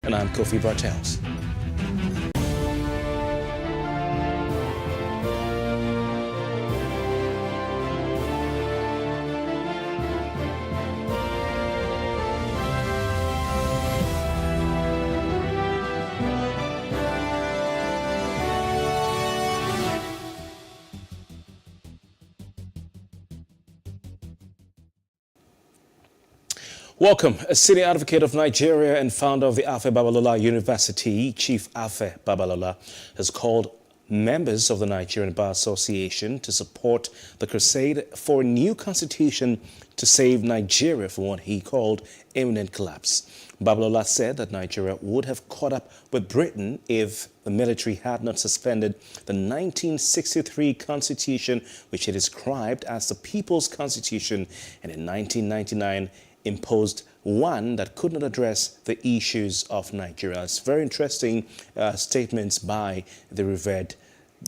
and I'm Kofi Bartels. Welcome. A senior advocate of Nigeria and founder of the Afe Babalola University, Chief Afe Babalola, has called members of the Nigerian Bar Association to support the crusade for a new constitution to save Nigeria from what he called imminent collapse. Babalola said that Nigeria would have caught up with Britain if the military had not suspended the 1963 constitution, which he described as the People's Constitution, and in 1999 imposed one that could not address the issues of Nigeria. It's very interesting statements by the revered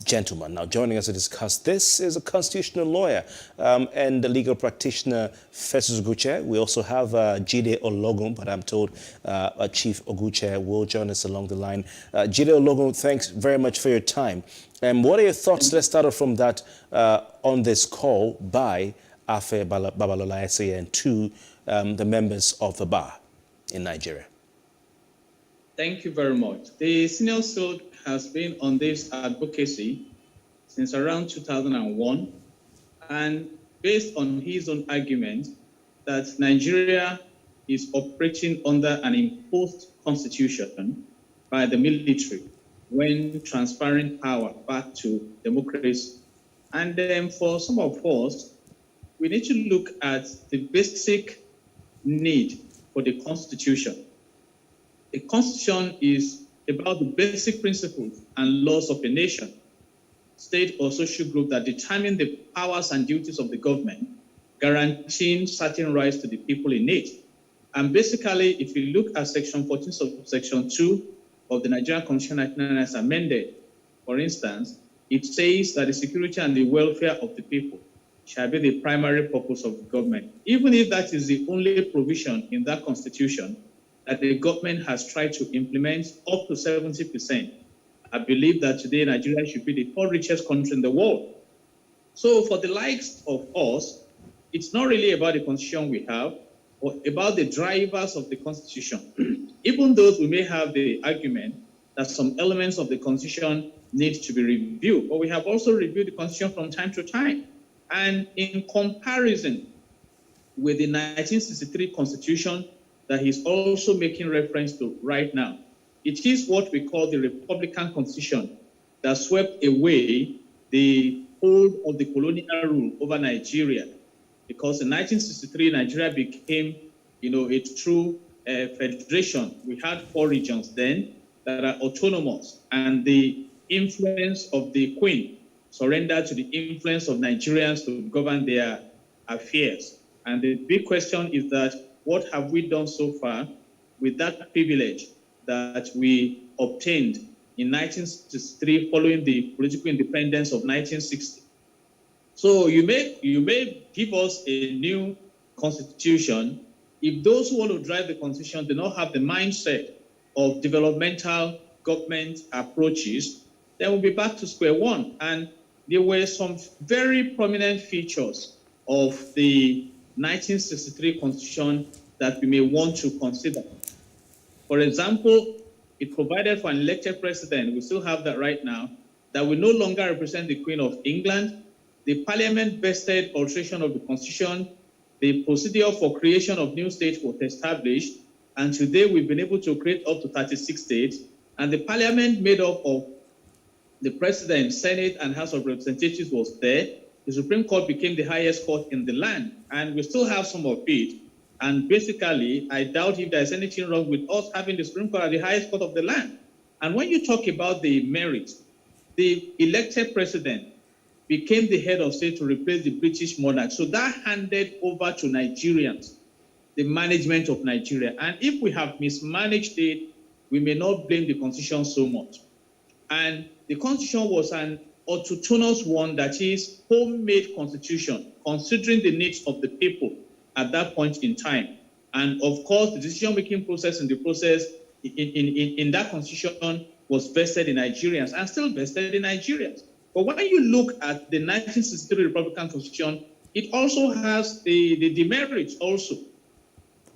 gentleman. Now, joining us to discuss this is a constitutional lawyer and the legal practitioner, Festus Oguche. We also have Jide Ologun, but I'm told Chief Oguche will join us along the line. Jide Ologun, thanks very much for your time. What are your thoughts? Let's start off from that on this call by Afe Babalola SAN to the members of the bar in Nigeria. Thank you very much. The Senior Silk has been on this advocacy since around 2001, and based on his own argument that Nigeria is operating under an imposed constitution by the military when transferring power back to democracy. And then for some of us, we need to look at the basic need for the Constitution. The Constitution is about the basic principles and laws of a nation, state or social group that determine the powers and duties of the government, guaranteeing certain rights to the people in it. And basically, if you look at Section 14 of Section 2 of the Nigerian Constitution as amended, for instance, it says that the security and the welfare of the people shall be the primary purpose of the government. Even if that is the only provision in that constitution that the government has tried to implement up to 70%, I believe that today Nigeria should be the third richest country in the world. So for the likes of us, it's not really about the constitution we have or about the drivers of the constitution. Even though we may have the argument that some elements of the constitution need to be reviewed, but we have also reviewed the constitution from time to time. And in comparison with the 1963 Constitution that he's also making reference to right now, it is what we call the Republican Constitution that swept away the hold of the colonial rule over Nigeria. Because in 1963, Nigeria became, a true federation. We had 4 regions then that are autonomous, and the influence of the Queen surrender to the influence of Nigerians to govern their affairs. And the big question is that what have we done so far with that privilege that we obtained in 1963 following the political independence of 1960? So you may give us a new constitution. If those who want to drive the constitution do not have the mindset of developmental government approaches, then we'll be back to square one. And there were some very prominent features of the 1963 Constitution that we may want to consider. For example, it provided for an elected president, we still have that right now, that will no longer represent the Queen of England. The Parliament vested alteration of the Constitution. The procedure for creation of new states was established, and today we've been able to create up to 36 states, and the Parliament made up of the President, Senate, and House of Representatives was there. The Supreme Court became the highest court in the land, and we still have some of it. And basically, I doubt if there's anything wrong with us having the Supreme Court at the highest court of the land. And when you talk about the merits, the elected president became the head of state to replace the British monarch. So that handed over to Nigerians the management of Nigeria. And if we have mismanaged it, we may not blame the Constitution so much. And the Constitution was an autonomous one, that is homemade constitution, considering the needs of the people at that point in time. And of course, the decision-making process in the process in that constitution was vested in Nigerians and still vested in Nigerians. But when you look at the 1963 Republican Constitution, it also has the demerits also.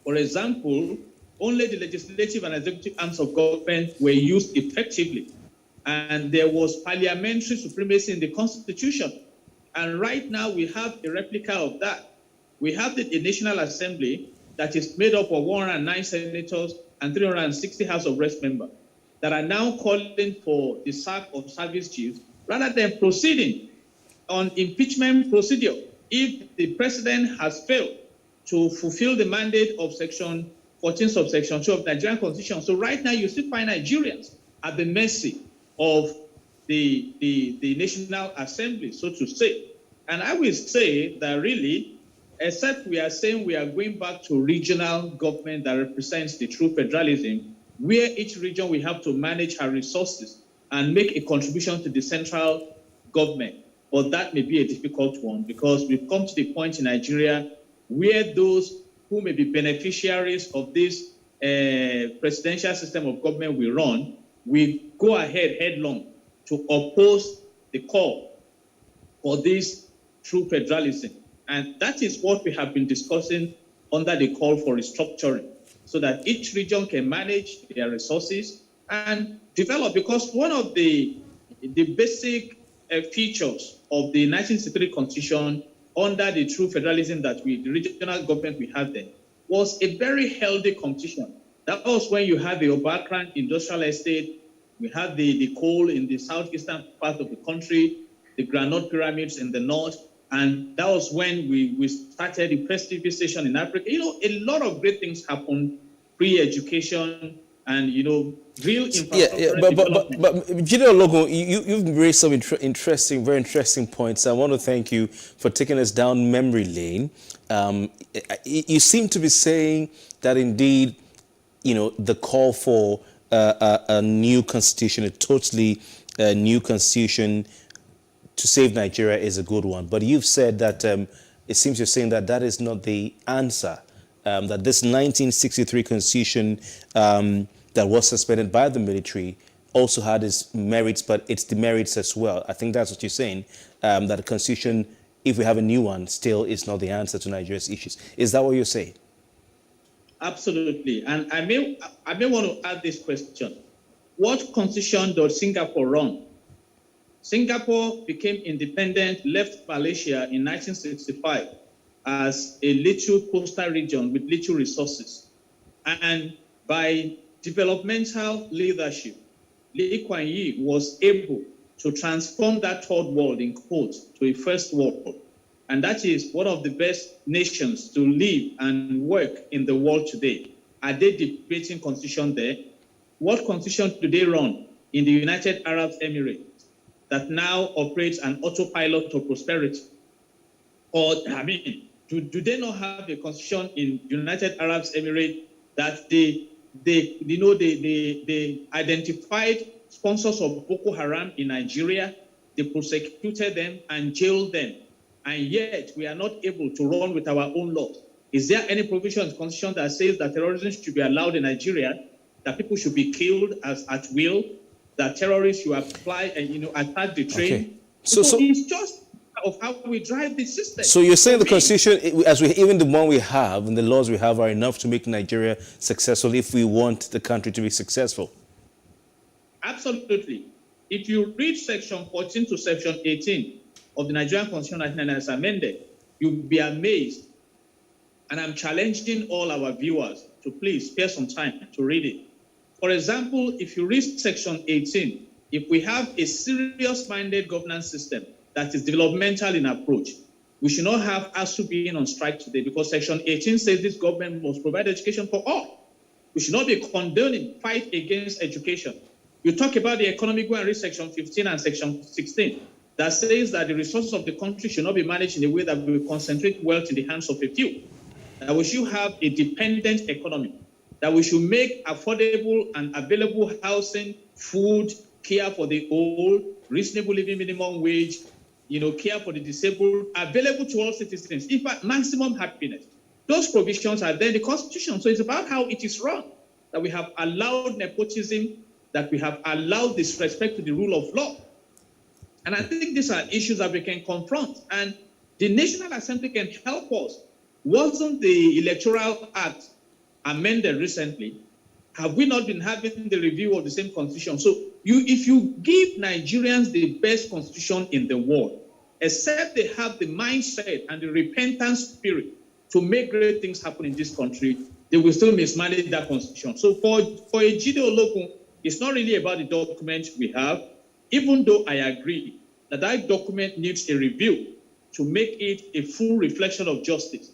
For example, only the legislative and executive arms of government were used effectively. And there was parliamentary supremacy in the Constitution. And right now we have a replica of that. We have the National Assembly that is made up of 109 senators and 360 House of Reps members that are now calling for the sack of service chiefs rather than proceeding on impeachment procedure if the president has failed to fulfill the mandate of Section 14 subsection 2 of the Nigerian Constitution. So right now you still find Nigerians at the mercy of the National Assembly, so to say. And I will say that really, except we are saying we are going back to regional government that represents the true federalism, where each region will have to manage her resources and make a contribution to the central government. But that may be a difficult one because we've come to the point in Nigeria where those who may be beneficiaries of this presidential system of government we run, we go ahead headlong to oppose the call for this true federalism. And that is what we have been discussing under the call for restructuring, so that each region can manage their resources and develop. Because one of the basic features of the 1963 Constitution under the true federalism that the regional government we had then, was a very healthy competition. That was when you had the Obakran industrial estate, we had the coal in the southeastern part of the country, the granite pyramids in the north, and that was when we started the PlusTV station in Africa. You know, a lot of great things happened, pre-education and, you know, real infrastructure. But General Logo, you've raised some very interesting points. I want to thank you for taking us down memory lane. You seem to be saying that indeed, you know, the call for a new constitution, a totally new constitution to save Nigeria is a good one. But you've said that it seems you're saying that that is not the answer, that this 1963 constitution that was suspended by the military also had its merits, but its demerits as well. I think that's what you're saying, that the constitution, if we have a new one, still is not the answer to Nigeria's issues. Is that what you're saying? Absolutely. And I may want to add this question. What constitution does Singapore run? Singapore became independent, left Malaysia in 1965 as a little coastal region with little resources. And by developmental leadership, Lee Kuan Yew was able to transform that third world, in quotes, to a first world. And that is one of the best nations to live and work in the world today. Are they debating constitution there? What constitution do they run in the United Arab Emirates that now operates an autopilot of prosperity? Or, I mean, do they not have a constitution in United Arab Emirates that they identified sponsors of Boko Haram in Nigeria, they prosecuted them and jailed them, and yet we are not able to run with our own laws? Is there any provision in the Constitution that says that terrorism should be allowed in Nigeria, that people should be killed at will, that terrorists should apply and attack the train? Okay. So it's just of how we drive the system. So you're saying the Constitution, even the one we have and the laws we have, are enough to make Nigeria successful if we want the country to be successful? Absolutely. If you read Section 14 to Section 18 of the Nigerian Constitution as amended, you'll be amazed. And I'm challenging all our viewers to please spare some time to read it. For example, if you read Section 18, if we have a serious-minded governance system that is developmental in approach, we should not have ASU being on strike today, because Section 18 says this government must provide education for all. We should not be condoning fight against education. You talk about the economic, go and read Section 15 and Section 16 that says that the resources of the country should not be managed in a way that will concentrate wealth in the hands of a few. That we should have a dependent economy, that we should make affordable and available housing, food, care for the old, reasonable living minimum wage, care for the disabled, available to all citizens, in fact, maximum happiness. Those provisions are there in the Constitution. So it's about how it is run. that we have allowed nepotism, that we have allowed disrespect to the rule of law. And I think these are issues that we can confront. And the National Assembly can help us. Wasn't the Electoral Act amended recently? Have we not been having the review of the same constitution? So if you give Nigerians the best constitution in the world, except they have the mindset and the repentant spirit to make great things happen in this country, they will still mismanage that constitution. So for a Jide Olokun, it's not really about the document we have, even though I agree that that document needs a review to make it a full reflection of justice.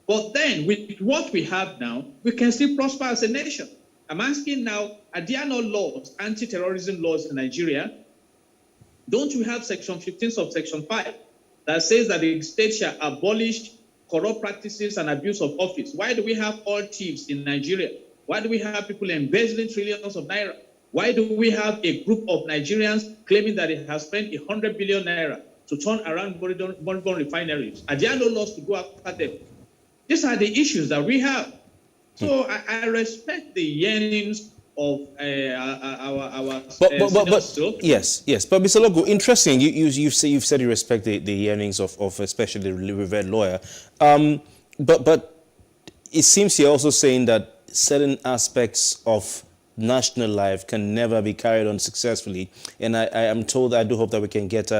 But then, with what we have now, we can still prosper as a nation. I'm asking now, are there no laws, anti-terrorism laws in Nigeria? Don't you have Section 15 of Section 5 that says that the state shall abolish corrupt practices and abuse of office? Why do we have all thieves in Nigeria? Why do we have people embezzling trillions of naira? Why do we have a group of Nigerians claiming that it has spent 100 billion naira to turn around Bonbon refineries? Are there no laws to go after them? These are the issues that we have. So I respect the yearnings of our yes. But Mr. Logo, interesting. You've said you respect the yearnings of especially the revered lawyer. But it seems you're also saying that certain aspects of national life can never be carried on successfully. And I am told, I do hope that we can get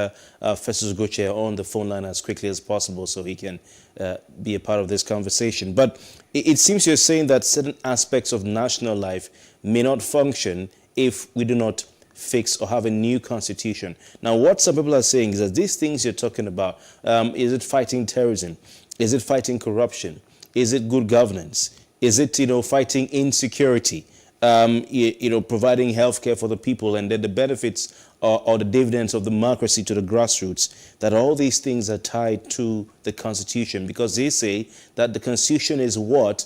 Festus Goche on the phone line as quickly as possible so he can be a part of this conversation. But it seems you're saying that certain aspects of national life may not function if we do not fix or have a new constitution. Now, what some people are saying is that these things you're talking about, is it fighting terrorism? Is it fighting corruption? Is it good governance? Is it, fighting insecurity? Providing healthcare for the people, and then the benefits or the dividends of democracy to the grassroots, that all these things are tied to the Constitution, because they say that the Constitution is what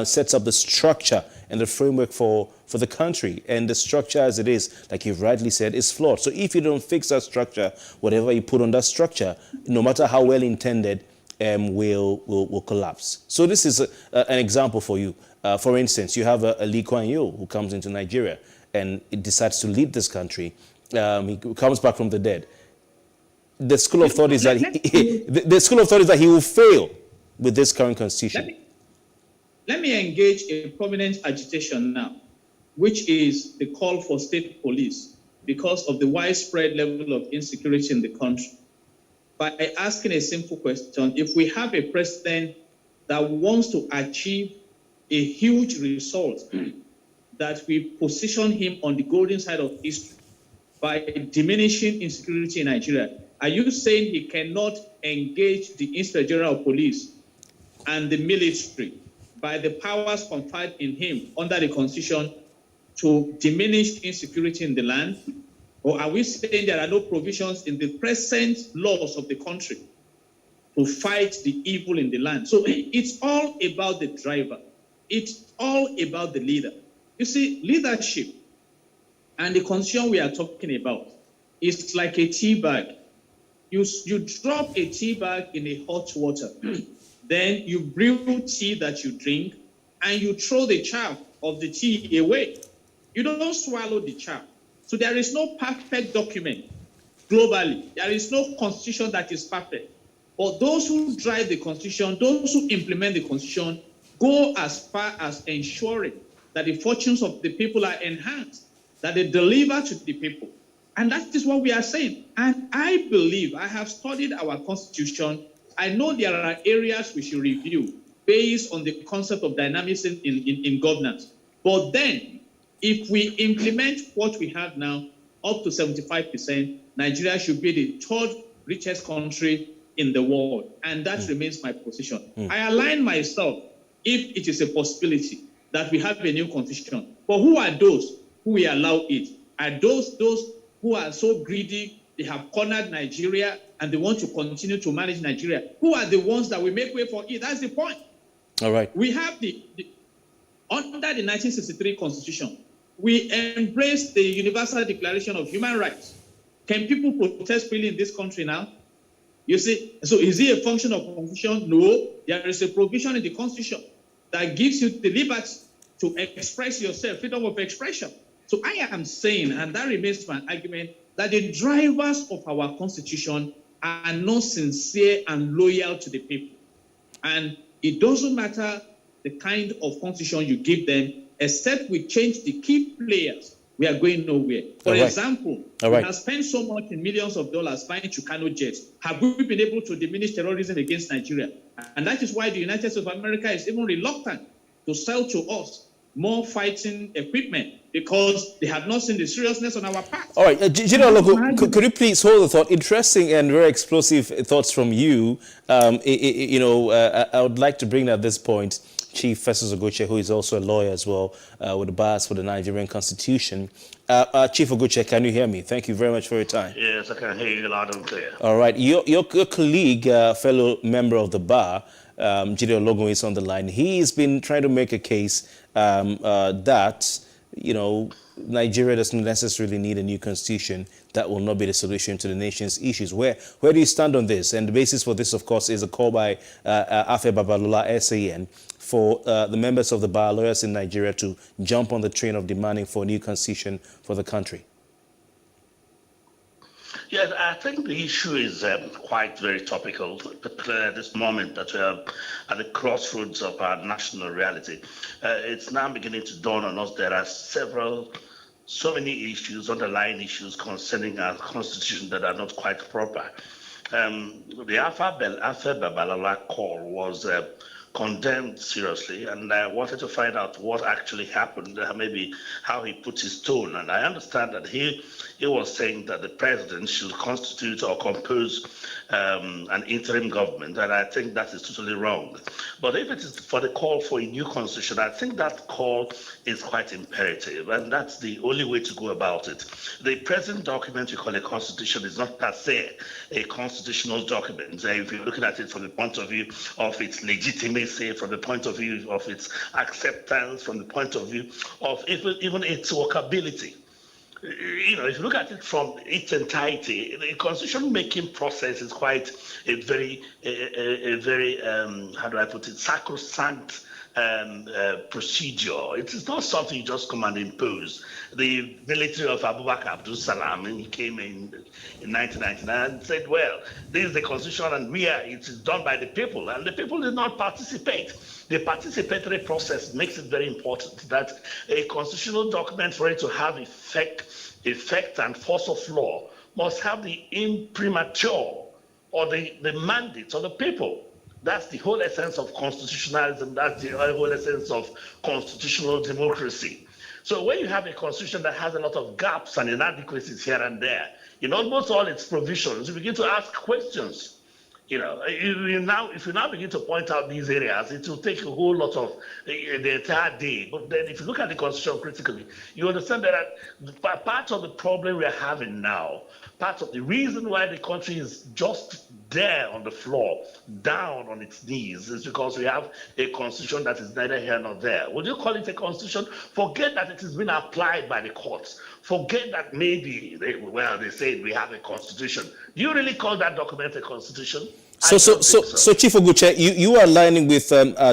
sets up the structure and the framework for the country. And the structure as it is, like you've rightly said, is flawed. So if you don't fix that structure, whatever you put on that structure, no matter how well intended, will collapse. So this is an example for you. For instance, you have a Lee Kuan Yew who comes into Nigeria and it decides to lead this country. He comes back from the dead. The school of thought is that he will fail with this current constitution. Let me engage a prominent agitation now, which is the call for state police because of the widespread level of insecurity in the country. By asking a simple question, if we have a president that wants to achieve a huge result, that we position him on the golden side of history by diminishing insecurity in Nigeria, are you saying he cannot engage the Inspector General of Police and the military by the powers conferred in him under the Constitution to diminish insecurity in the land? Or are we saying there are no provisions in the present laws of the country to fight the evil in the land? So it's all about the driver. It's all about the leader. You see, leadership and the constitution we are talking about is like a tea bag. You drop a tea bag in a hot water. Then you brew tea that you drink and you throw the chaff of the tea away. You don't swallow the chaff. So there is no perfect document globally. There is no constitution that is perfect. But those who drive the constitution, those who implement the constitution, go as far as ensuring that the fortunes of the people are enhanced, that they deliver to the people. And that is what we are saying. And I believe, I have studied our constitution. I know there are areas we should review based on the concept of dynamism in governance. But then, if we implement what we have now, up to 75%, Nigeria should be the third richest country in the world. And that remains my position. I align myself if it is a possibility that we have a new constitution. But who are those who will allow it? Are those who are so greedy, they have cornered Nigeria and they want to continue to manage Nigeria? Who are the ones that will make way for it? That's the point. All right. We have under the 1963 Constitution, we embraced the Universal Declaration of Human Rights. Can people protest freely in this country now? You see, so is it a function of Constitution? No. There is a provision in the Constitution that gives you the liberty to express yourself, freedom of expression. So I am saying, and that remains my argument, that the drivers of our constitution are not sincere and loyal to the people. And it doesn't matter the kind of constitution you give them, except we change the key players, we are going nowhere. For example, we have spent so much in millions of dollars buying Tucano jets. Have we been able to diminish terrorism against Nigeria? And that is why the United States of America is even reluctant to sell to us more fighting equipment, because they have not seen the seriousness on our part. All right, General Logo, could you please hold the thought? Interesting and very explosive thoughts from you. I would like to bring at this point Chief Festus Oguche, who is also a lawyer as well, with the bars for the Nigerian Constitution. Chief Oguche, can you hear me? Thank you very much for your time. Yes, I can hear you loud and clear. All right, your colleague, fellow member of the bar, Gideon Logo, is on the line. He's been trying to make a case that, Nigeria doesn't necessarily need a new constitution. That will not be the solution to the nation's issues. Where do you stand on this? And the basis for this, of course, is a call by Afe Babalola, SAN, for the members of the bar, lawyers in Nigeria, to jump on the train of demanding for a new constitution for the country. Yes, I think the issue is quite very topical, particularly at this moment that we are at the crossroads of our national reality. It's now beginning to dawn on us there are so many issues, underlying issues concerning our constitution that are not quite proper. The Afe Babalola call was condemned seriously, and I wanted to find out what actually happened, maybe how he put his tone. And I understand that he was saying that the president should constitute or compose an interim government, and I think that is totally wrong. But if it is for the call for a new constitution, I think that call is quite imperative, and that's the only way to go about it. The present document you call a constitution is not per se a constitutional document. If you're looking at it from the point of view of its legitimacy, from the point of view of its acceptance, from the point of view of even its workability. If you look at it from its entirety, the constitution-making process is quite a very, how do I put it, sacrosanct procedure. It is not something you just come and impose. The military of Abubakar Abdul Salam, he came in 1999 and said, well, this is the constitution and it is done by the people, and the people did not participate. The participatory process makes it very important that a constitutional document, for it to have effect and force of law, must have the imprimatur or the mandate of the people. That's the whole essence of constitutionalism. That's the whole essence of constitutional democracy. So when you have a constitution that has a lot of gaps and inadequacies here and there, in almost all its provisions, you begin to ask questions. If you now begin to point out these areas, it will take a whole lot of the entire day. But then if you look at the constitution critically, you understand that part of the problem we are having now, part of the reason why the country is just there on the floor, down on its knees, is because we have a constitution that is neither here nor there. Would you call it a constitution? Forget that it has been applied by the courts. Forget that maybe, they say we have a constitution. Do you really call that document a constitution? So Chief Oguche, you are aligning with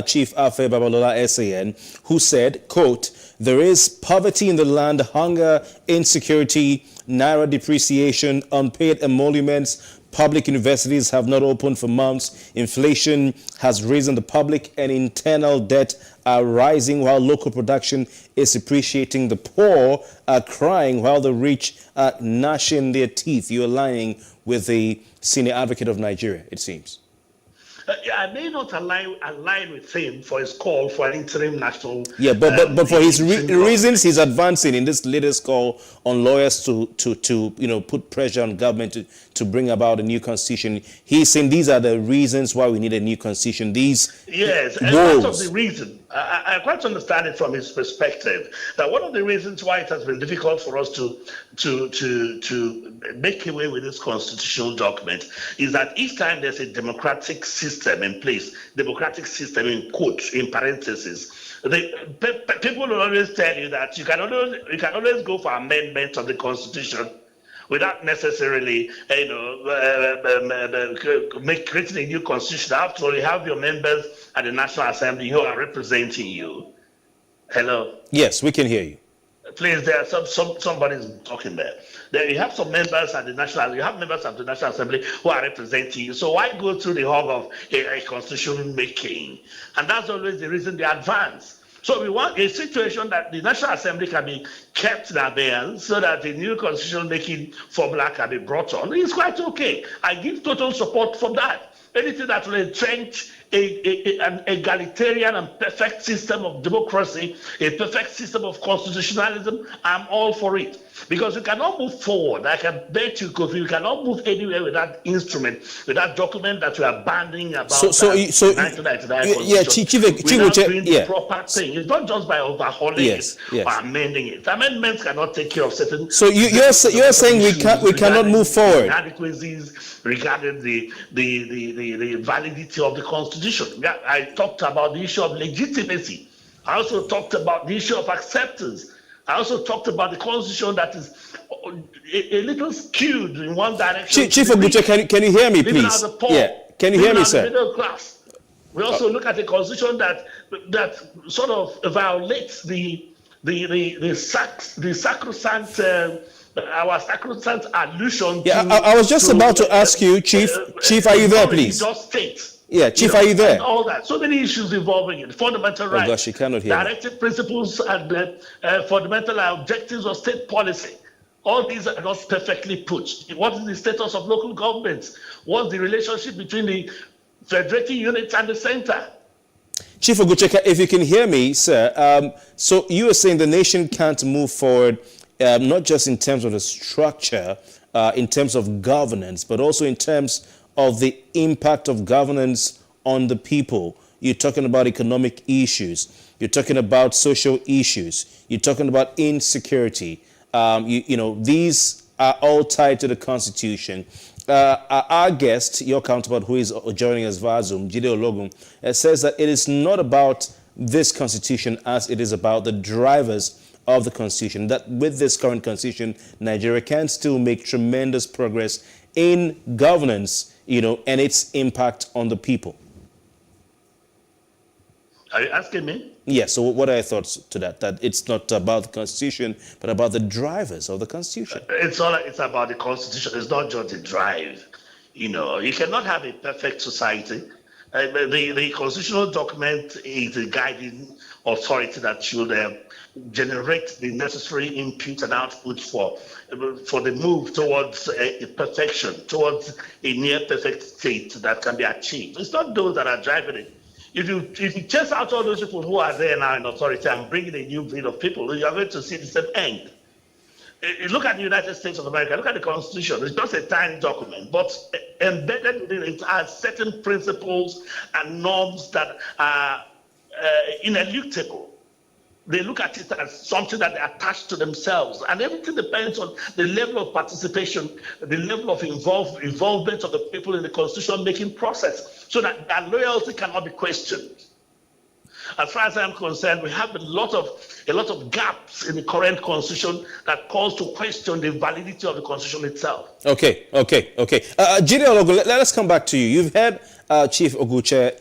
Chief Afe Babalola, SAN, who said, quote, there is poverty in the land, hunger, insecurity, naira depreciation, unpaid emoluments, public universities have not opened for months, inflation has risen, the public and internal debt are rising while local production is appreciating, the poor are crying while the rich are gnashing their teeth. You're aligning with the senior advocate of Nigeria, it seems. I may not align with him for his call for an interim national. Yeah, but for his reasons he's advancing in this latest call on lawyers to put pressure on government to bring about a new constitution. He's saying these are the reasons why we need a new constitution. Yes, and part of the reason. I quite understand it from his perspective, that one of the reasons why it has been difficult for us to make away with this constitutional document is that each time there's a democratic system in place, democratic system in quotes, in parentheses, people will always tell you that you can always go for amendment of the constitution without necessarily, creating a new constitution. After all, you have your members at the National Assembly who are representing you. Hello. Yes, we can hear you. Please, there are somebody's talking there. There you have some members at the National, you have members of the National Assembly who are representing you. So why go through the hog of a constitution making? And that's always the reason they advance. So we want a situation that the National Assembly can be kept in abeyance so that the new constitution making formula can be brought on. It's quite okay. I give total support for that. Anything that will entrench an egalitarian and perfect system of democracy, a perfect system of constitutionalism, I'm all for it. Because we cannot move forward. I can bet you, Kofi, we cannot move anywhere with that instrument, with that document that we are banning about 1999 yeah, without doing the proper thing. It's not just by overhauling it or amending it. Amendments cannot take care of certain. So you're saying we cannot move forward. Inadequacies regarding the validity of the Constitution. Yeah, I talked about the issue of legitimacy. I also talked about the issue of acceptance. I also talked about the Constitution that is a little skewed in one direction. Chief Oguche, can you hear me, please? Yeah, can you hear me, sir? Middle class. We also look at a Constitution that sort of violates the sacrosanct. Our sacrosanct allusion. Yeah, I was just about to ask you, Chief. Chief, are you there, please? Just state. Yeah, Chief, are you there? And all that. So many issues involving it. Fundamental rights. Oh gosh, you cannot hear directive principles and fundamental objectives of state policy. All these are not perfectly put. What is the status of local governments? What's the relationship between the federating units and the center? Chief Oguche, if you can hear me, sir. So you are saying the nation can't move forward, not just in terms of the structure, in terms of governance, but also in terms of the impact of governance on the people. You're talking about economic issues. You're talking about social issues. You're talking about insecurity. These are all tied to the Constitution. Our guest, your counterpart, who is joining us via Zoom, Jide Ologun, says that it is not about this Constitution as it is about the drivers of the Constitution, that with this current Constitution, Nigeria can still make tremendous progress in governance, and its impact on the people. Are you asking me? Yes. So what are your thoughts to that? That it's not about the Constitution, but about the drivers of the Constitution. It's about the Constitution. It's not just the drive. You cannot have a perfect society. The constitutional document is a guiding authority that should generate the necessary input and output for the move towards a perfection, towards a near perfect state that can be achieved. It's not those that are driving it. If you chase out all those people who are there now in authority and bring in a new breed of people, you are going to see the same end. Look at the United States of America, look at the Constitution. It's just a tiny document, but embedded within it are certain principles and norms that are ineluctable. They look at it as something that they attach to themselves, and everything depends on the level of participation, the level of involvement of the people in the constitution-making process, so that their loyalty cannot be questioned. As far as I'm concerned, we have a lot of gaps in the current constitution that calls to question the validity of the constitution itself. Okay. Jide Ologun, let us come back to you. You've heard Chief Oguche,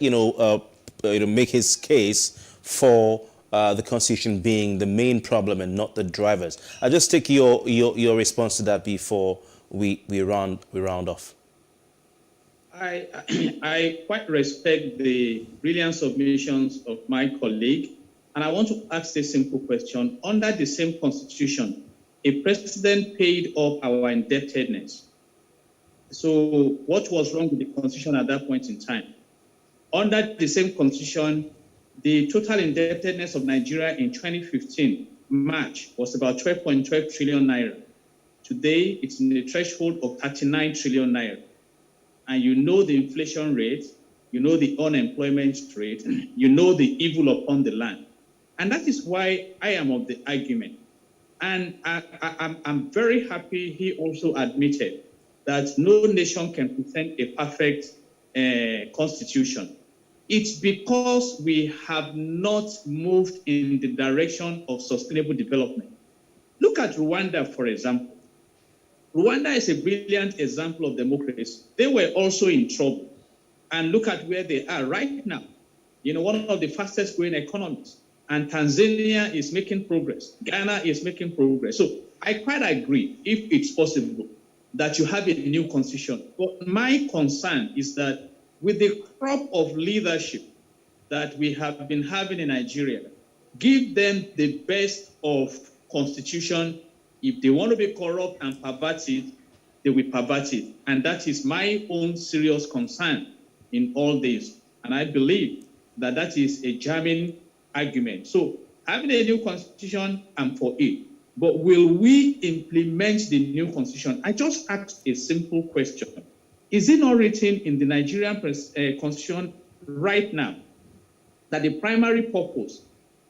make his case for the Constitution being the main problem and not the drivers. I'll just take your response to that before we round off. I quite respect the brilliant submissions of my colleague, and I want to ask a simple question. Under the same Constitution, a president paid up our indebtedness. So what was wrong with the Constitution at that point in time? Under the same Constitution, the total indebtedness of Nigeria in 2015, March, was about 12.12 trillion naira. Today, it's in the threshold of 39 trillion naira. And you know the inflation rate, you know the unemployment rate, you know the evil upon the land. And that is why I am of the argument. And I'm very happy he also admitted that no nation can present a perfect constitution. It's because we have not moved in the direction of sustainable development. Look at Rwanda, for example. Rwanda is a brilliant example of democracy. They were also in trouble. And look at where they are right now. One of the fastest growing economies. and Tanzania is making progress. Ghana is making progress. So I quite agree, if it's possible, that you have a new constitution. But my concern is that with the crop of leadership that we have been having in Nigeria, give them the best of constitution. If they want to be corrupt and pervert it, they will pervert it. And that is my own serious concern in all this. And I believe that that is a jamming argument. So having a new constitution, I'm for it. But will we implement the new constitution? I just asked a simple question. Is it not written in the Nigerian constitution right now that the primary purpose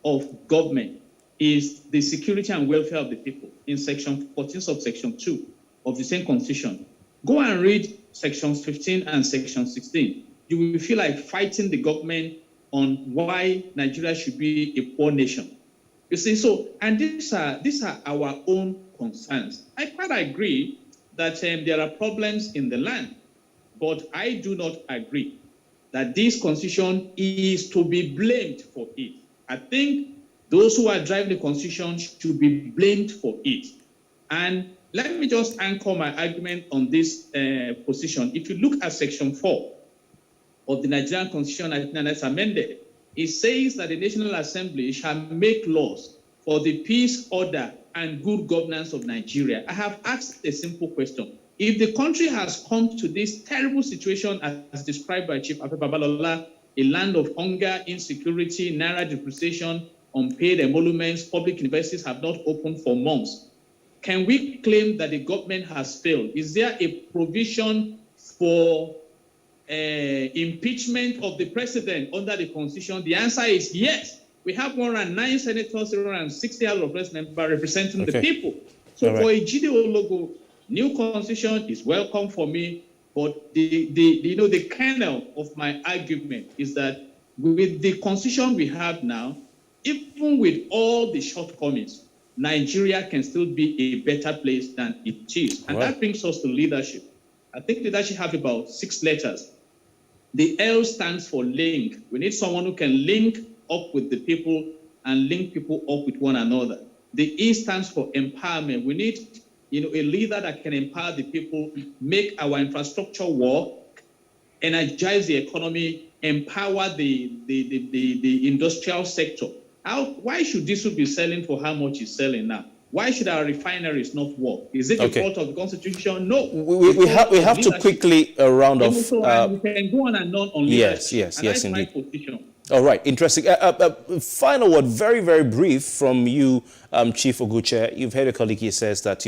of government is the security and welfare of the people in section 14 subsection 2 of the same constitution? Go and read sections 15 and section 16. You will feel like fighting the government on why Nigeria should be a poor nation. You see, so, and these are our own concerns. I quite agree that there are problems in the land, but I do not agree that this constitution is to be blamed for it. I think those who are driving the constitution should be blamed for it. And let me just anchor my argument on this position. If you look at section 4 of the Nigerian constitution as amended, it says that the National Assembly shall make laws for the peace, order, and good governance of Nigeria. I have asked a simple question. If the country has come to this terrible situation as described by Chief Afe Babalola, a land of hunger, insecurity, naira depreciation, unpaid emoluments, public universities have not opened for months, can we claim that the government has failed? Is there a provision for impeachment of the president under the constitution? The answer is yes. We have 109 senators, 160 House of Representatives representing the people. So for a GDO logo, new constitution is welcome for me, but the kernel of my argument is that with the constitution we have now, even with all the shortcomings, Nigeria can still be a better place than it is. And that brings us to leadership. I think leadership have about 6 letters. The L stands for link. We need someone who can link up with the people and link people up with one another. The E stands for empowerment. We need a leader that can empower the people, make our infrastructure work, energize the economy, empower the industrial sector. Why should diesel be selling for how much it's selling now? Why should our refineries not work? Is it the fault of the Constitution? No. We have to quickly round off. We can go on and on leadership. Yes, and indeed. my position. All right, interesting. Final word, very, very brief from you, Chief Oguche. You've heard a colleague here says that,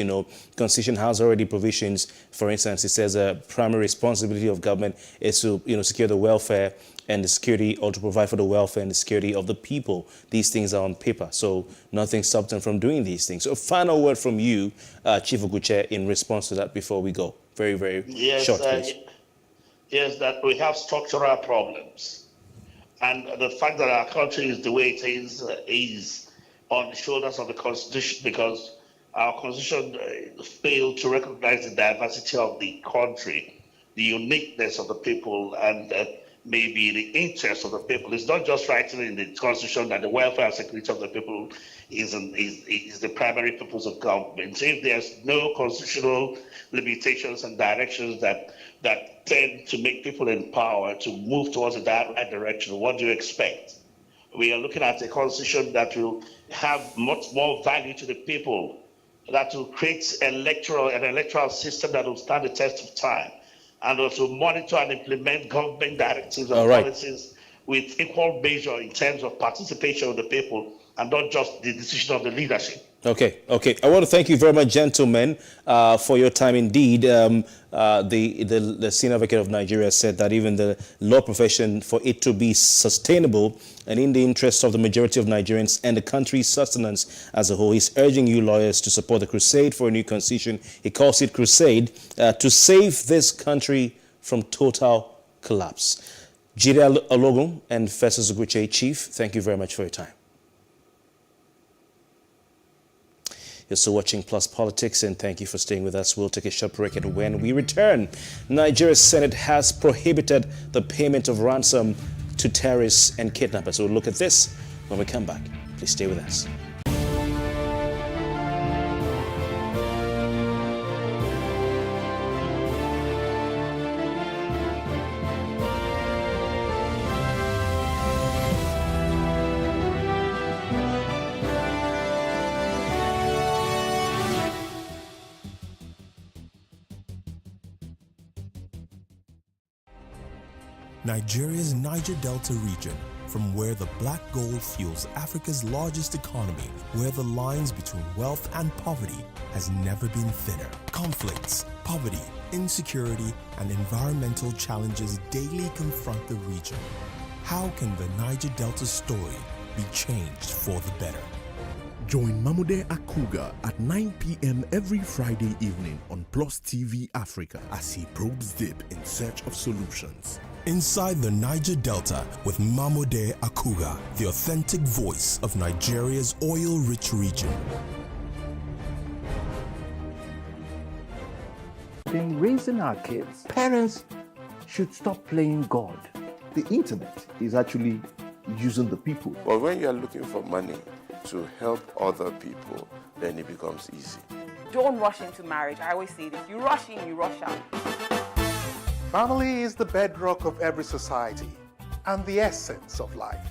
Constitution has already provisions. For instance, it says a primary responsibility of government is to, secure the welfare and the security, or to provide for the welfare and the security of the people. These things are on paper, so nothing stops them from doing these things. So a final word from you, Chief Oguche, in response to that before we go. Very, very short, please. Yes, that we have structural problems. And the fact that our country is the way it is on the shoulders of the Constitution, because our Constitution failed to recognize the diversity of the country, the uniqueness of the people, and maybe the interests of the people. It's not just writing in the Constitution that the welfare and security of the people is the primary purpose of government. So if there's no constitutional limitations and directions that tend to make people in power to move towards that right direction, what do you expect? We are looking at a constitution that will have much more value to the people, that will create an electoral system that will stand the test of time, and also monitor and implement government directives and policies with equal measure in terms of participation of the people and not just the decision of the leadership. Okay. I want to thank you very much, gentlemen, for your time. Indeed, the senior advocate of Nigeria said that even the law profession, for it to be sustainable and in the interest of the majority of Nigerians and the country's sustenance as a whole, he's urging you lawyers to support the crusade for a new constitution. He calls it crusade to save this country from total collapse. Jide Alogun and Festus Oguche, Chief, thank you very much for your time. You're still watching Plus Politics, and thank you for staying with us. We'll take a short break, and when we return, Nigeria's Senate has prohibited the payment of ransom to terrorists and kidnappers. We'll look at this When we come back, please stay with us. Nigeria's Niger Delta region, from where the black gold fuels Africa's largest economy, where the lines between wealth and poverty has never been thinner. Conflicts, poverty, insecurity, and environmental challenges daily confront the region. How can the Niger Delta story be changed for the better? Join Mamude Akuga at 9 p.m. every Friday evening on PlusTvAfrica as he probes deep in search of solutions. Inside the Niger Delta with Mamude Akuga, the authentic voice of Nigeria's oil-rich region. In raising our kids, parents should stop playing God. The internet is actually using the people. But when you are looking for money to help other people, then it becomes easy. Don't rush into marriage. I always say this. You rush in, you rush out. Family is the bedrock of every society and the essence of life.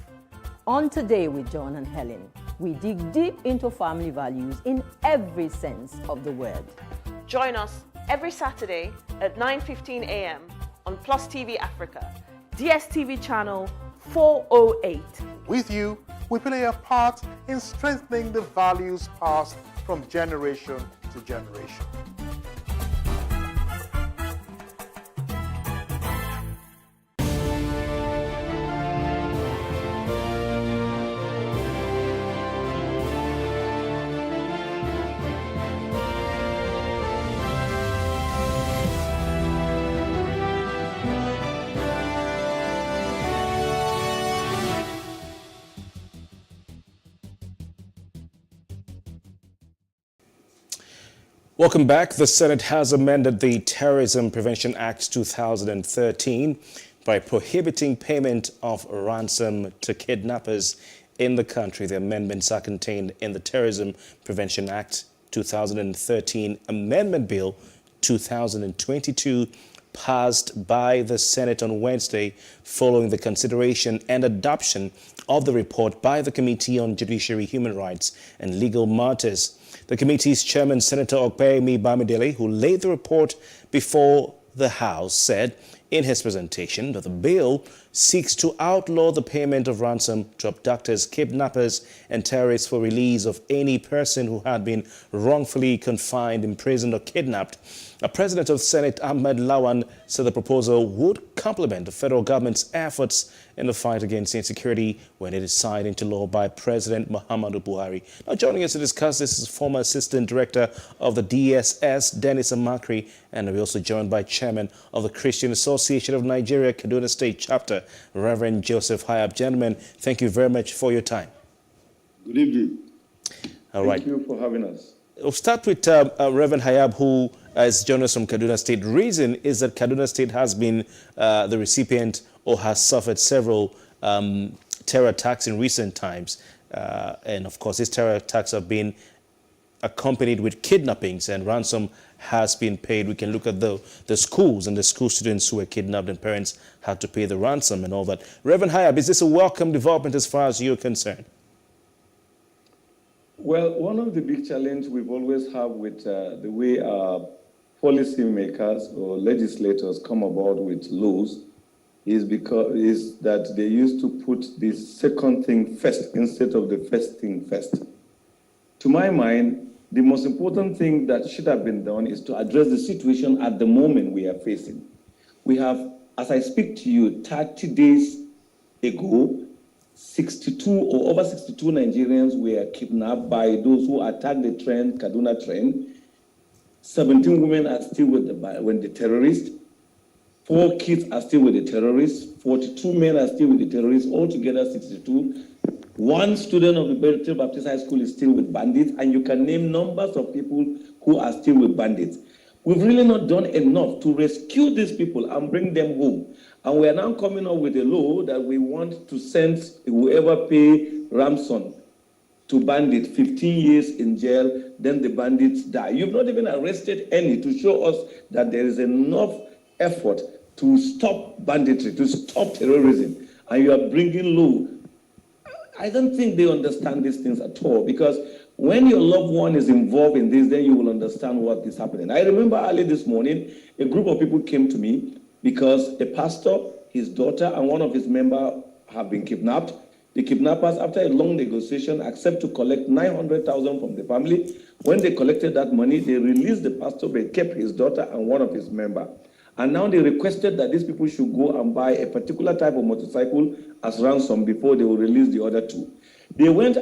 On Today with John and Helen, we dig deep into family values in every sense of the word. Join us every Saturday at 9:15 a.m. on PlusTvAfrica, DSTV channel 408. With you, we play a part in strengthening the values passed from generation to generation. Welcome back. The Senate has amended the Terrorism Prevention Act 2013 by prohibiting payment of ransom to kidnappers in the country. The amendments are contained in the Terrorism Prevention Act 2013 Amendment Bill 2022, passed by the Senate on Wednesday following the consideration and adoption of the report by the Committee on Judiciary, Human Rights and Legal Matters. The committee's chairman, Senator Okpeyemi Bamidele, who laid the report before the House, said in his presentation that the bill seeks to outlaw the payment of ransom to abductors, kidnappers, and terrorists for release of any person who had been wrongfully confined, imprisoned, or kidnapped. President of the Senate, Ahmed Lawan, said the proposal would complement the federal government's efforts in the fight against insecurity when it is signed into law by President Muhammadu Buhari. Now, joining us to discuss this is former Assistant Director of the DSS, Dennis Amakri, and we're also joined by Chairman of the Christian Association of Nigeria, Kaduna State Chapter, Reverend Joseph Hayab. Gentlemen, thank you very much for your time. Good evening. All right. Thank you for having us. We'll start with Reverend Hayab, who is joining us from Kaduna State. The reason is that Kaduna State has been the recipient or has suffered several terror attacks in recent times. And of course, these terror attacks have been accompanied with kidnappings, and ransom has been paid. We can look at the schools and the school students who were kidnapped, and parents had to pay the ransom and all that. Reverend Hayab, is this a welcome development as far as you're concerned? Well, one of the big challenges we've always had with the way our policymakers or legislators come about with laws is that they used to put the second thing first instead of the first thing first. To my mind, the most important thing that should have been done is to address the situation at the moment we are facing. We have, as I speak to you, 30 days ago, 62 or over 62 Nigerians were kidnapped by those who attacked the train, Kaduna train. 17 women are still with the terrorists. 4 kids are still with the terrorists. 42 men are still with the terrorists. Altogether 62. 1 student of the Preventive Baptist High School is still with bandits, and you can name numbers of people who are still with bandits. We've really not done enough to rescue these people and bring them home. And we are now coming up with a law that we want to send whoever pay ransom to bandits 15 years in jail, then the bandits die. You've not even arrested any to show us that there is enough effort to stop banditry, to stop terrorism, and you are bringing law. I don't think they understand these things at all, because when your loved one is involved in this, then you will understand what is happening. I remember early this morning, a group of people came to me because a pastor, his daughter, and one of his members have been kidnapped. The kidnappers, after a long negotiation, accept to collect 900,000 from the family. When they collected that money, they released the pastor, but kept his daughter and one of his members. And now they requested that these people should go and buy a particular type of motorcycle as ransom before they will release the other two. They went,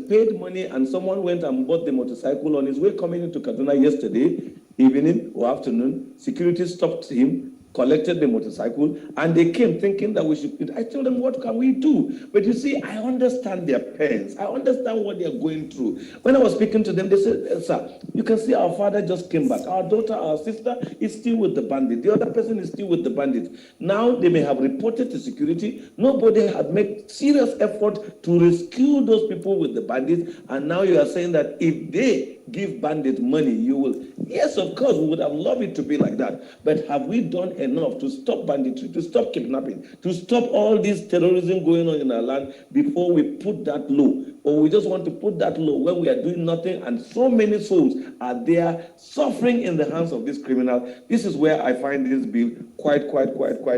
paid money, and someone went and bought the motorcycle. On his way coming into Kaduna yesterday evening or afternoon, security stopped him, collected the motorcycle, and they came thinking that we should. I told them, what can we do? But you see, I understand their pains. I understand what they're going through. When I was speaking to them, they said, sir, you can see our father just came back. Our daughter, our sister is still with the bandit. The other person is still with the bandit. Now they may have reported to security. Nobody had made serious effort to rescue those people with the bandits. And now you are saying that if they give bandit money, you will. Yes, of course, we would have loved it to be like that. But have we done enough to stop banditry, to stop kidnapping, to stop all this terrorism going on in our land before we put that law? Or we just want to put that law when we are doing nothing and so many souls are there suffering in the hands of this criminal? This is where I find this bill quite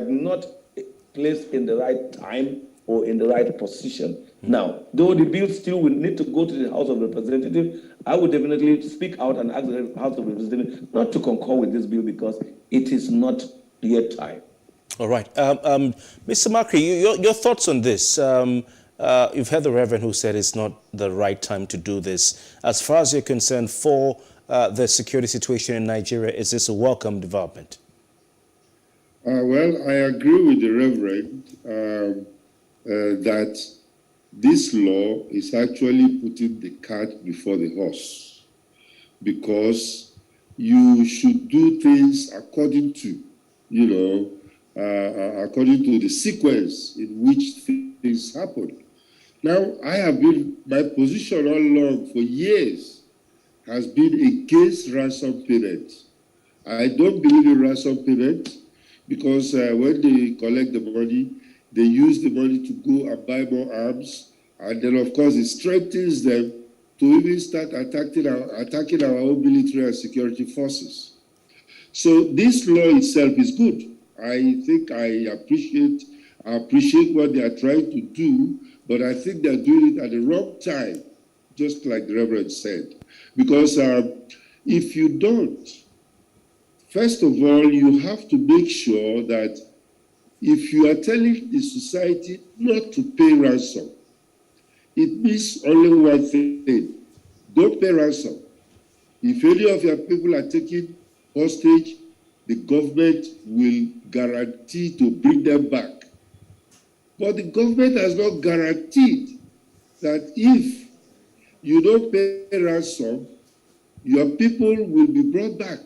not placed in the right time or in the right position. Now, though the bill still will need to go to the House of Representatives, I would definitely speak out and ask the House of Representatives not to concur with this bill because it is not yet time. All right. Mr. Makri, your thoughts on this? You've heard the Reverend who said it's not the right time to do this. As far as you're concerned, for the security situation in Nigeria, is this a welcome development? Well, I agree with the Reverend that this law is actually putting the cart before the horse, because you should do things according to, according to the sequence in which things happen. Now, my position all along for years has been against ransom payment. I don't believe in ransom payment because when they collect the money, they use the money to go and buy more arms, and then, of course, it strengthens them to even start attacking our own military and security forces. So this law itself is good. I think I appreciate what they are trying to do, but I think they're doing it at the wrong time, just like the Reverend said. Because if you don't, first of all, you have to make sure that if you are telling the society not to pay ransom, it means only one thing: don't pay ransom. If any of your people are taken hostage, the government will guarantee to bring them back. But the government has not guaranteed that if you don't pay ransom, your people will be brought back.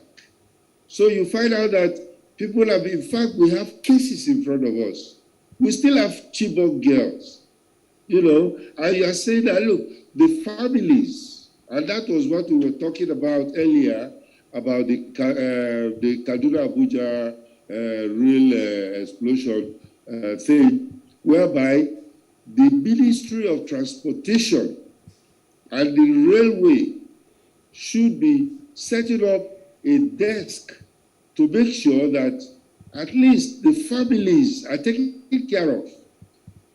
So you find out that people have, in fact, we have cases in front of us. We still have Chibok girls, and you are saying that, look, the families, and that was what we were talking about earlier, about the Kaduna-Abuja rail explosion thing, whereby the Ministry of Transportation and the railway should be setting up a desk to make sure that at least the families are taken care of.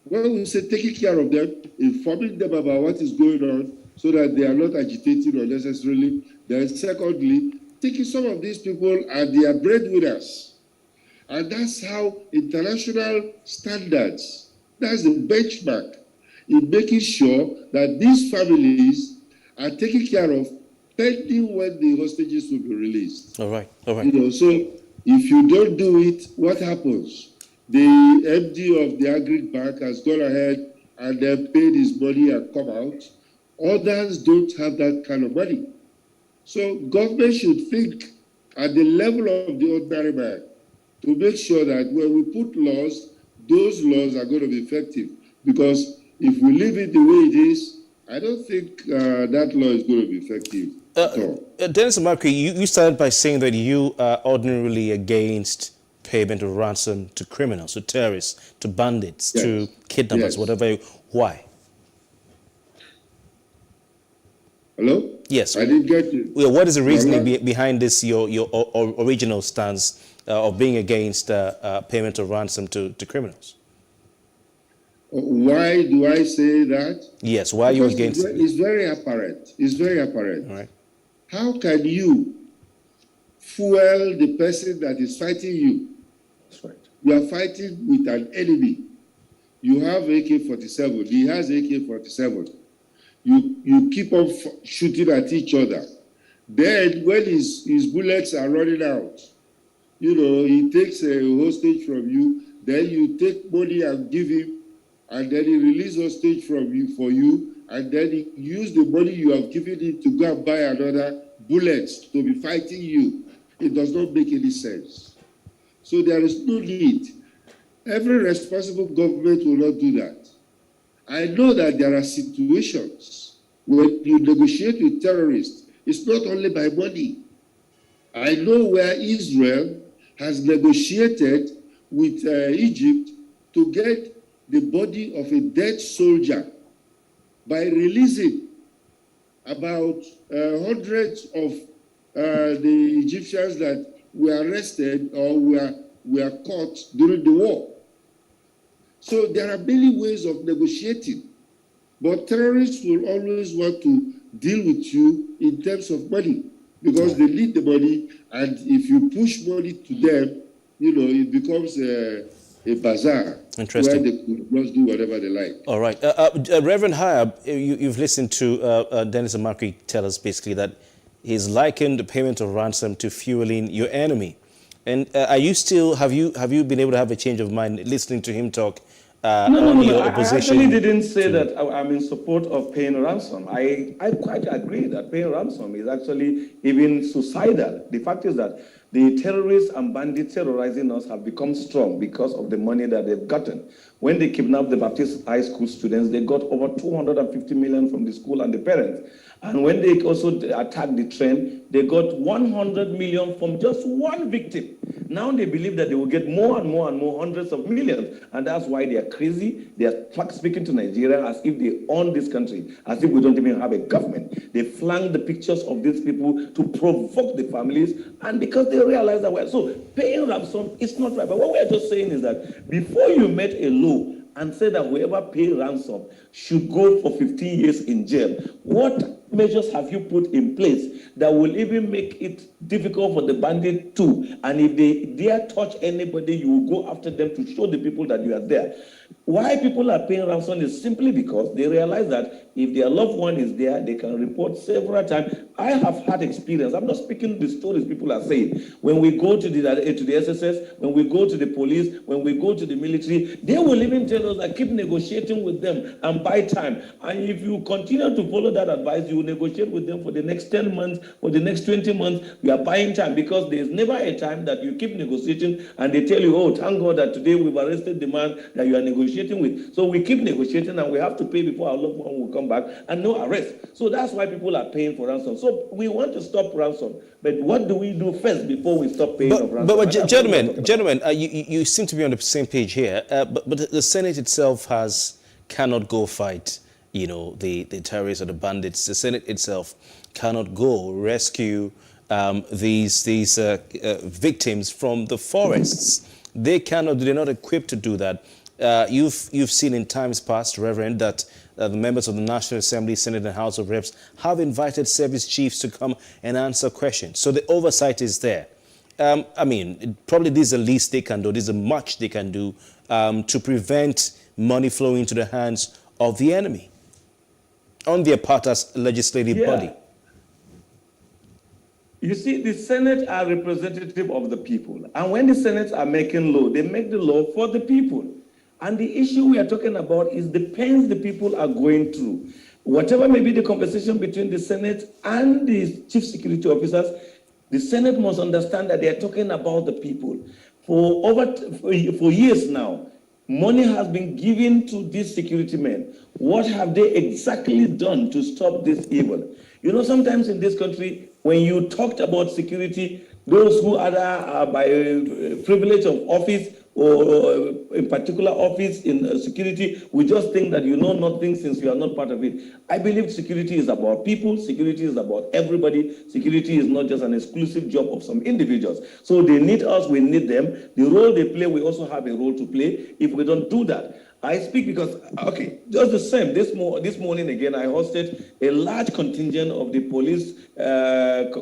When we say taking care of them, informing them about what is going on so that they are not agitated unnecessarily. Then secondly, taking some of these people and their breadwinners. And that's how international standards, that's the benchmark in making sure that these families are taken care of pending when the hostages will be released. All right. So if you don't do it, what happens? The MD of the Agric Bank has gone ahead and then paid his money and come out. Others don't have that kind of money. So government should think at the level of the ordinary man to make sure that when we put laws, those laws are going to be effective. Because if we leave it the way it is, I don't think that law is going to be effective at all. Dennis Markey, you started by saying that you are ordinarily against payment of ransom to criminals, to terrorists, to bandits, Yes. to kidnappers, Yes. whatever. Why? Hello? Yes. I didn't get you. Well, what is the reasoning behind this, your original stance of being against payment of ransom to criminals? Why do I say that? Yes, why are you Because against it? It's very apparent. It's very apparent. All right. How can you fuel the person that is fighting you? That's right. You are fighting with an enemy. You have AK-47. He has AK-47. You keep on shooting at each other. Then when his bullets are running out, he takes a hostage from you. Then you take money and give him, and then he releases hostage for you, and then he use the money you have given him to go and buy another bullet to be fighting you. It does not make any sense. So there is no need. Every responsible government will not do that. I know that there are situations when you negotiate with terrorists, it's not only by money. I know where Israel has negotiated with Egypt to get the body of a dead soldier by releasing about hundreds of the Egyptians that were arrested or were caught during the war. So there are many ways of negotiating, but terrorists will always want to deal with you in terms of money because they need the money, and if you push money to them, it becomes a bazaar where they could just do whatever they like. All right. Reverend Hayab, you've listened to Dennis Markey tell us basically that he's likened the payment of ransom to fueling your enemy. And are you still, have you been able to have a change of mind listening to him talk on your opposition? I actually didn't say that I'm in support of paying ransom. I quite agree that paying ransom is actually even suicidal. The fact is that the terrorists and bandits terrorizing us have become strong because of the money that they've gotten. When they kidnapped the Baptist high school students, they got over 250 million from the school and the parents. And when they also attacked the train, they got 100 million from just one victim. Now they believe that they will get more and more and more, hundreds of millions. And that's why they are crazy. They are speaking to Nigeria as if they own this country, as if we don't even have a government. They flank the pictures of these people to provoke the families, and because they realize that so paying ransom is not right. But what we are just saying is that before you make a law and say that whoever pays ransom should go for 15 years in jail, what measures have you put in place that will even make it difficult for the bandit too? And if they dare touch anybody, you will go after them to show the people that you are there. Why people are paying ransom is simply because they realize that if their loved one is there, they can report several times. I have had experience. I'm not speaking the stories people are saying. When we go to the SSS, when we go to the police, when we go to the military, they will even tell us that keep negotiating with them and buy time. And if you continue to follow that advice, you will negotiate with them for the next 10 months, for the next 20 months. You are buying time because there's never a time that you keep negotiating and they tell you, oh, thank God that today we've arrested the man that you are negotiating with. So we keep negotiating and we have to pay before our loved one will come back and no arrest. So that's why people are paying for ransom. So we want to stop ransom. But what do we do first before we stop paying of ransom? But gentlemen, you seem to be on the same page here. But the Senate itself cannot go fight, the terrorists or the bandits. The Senate itself cannot go rescue these victims from the forests. They're not equipped to do that. You've seen in times past, Reverend, that the members of the National Assembly, Senate and House of Reps have invited service chiefs to come and answer questions. So the oversight is there. Probably this is the least they can do. This is much they can do to prevent money flowing into the hands of the enemy on their part as legislative body. You see, the Senate are representative of the people. And when the Senate are making law, they make the law for the people. And the issue we are talking about is the pains the people are going through. Whatever may be the conversation between the Senate and the chief security officers, The Senate must understand that they are talking about the people. For years now, money has been given to these security men. What have they exactly done to stop this evil? You know, sometimes in this country, when you talked about security, those who are by privilege of office or in particular office in security, we just think that you know nothing since you are not part of it. I believe security is about people, security is about everybody, security is not just an exclusive job of some individuals. So they need us, we need them. The role they play, we also have a role to play. If we don't do that, I speak because, okay, just the same, this morning again, I hosted a large contingent of the police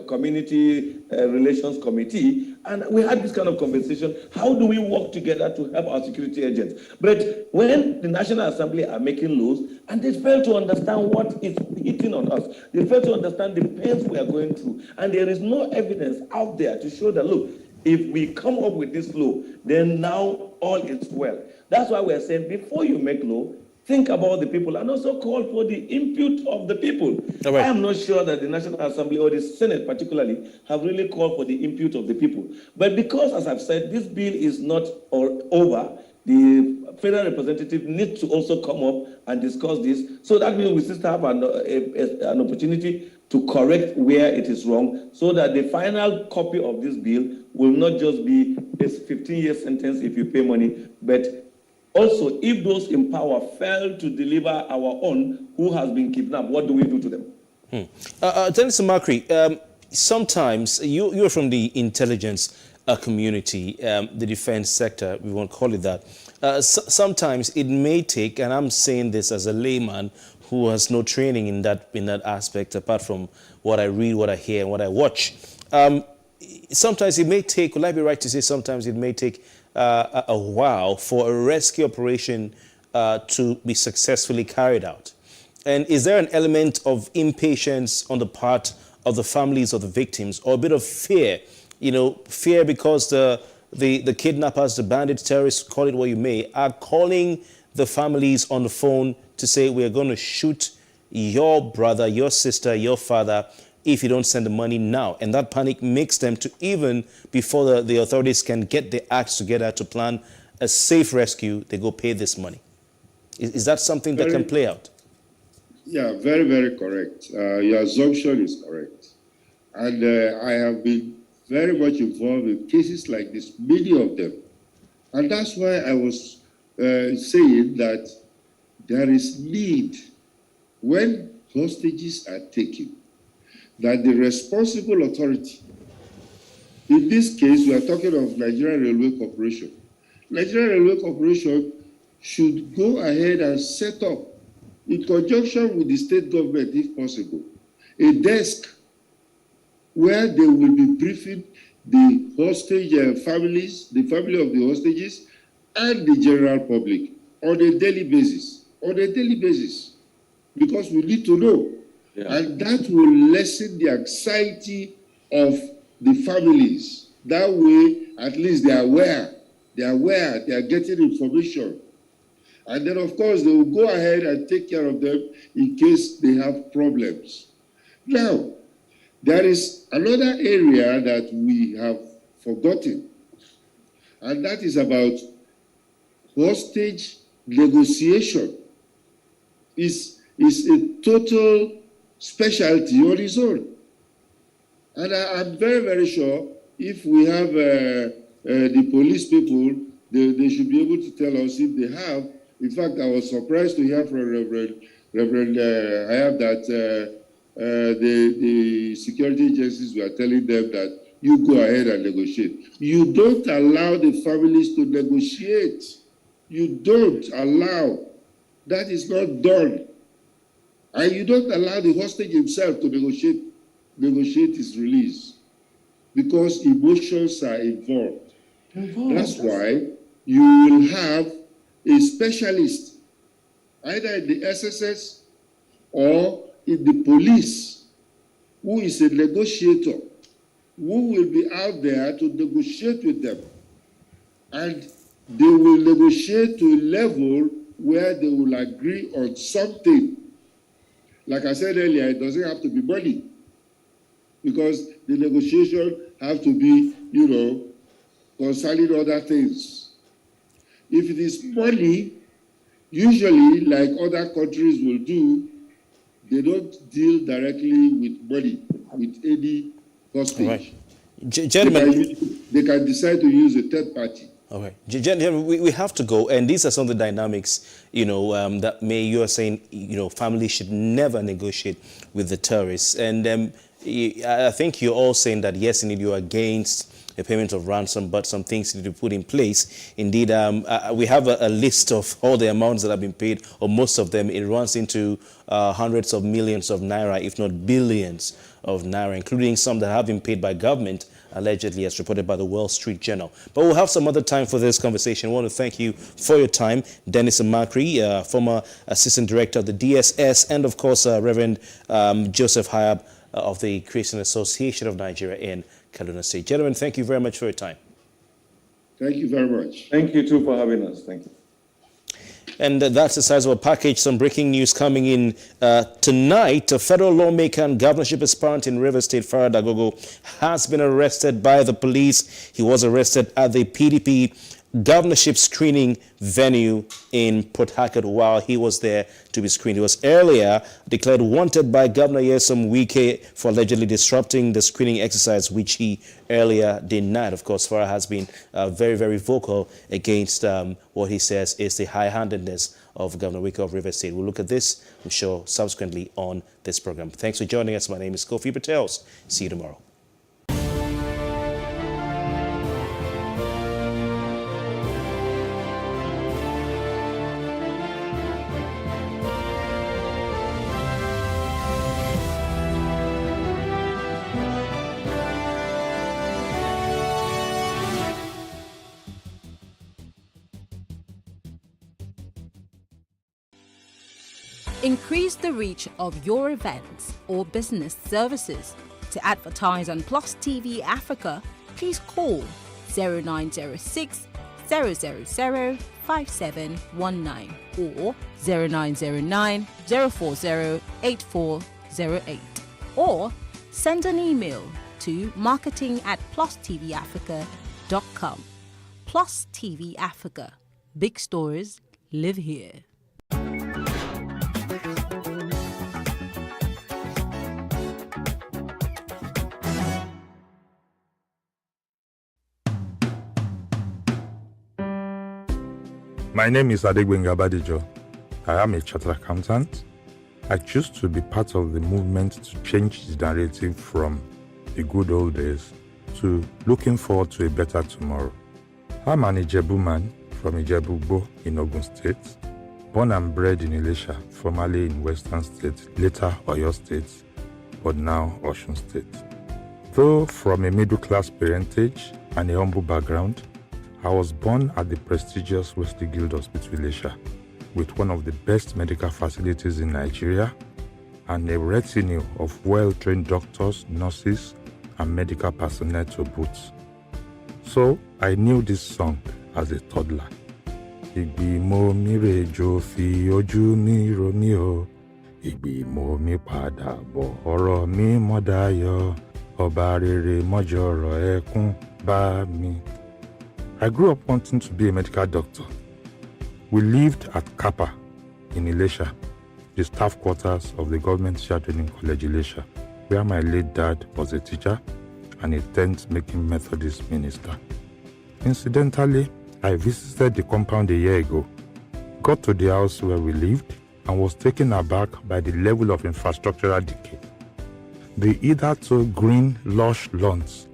community relations committee, and we had this kind of conversation. How do we work together to help our security agents? But when the National Assembly are making laws, and they fail to understand what is hitting on us, they fail to understand the pains we are going through, and there is no evidence out there to show that, look, if we come up with this law, then now all is well. That's why we're saying before you make law, think about the people and also call for the input of the people. Right. I am not sure that the National Assembly or the Senate particularly have really called for the input of the people. But because, as I've said, this bill is not over, the federal representative needs to also come up and discuss this. So that means we still have an opportunity to correct where it is wrong, so that the final copy of this bill will not just be a 15-year sentence if you pay money, but also, if those in power fail to deliver our own who has been kidnapped, what do we do to them? Dennis Makri, sometimes you're from the intelligence community, the defense sector, we won't call it that. Sometimes it may take, and I'm saying this as a layman who has no training in that aspect, apart from what I read, what I hear, and what I watch. Sometimes it may take, will I be right to say sometimes it may take a while for a rescue operation to be successfully carried out? And is there an element of impatience on the part of the families of the victims, or a bit of fear? You know, fear because the kidnappers, the bandits, terrorists, call it what you may, are calling the families on the phone to say, we're going to shoot your brother, your sister, your father, if you don't send the money now. And that panic makes them to, even before the authorities can get their acts together to plan a safe rescue, they go pay this money. Is that something that can play out? Yeah, very, very correct. Your assumption is correct. And I have been very much involved in cases like this, many of them. And that's why I was saying that there is need, when hostages are taken, that the responsible authority, in this case, we are talking of Nigerian Railway Corporation. Nigerian Railway Corporation should go ahead and set up, in conjunction with the state government, if possible, a desk where they will be briefing the hostage families, the family of the hostages, and the general public on a daily basis. Because we need to know. Yeah. And that will lessen the anxiety of the families. That way, at least they are aware, they are getting information. And then, of course, they will go ahead and take care of them in case they have problems. Now, there is another area that we have forgotten, and that is about hostage negotiation. Is a total specialty on its own. And I'm very, very sure if we have the police people, they should be able to tell us if they have. In fact, I was surprised to hear from Reverend Hayab that the security agencies were telling them that you go ahead and negotiate. You don't allow the families to negotiate. You don't allow. That is not done. And you don't allow the hostage himself to negotiate his release, because emotions are involved. That's why you will have a specialist, either in the SSS or in the police, who is a negotiator, who will be out there to negotiate with them. And they will negotiate to a level where they will agree on something. Like I said earlier, it doesn't have to be money, because the negotiation have to be, concerning other things. If it is money, usually, like other countries will do, they don't deal directly with money, with any hostage. Right. Gentlemen, they can decide to use a third party. All right. Gentlemen, we have to go, and these are some of the dynamics, that you are saying, families should never negotiate with the terrorists. And I think you're all saying that, yes, indeed, you're against a payment of ransom, but some things need to be put in place. Indeed, we have a list of all the amounts that have been paid, or most of them. It runs into hundreds of millions of naira, if not billions of naira, including some that have been paid by government, allegedly, as reported by the Wall Street Journal. But we'll have some other time for this conversation. I want to thank you for your time, Dennis Amakri, former Assistant Director of the DSS, and of course, Reverend Joseph Hayab of the Christian Association of Nigeria in Kaduna State. Gentlemen, thank you very much for your time. Thank you very much. Thank you too for having us. Thank you. And that's the size of a package. Some breaking news coming in tonight. A federal lawmaker and governorship aspirant in Rivers State, Farah Dagogo, has been arrested by the police. He was arrested at the PDP governorship screening venue in Port Harcourt while he was there to be screened. He was earlier declared wanted by Governor Nyesom Wike for allegedly disrupting the screening exercise, which he earlier denied. Of course, Farah has been very, very vocal against what he says is the high-handedness of Governor Wike of Rivers State. We'll look at this, I'm sure, subsequently on this program. Thanks for joining us. My name is Kofi Patels. See you tomorrow. Increase the reach of your events or business services. To advertise on Plus TV Africa, please call 0906 000 5719 or 0909 040 8408, or send an email to marketing@plustvafrica.com. Plus TV Africa. Big stories live here. My name is Adegbenga Badijo. I am a chartered accountant. I choose to be part of the movement to change the narrative from the good old days to looking forward to a better tomorrow. I'm an Ijebu man from Ijebu-Igbo in Ogun State, born and bred in Ilesha, formerly in Western State, later Oyo State, but now Osun State. Though from a middle-class parentage and a humble background, I was born at the prestigious Wesley Guild Hospital Ilesha, with one of the best medical facilities in Nigeria and a retinue of well-trained doctors, nurses, and medical personnel to boot. So I knew this song as a toddler. Ìgbìmọ̀ mi rèjò fi ojú mi rò mí o. Ìgbìmọ̀ mi padà bọ̀ ọ̀rọ̀ mi mọ́ dayọ̀. Ọba rere mọ́jọ̀rọ̀ ẹkún bá mi. I grew up wanting to be a medical doctor. We lived at Kappa in Ilesha, the staff quarters of the Government Teacher Training College Ilesha, where my late dad was a teacher and a tent-making Methodist minister. Incidentally, I visited the compound a year ago, got to the house where we lived, and was taken aback by the level of infrastructural decay. The hitherto green, lush lawns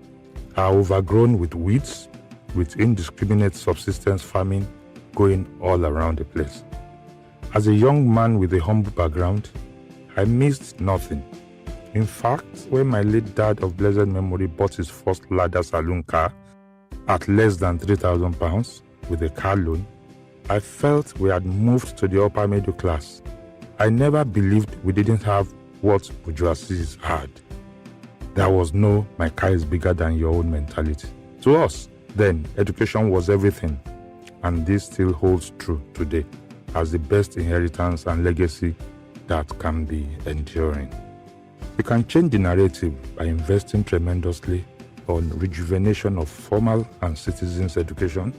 are overgrown with weeds, with indiscriminate subsistence farming going all around the place. As a young man with a humble background, I missed nothing. In fact, when my late dad of blessed memory bought his first Lada saloon car at less than £3,000 with a car loan, I felt we had moved to the upper middle class. I never believed we didn't have what bourgeoisies had. There was no "my car is bigger than your own" mentality. To us, then, education was everything, and this still holds true today as the best inheritance and legacy that can be enduring. We can change the narrative by investing tremendously on rejuvenation of formal and citizens' education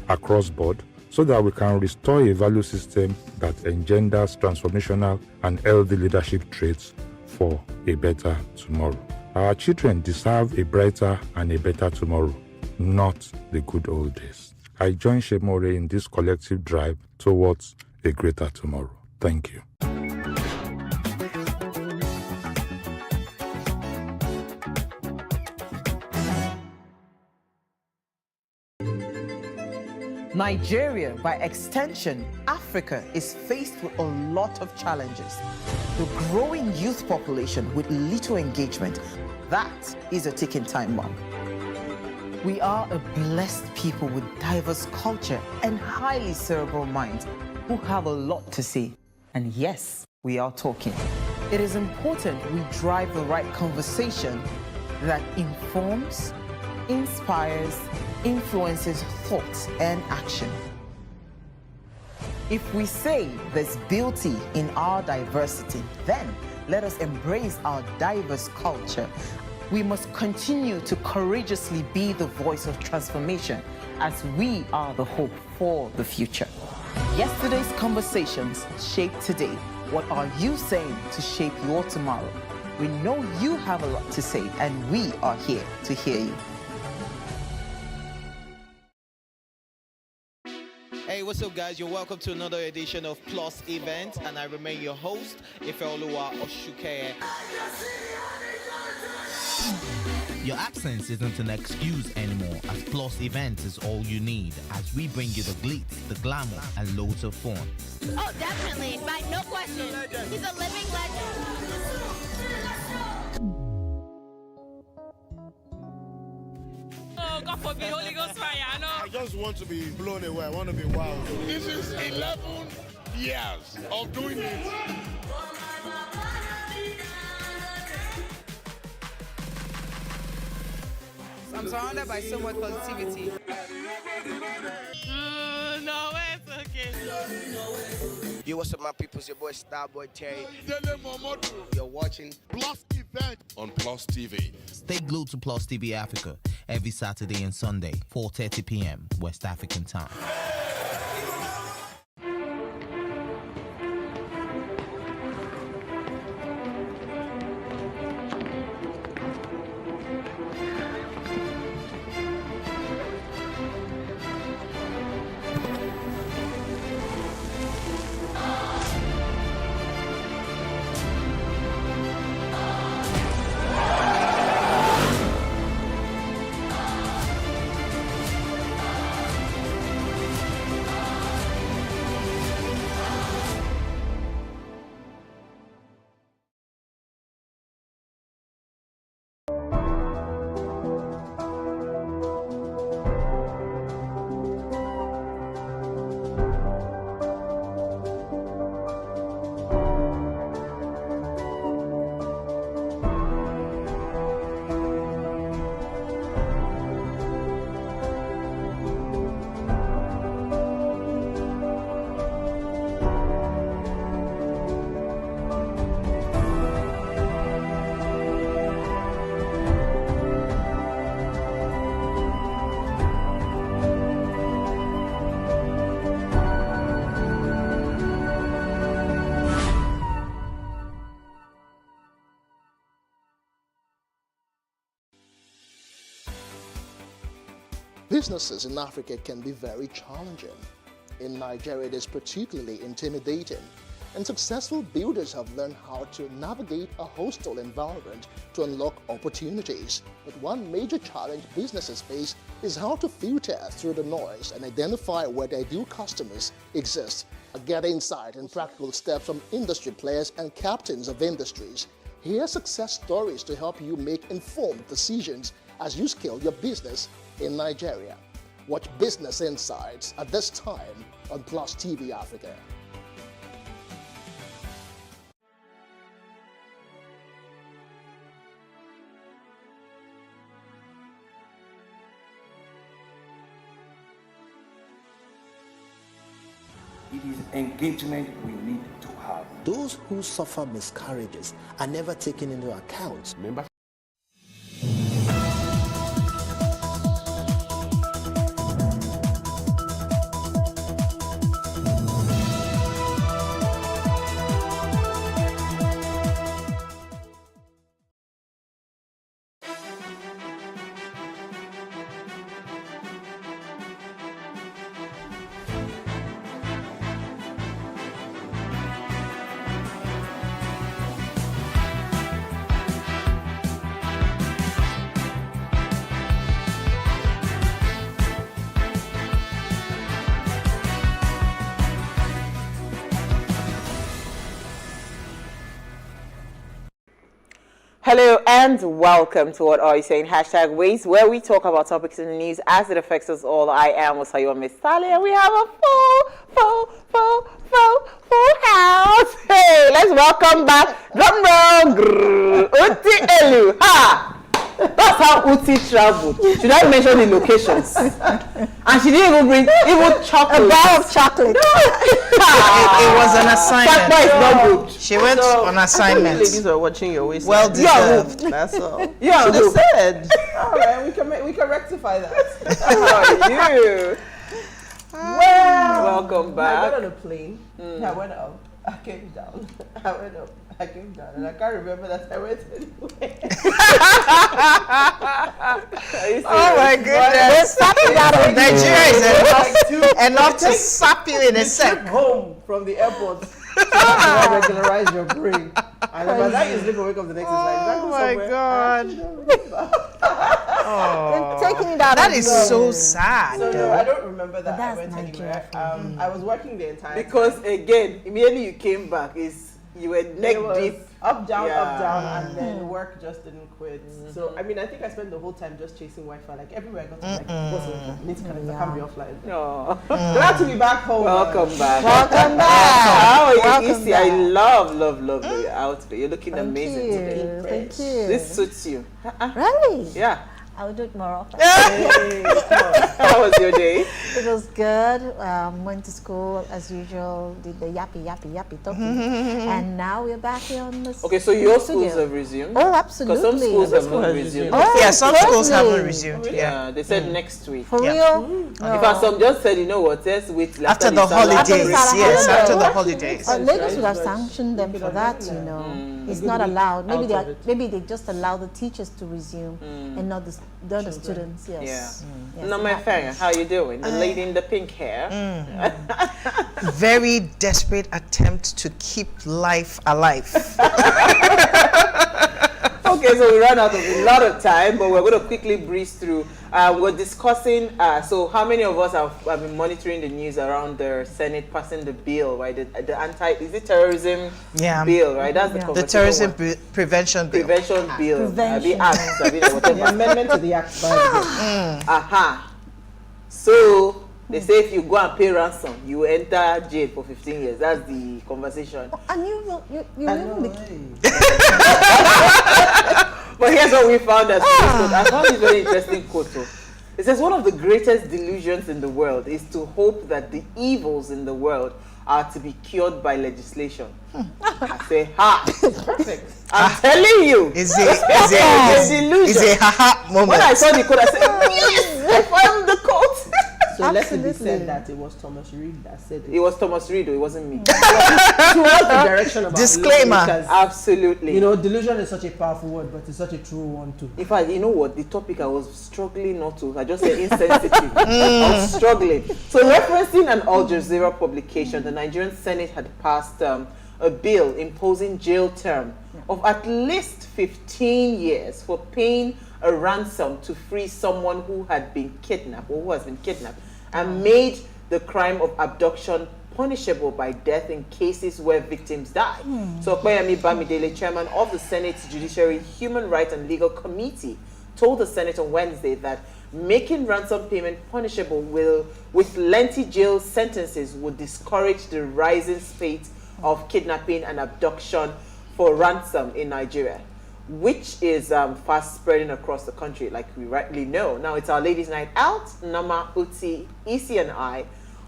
across board so that we can restore a value system that engenders transformational and healthy leadership traits for a better tomorrow. Our children deserve a brighter and a better tomorrow, not the good old days. I join Shemore in this collective drive towards a greater tomorrow. Thank you. Nigeria, by extension, Africa, is faced with a lot of challenges. The growing youth population with little engagement, that is a ticking time bomb. We are a blessed people with diverse culture and highly cerebral minds who have a lot to say. And yes, we are talking. It is important we drive the right conversation that informs, inspires, influences thoughts and action. If we say there's beauty in our diversity, then let us embrace our diverse culture. We must continue to courageously be the voice of transformation as we are the hope for the future. Yesterday's conversations shape today. What are you saying to shape your tomorrow? We know you have a lot to say, and we are here to hear you. Hey, what's up, guys? You're welcome to another edition of Plus Event, and I remain your host, Ifeoluwa Oshukeye. Your absence isn't an excuse anymore, as Plus Events is all you need, as we bring you the glitz, the glamour, and loads of fun. Oh, definitely, by no question. He's a living legend. Oh, God forbid, Holy Ghost fire, I know. I just want to be blown away. I want to be wild. This is 11 years of doing it. I'm surrounded by so much positivity. No, it's okay. Yo, what's up, my people? It's your boy Starboy Terry. You're watching Plus Event on Plus TV. Stay glued to Plus TV Africa every Saturday and Sunday, 4:30 p.m. West African time. Businesses in Africa can be very challenging. In Nigeria, it is particularly intimidating, and successful builders have learned how to navigate a hostile environment to unlock opportunities. But one major challenge businesses face is how to filter through the noise and identify where their ideal customers exist. Get insight and practical steps from industry players and captains of industries. Hear success stories to help you make informed decisions as you scale your business in Nigeria. Watch Business Insights at this time on Plus TV Africa. It is engagement we need to have. those who suffer miscarriages are never taken into account. Hello and welcome to What Are You Saying? #Ways, where we talk about topics in the news as it affects us all. I am Osayo Miss Sally, and we have a full house. Hey, let's welcome back. Drum roll, Uti Elu. Ha! That's how Uti traveled. Should I mention the locations? And she didn't even bring chocolate. A bar of chocolate. It was an assignment. Sakpa is not good. She went on assignment. Ladies are watching your waist. Well deserved. That's all. You should have said. All right, we can rectify that. How are you? Well, welcome back. I got on a plane. I went up. I came down. I went up. I came down, and I can't remember that I went anywhere. Oh my goodness! Nigeria is enough to sap you in a sec. Home from the airport. To regularize your brain. And by that you sleep and wake up the next day. Oh my God! Taking it out. That is so sad. So no, I don't remember that I went anywhere. I was working the entire time. Because again, immediately you came back, you were neck deep. Up, down, and then work just didn't quit. So, I mean, I think I spent the whole time just chasing Wi-Fi. Like, everywhere I got to, what's Wi-Fi? I need to connect, I can't be offline. No. Glad to be back home. Welcome back. Welcome back. How are you, Welcome Issy? I love your outfit. You're looking amazing today. Thank you. This suits you. Really? Yeah. I'll do it more often. How was your day? It was good. Went to school as usual, did the yappy talking. And now we're back here on the Okay, so your schools have resumed? Oh, absolutely. Because some schools have not resumed. Oh, yeah, some schools haven't resumed. Yeah, they said next week. For real? In fact, some just said, you know what, let's wait after the holidays. Yes, after the holidays. Lagos would have sanctioned them for that, you know. It's not allowed. Maybe they just allow the teachers to resume and not the students. Yes. Yeah. No, my friend, how you doing? The lady in the pink hair. Very desperate attempt to keep life alive. Okay, so we ran out of a lot of time, but we're going to quickly breeze through. We're discussing, so how many of us have been monitoring the news around the Senate passing the bill, right? The is it terrorism bill, right? That's the the terrorism prevention bill. Prevention bill. The act, the amendment to the act. Aha. So they say if you go and pay ransom, you enter jail for 15 years. That's the conversation. And you But here's what we found as quote. I found this very interesting quote. It says one of the greatest delusions in the world is to hope that the evils in the world are to be cured by legislation. I say, ha! Perfect. I'm telling you. Is a ha-ha moment. When I saw the quote, I said, yes! I found the quote. So let it be said that it was Thomas Reed that said it. It was Thomas Reed, it wasn't me. Towards the direction of disclaimer. Absolutely. You know, delusion is such a powerful word, but it's such a true one too. In fact, you know what? The topic I was struggling not to. I just said insensitive. I was struggling. So referencing an Al Jazeera publication, the Nigerian Senate had passed a bill imposing jail term of at least 15 years for paying a ransom to free someone who had been kidnapped or who has been kidnapped and made the crime of abduction punishable by death in cases where victims die. So Okoyemi Bamidele, chairman of the Senate's Judiciary, Human Rights and Legal Committee, told the Senate on Wednesday that making ransom payment punishable with lengthy jail sentences would discourage the rising spate of kidnapping and abduction for ransom in Nigeria, which is fast spreading across the country, like we rightly know. Now, it's our ladies' night out. Nama, Uti, Isi, and I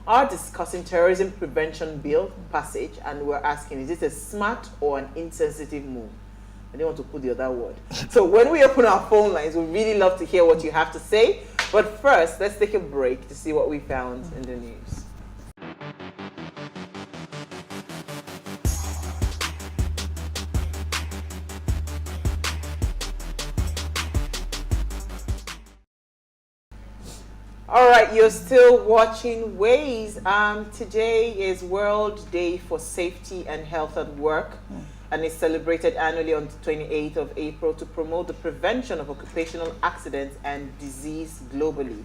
are discussing terrorism prevention bill passage, and we're asking, is this a smart or an insensitive move? I didn't want to put the other word. So when we open our phone lines, we really love to hear what you have to say. But first, let's take a break to see what we found in the news. All right, you're still watching Ways. Today is World Day for Safety and Health at Work, and it's celebrated annually on the 28th of April to promote the prevention of occupational accidents and disease globally.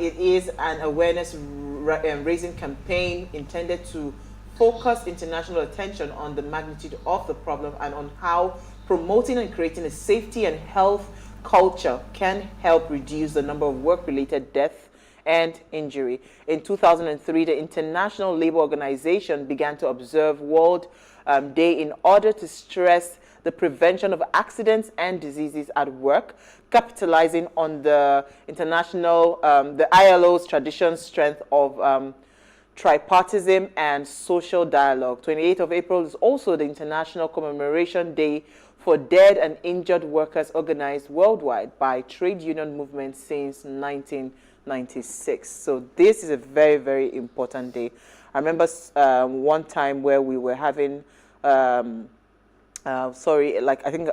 It is an awareness raising campaign intended to focus international attention on the magnitude of the problem and on how promoting and creating a safety and health culture can help reduce the number of work-related death and injury. In 2003, the International Labour Organization began to observe World Day in order to stress the prevention of accidents and diseases at work, capitalizing on the the ILO's tradition strength of tripartism and social dialogue. 28th of April is also the International Commemoration Day for dead and injured workers organized worldwide by trade union movements since 1996. So this is a very, very important day. I remember one time where we were having, I think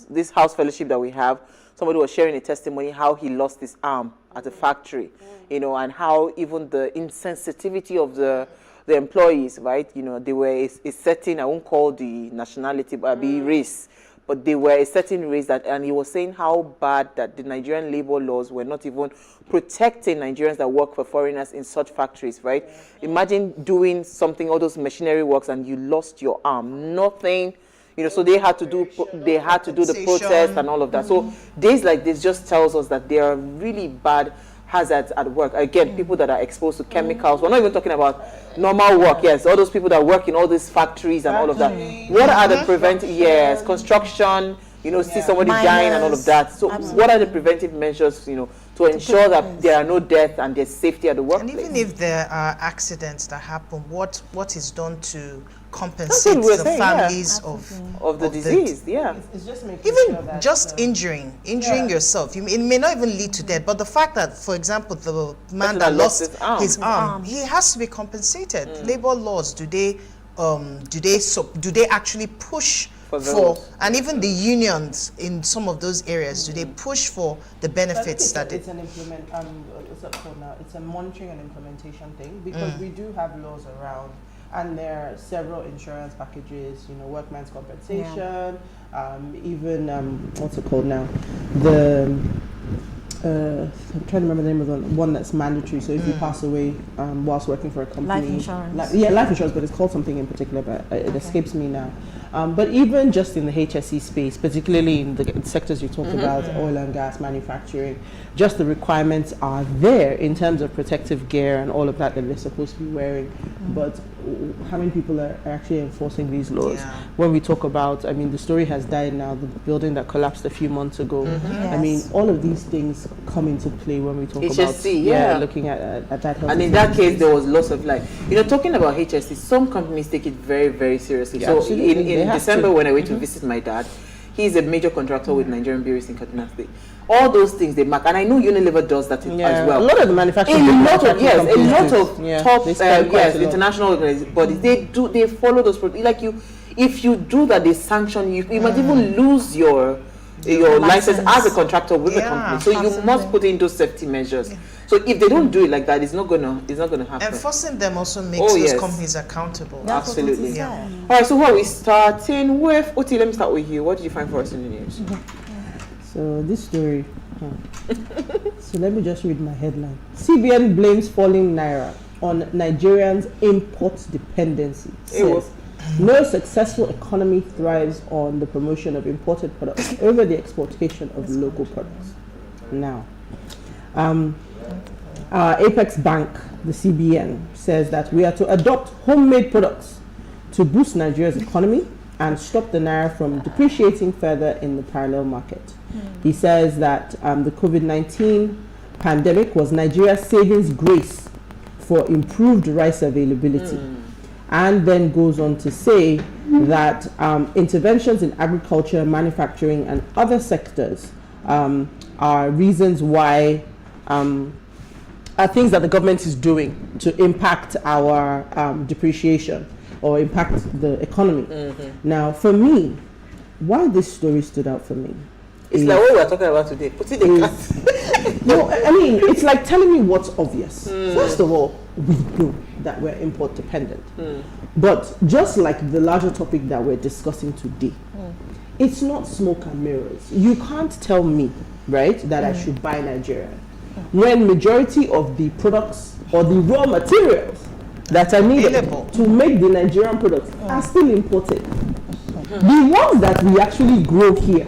this house fellowship that we have, somebody was sharing a testimony how he lost his arm at a factory, and how even the insensitivity of the employees, right? They were a certain, I won't call the nationality, but the race, but they were a certain race and he was saying how bad that the Nigerian labor laws were not even protecting Nigerians that work for foreigners in such factories, right? Yeah. Imagine doing something, all those machinery works, and you lost your arm, nothing. So they had to do the protest and all of that. So days like this just tells us that there are really bad hazards at work. Again, people that are exposed to chemicals. We're not even talking about normal work. Yes, all those people that work in all these factories and all of that. What are the preventive? Yes, construction. See somebody dying and all of that. So what are the preventive measures? To ensure that there are no deaths and there's safety at the workplace. And even if there are accidents that happen, what is done to compensate the families of the disease? It's just making even sure that, just injuring yourself. It may not even lead to death, but the fact that, for example, the man that lost his arm, he has to be compensated. Labor laws, do they actually push for, and even the unions in some of those areas, do they push for the benefits that it's a monitoring and implementation thing, because we do have laws around, and there are several insurance packages, workman's compensation, even what's it called now, I'm trying to remember the name of the one that's mandatory. So if you pass away whilst working for a company, life insurance. Life insurance, but it's called something in particular, but it escapes me now. But even just in the HSE space, particularly in the sectors you talked about, oil and gas, manufacturing, just the requirements are there in terms of protective gear and all of that they're supposed to be wearing. But how many people are actually enforcing these laws? Yeah. When we talk about, the story has died now, the building that collapsed a few months ago. Yes. All of these things come into play when we talk HSC, about looking at that health. And in that case, there was loss of life. Talking about HSC, some companies take it very, very seriously. Yeah, so in December, when I went to visit my dad, he's a major contractor with Nigerian breweries in Kaduna State. All those things they mark, and I know Unilever does that as well. A lot of the manufacturing, top international bodies, they follow those. Like if you do that, they sanction you. You might even lose your license as a contractor with the company. So you must put in those safety measures. Yeah. So if they don't do it like that, it's not gonna happen. Enforcing them also makes those companies accountable. Absolutely. Yeah. All right. So what are we starting with? Oti, let me start with you. What did you find for us in the news? So this story. So let me just read my headline. CBN blames falling naira on Nigerians' import dependency. Says, no successful economy thrives on the promotion of imported products over the exportation of local products. Now, our Apex Bank, the CBN, says that we are to adopt homemade products to boost Nigeria's economy and stop the naira from depreciating further in the parallel market. He says that the COVID-19 pandemic was Nigeria's savings grace for improved rice availability, and then goes on to say that interventions in agriculture, manufacturing, and other sectors are reasons why are things that the government is doing to impact our depreciation or impact the economy. Now, for me, why this story stood out for me, it's like what we're talking about today. Put it in no, I mean, it's like telling me what's obvious. First of all, we know that we're import dependent. But just like the larger topic that we're discussing today, it's not smoke and mirrors. You can't tell me, right, that I should buy Nigerian when majority of the products or the raw materials that are needed to make the Nigerian products are still imported. The ones that we actually grow here,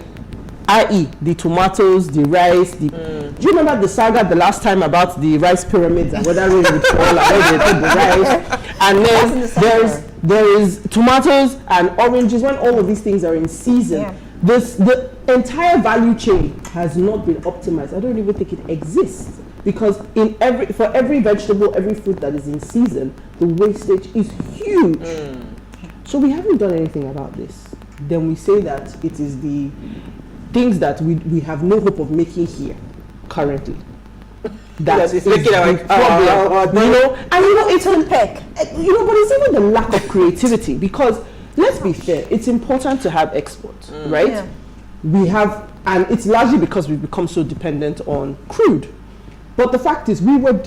i.e. the tomatoes, the rice, do you remember the saga the last time about the rice pyramids and whether rain would fall and where they put the rice? And then there is tomatoes and oranges. When all of these things are in season, the entire value chain has not been optimized. I don't even think it exists, because for every vegetable, every fruit that is in season, the wastage is huge. So we haven't done anything about this. Then we say that it is the things that we have no hope of making here currently. That is making our problem. It's unpack. But it's even the lack of creativity, because let's be fair, it's important to have exports, right? Yeah. We have, and it's largely because we've become so dependent on crude. But the fact is, we were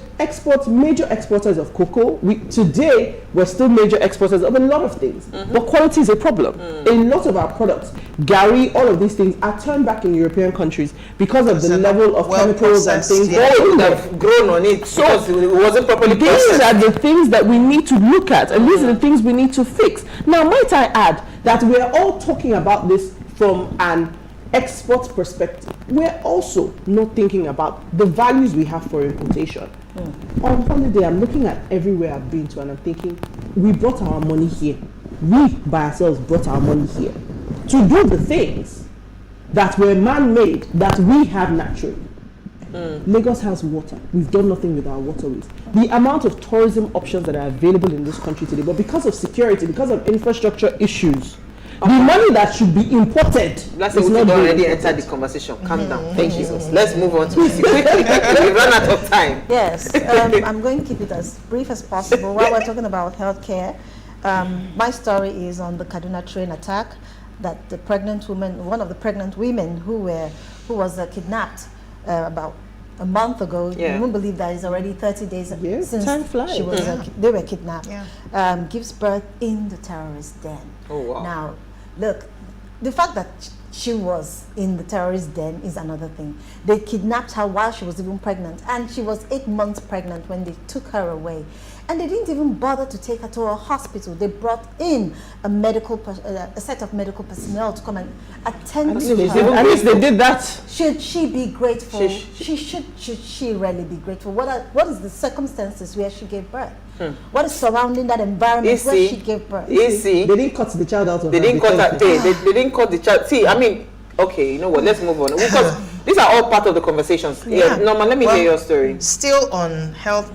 major exporters of cocoa. Today, we're still major exporters of a lot of things. But quality is a problem. A lot of our products, Gary, all of these things are turned back in European countries because of the level of chemicals and things. They would have grown on it because it wasn't properly processed. These are the things that we need to look at, and these are the things we need to fix. Now, might I add that we're all talking about this from an export perspective. We're also not thinking about the values we have for importation. On holiday, I'm looking at everywhere I've been to, and I'm thinking, we brought our money here. We, by ourselves, brought our money here to do the things that were man-made, that we have naturally. Lagos has water. We've done nothing with our waterways. The amount of tourism options that are available in this country today, but because of security, because of infrastructure issues, the money that should be imported is not already entered the conversation. Calm down. Thank you. Let's move on to it quickly. We've run out of time. Yes. I'm going to keep it as brief as possible. While we're talking about healthcare, my story is on the Kaduna train attack that the pregnant woman, one of the pregnant women who was kidnapped about a month ago. You won't believe that it's already 30 days since she was they were kidnapped. Gives birth in the terrorist den. Oh wow. Now, look, the fact that she was in the terrorist den is another thing. They kidnapped her while she was even pregnant, and she was 8 months pregnant when they took her away. And they didn't even bother to take her to a hospital. They brought in a set of medical personnel to come and attend to her. At least they did that. Should she be grateful? Should she really be grateful? What is the circumstances where she gave birth? What is surrounding that environment where she gave birth? They didn't cut the child out of They didn't cut the child. See, I mean, okay, you know what? Let's move on, because these are all part of the conversations. Norma, let me hear your story. Still on health,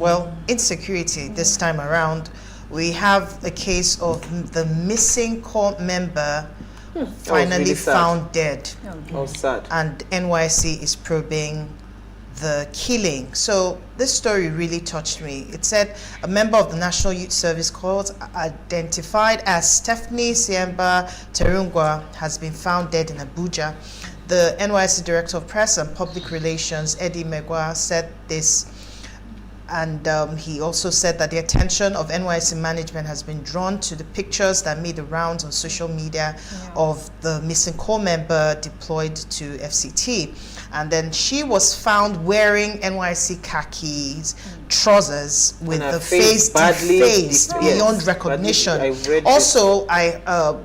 insecurity this time around. We have a case of the missing core member finally really found dead. Oh, sad. And NYC is probing the killing. So this story really touched me. It said a member of the National Youth Service Corps identified as Stephanie Siemba Terungwa has been found dead in Abuja. The NYC Director of Press and Public Relations, Eddie Megwa, said this. And he also said that the attention of NYC management has been drawn to the pictures that made the rounds on social media of the missing corps member deployed to FCT. And then she was found wearing NYC khakis, trousers with the face defaced beyond recognition. I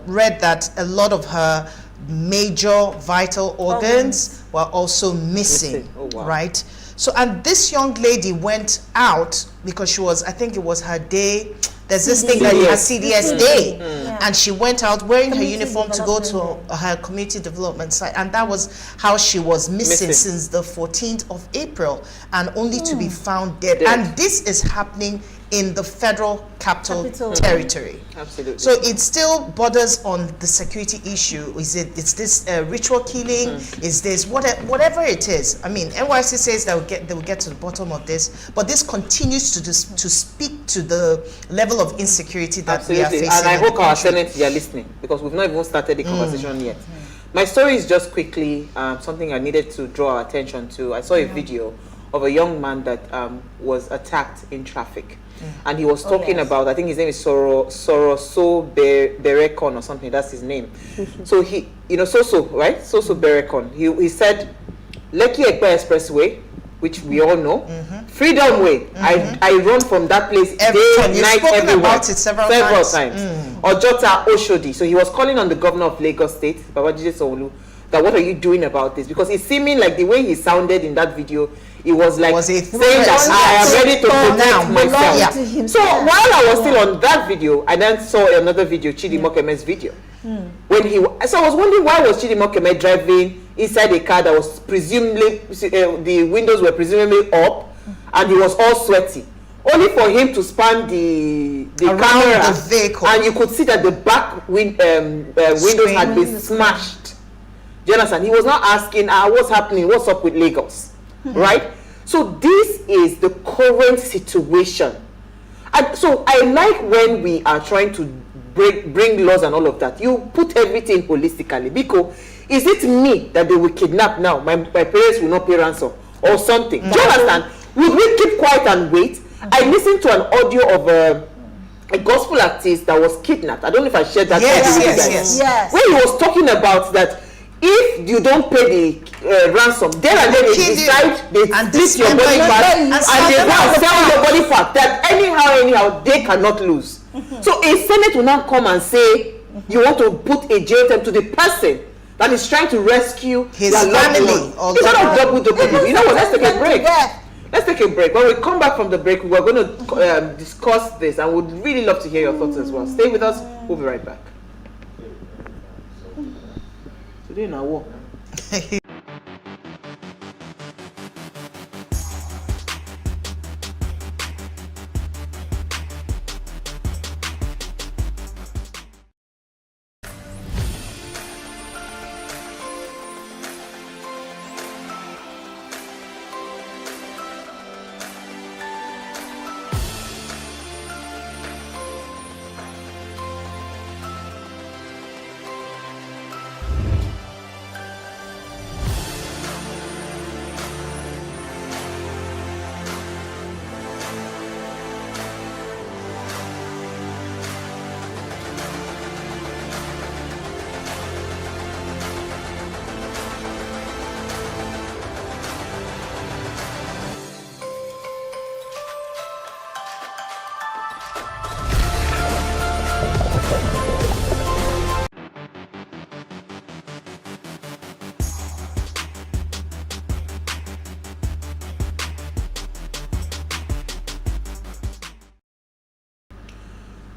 read that a lot of her major vital organs were also missing. Oh, wow. Right? So, and this young lady went out because she was, I think it was her day. There's this thing that you have CDS day. And she went out wearing her uniform to go to her community development site. And that was how she was missing since the 14th of April and only to be found dead. And this is happening in the federal capital territory. Absolutely. So it still borders on the security issue. Is this ritual killing? Is this whatever it is? I mean, NYC says they will get to the bottom of this, but this continues to speak to the level of insecurity that we are facing. And I hope our Senate they are listening, because we've not even started the conversation yet. My story is just quickly something I needed to draw our attention to. I saw a video of a young man that was attacked in traffic. And he was talking about, I think his name is Soroso Berekon or something, that's his name. So he, Soso, right? Soso Berekon. He said, Lekki Ekpa Expressway, which we all know, Freedom Way. I run from that place day, night, everywhere. About it several times. Ojota Oshodi. So he was calling on the governor of Lagos State, Babajide Sanwo-Olu, that what are you doing about this? Because it's seeming like the way he sounded in that video, it was like saying that I am ready to protect myself. So while I was still on that video, I then saw another video, Chidi Mokeme's video. So I was wondering, why was Chidi Mokeme driving inside a car that was presumably, the windows were presumably up, and he was all sweaty, only for him to span the camera, the vehicle, and you could see that the back windows had been smashed. Do you understand? He was not asking, what's happening, what's up with Lagos, right? So this is the current situation. And so I like when we are trying to bring laws and all of that, you put everything holistically, because is it me that they will kidnap now? My parents will not pay ransom or something. Do you understand? Would we keep quiet and wait? I listened to an audio of a gospel artist that was kidnapped. I don't know if I shared that. Yes. When he was talking about that, if you don't pay the ransom, then and then they decide they split your body part and they now sell your body part. That anyhow they cannot lose. So a Senate will now come and say you want to put a jail term to the person that is trying to rescue his family. Instead of double. You know what? Let's take a break. Let's take a break. When we come back from the break, we're going to discuss this, and would really love to hear your thoughts as well. Stay with us. We'll be right back. Today now what?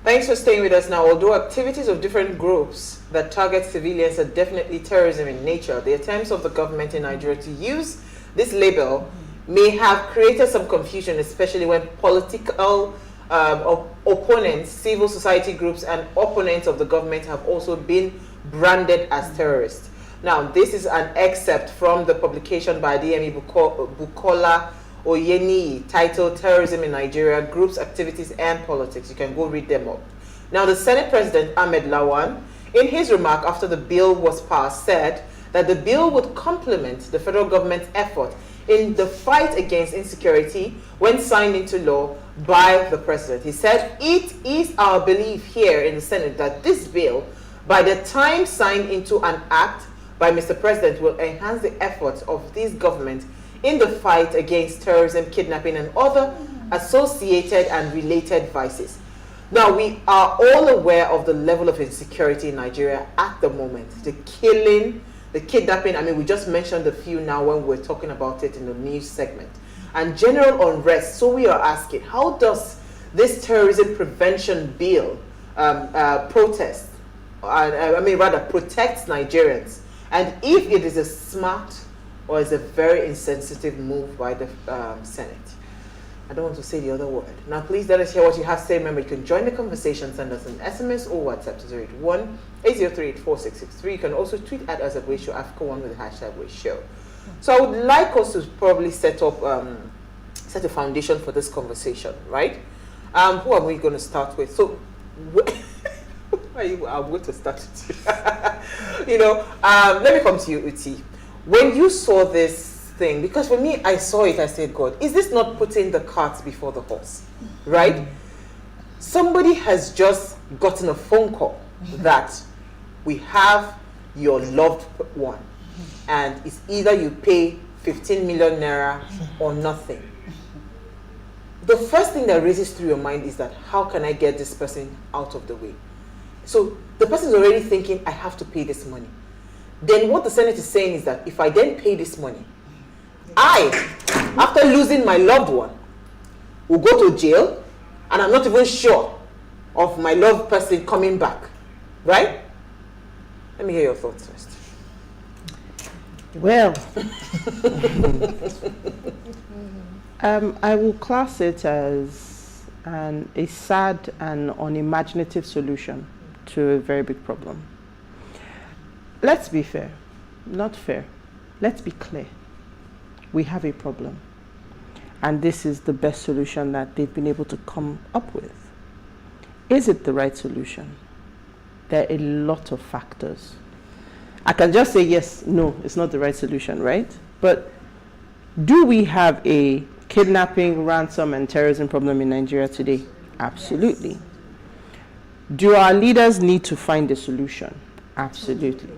Thanks for staying with us now. Although activities of different groups that target civilians are definitely terrorism in nature, the attempts of the government in Nigeria to use this label may have created some confusion, especially when political opponents, civil society groups, and opponents of the government have also been branded as terrorists. Now, this is an excerpt from the publication by DME Bukola Oyeni titled Terrorism in Nigeria, Groups, Activities, and Politics. You can go read them up. Now, the Senate President Ahmed Lawan, in his remark after the bill was passed, said that the bill would complement the federal government's effort in the fight against insecurity when signed into law by the president. He said, "It is our belief here in the Senate that this bill, by the time signed into an act by Mr. President, will enhance the efforts of this government in the fight against terrorism, kidnapping, and other associated and related vices." Now, we are all aware of the level of insecurity in Nigeria at the moment. The killing, the kidnapping, I mean, we just mentioned a few now when we're talking about it in the news segment. And general unrest. So we are asking, how does this terrorism prevention bill protects Nigerians? And if it is a smart or is a very insensitive move by the Senate? I don't want to say the other word. Now, please let us hear what you have to say. Remember, you can join the conversation, send us an SMS or WhatsApp to 081-803-8663. You can also tweet at us at Wayshow Africa 1 with the hashtag Wayshow. So I would like us to probably set a foundation for this conversation, right? Who are we going to start with? So, I'm going to start with you. Let me come to you, Uti. When you saw this thing, because for me, I saw it, I said, God, is this not putting the cart before the horse, right? Somebody has just gotten a phone call that we have your loved one, and it's either you pay 15 million naira or nothing. The first thing that races through your mind is that, how can I get this person out of the way? So the person is already thinking, I have to pay this money. Then what the Senate is saying is that if I then pay this money, I, after losing my loved one, will go to jail, and I'm not even sure of my loved person coming back, right? Let me hear your thoughts first. Well, I will class it as a sad and unimaginative solution to a very big problem. Let's be fair, not fair. Let's be clear. We have a problem, and this is the best solution that they've been able to come up with. Is it the right solution? There are a lot of factors. I can just say yes, no, it's not the right solution, right? But do we have a kidnapping, ransom, and terrorism problem in Nigeria today? Absolutely. Yes. Do our leaders need to find a solution? Absolutely.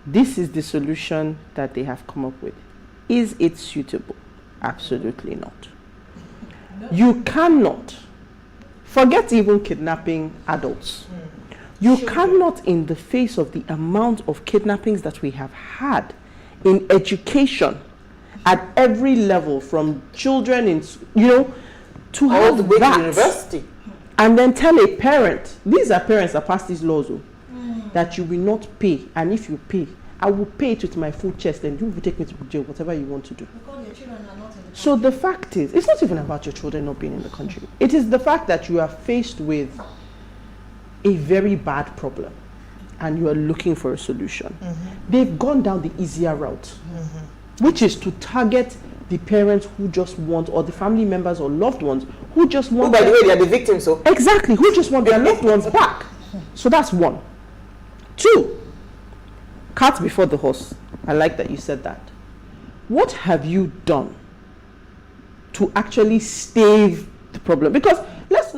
This is the solution that they have come up with. Is it suitable? Absolutely not. No. You cannot, forget even kidnapping adults. You cannot, in the face of the amount of kidnappings that we have had in education at every level, from children in, to have the way that, to university, and then tell a parent, these are parents that pass these laws, that you will not pay, and if you pay, I will pay it with my full chest, and you will take me to jail, whatever you want to do. Because your children are not in the So the fact is, it's not even about your children not being in the country. It is the fact that you are faced with a very bad problem, and you are looking for a solution. They've gone down the easier route, which is to target the parents who just want, or the family members or loved ones who just want. By the way, they are the victims, so exactly, who just want their loved ones back. So that's one. Two, cart before the horse. I like that you said that. What have you done to actually stave the problem? Because let's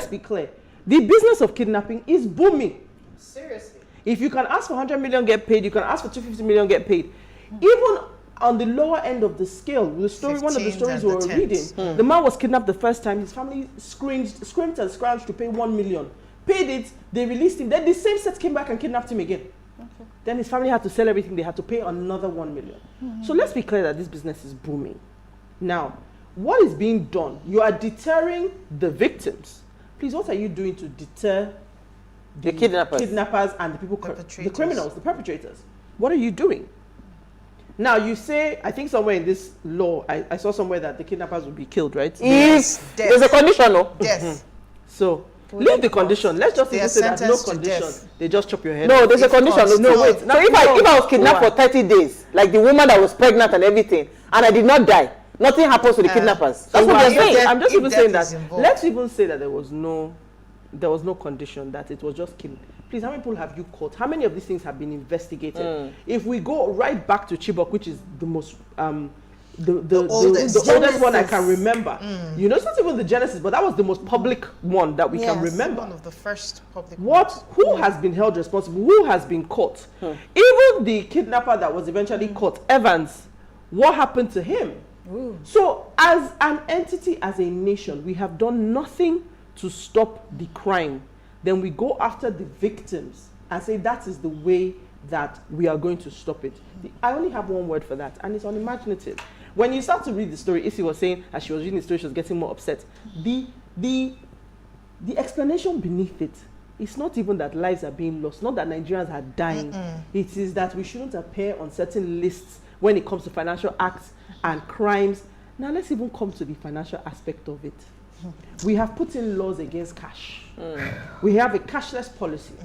be clear. The business of kidnapping is booming. Seriously. If you can ask for 100 million, get paid. You can ask for 250 million, get paid. Even on the lower end of the scale, the story, one of the stories we were reading, the man was kidnapped the first time. His family screamed and scrounged to pay 1 million. Paid it, they released him. Then the same set came back and kidnapped him again. Okay. Then his family had to sell everything. They had to pay another 1 million. So let's be clear that this business is booming. Now, what is being done? You are deterring the victims. Please, what are you doing to deter the kidnappers and the people, the criminals, the perpetrators? What are you doing? Now, you say, I think somewhere in this law, I saw somewhere that the kidnappers will be killed, right? If there's a condition, no? Yes. So, leave the condition. Let's just even say that no condition. They just chop your head. No, there's a condition. No, wait. So if I was kidnapped for 30 days, like the woman that was pregnant and everything, and I did not die, nothing happens to the kidnappers. That's what they're saying. I'm just even saying that. Let's even say that there was no condition, that it was just killing. Please, how many people have you caught? How many of these things have been investigated? If we go right back to Chibok, which is the most the oldest one I can remember. It's not even the genesis, but that was the most public one that we can remember. One of the first public Who has been held responsible? Who has been caught? Even the kidnapper that was eventually caught, Evans, what happened to him? So as an entity, as a nation, we have done nothing to stop the crime. Then we go after the victims and say that is the way that we are going to stop it. I only have one word for that, and it's unimaginative. When you start to read the story, Issy was saying, as she was reading the story, she was getting more upset. The explanation beneath it, it's not even that lives are being lost, not that Nigerians are dying. It is that we shouldn't appear on certain lists when it comes to financial acts and crimes Now let's even come to the financial aspect of it. We have put in laws against cash. We have a cashless policy.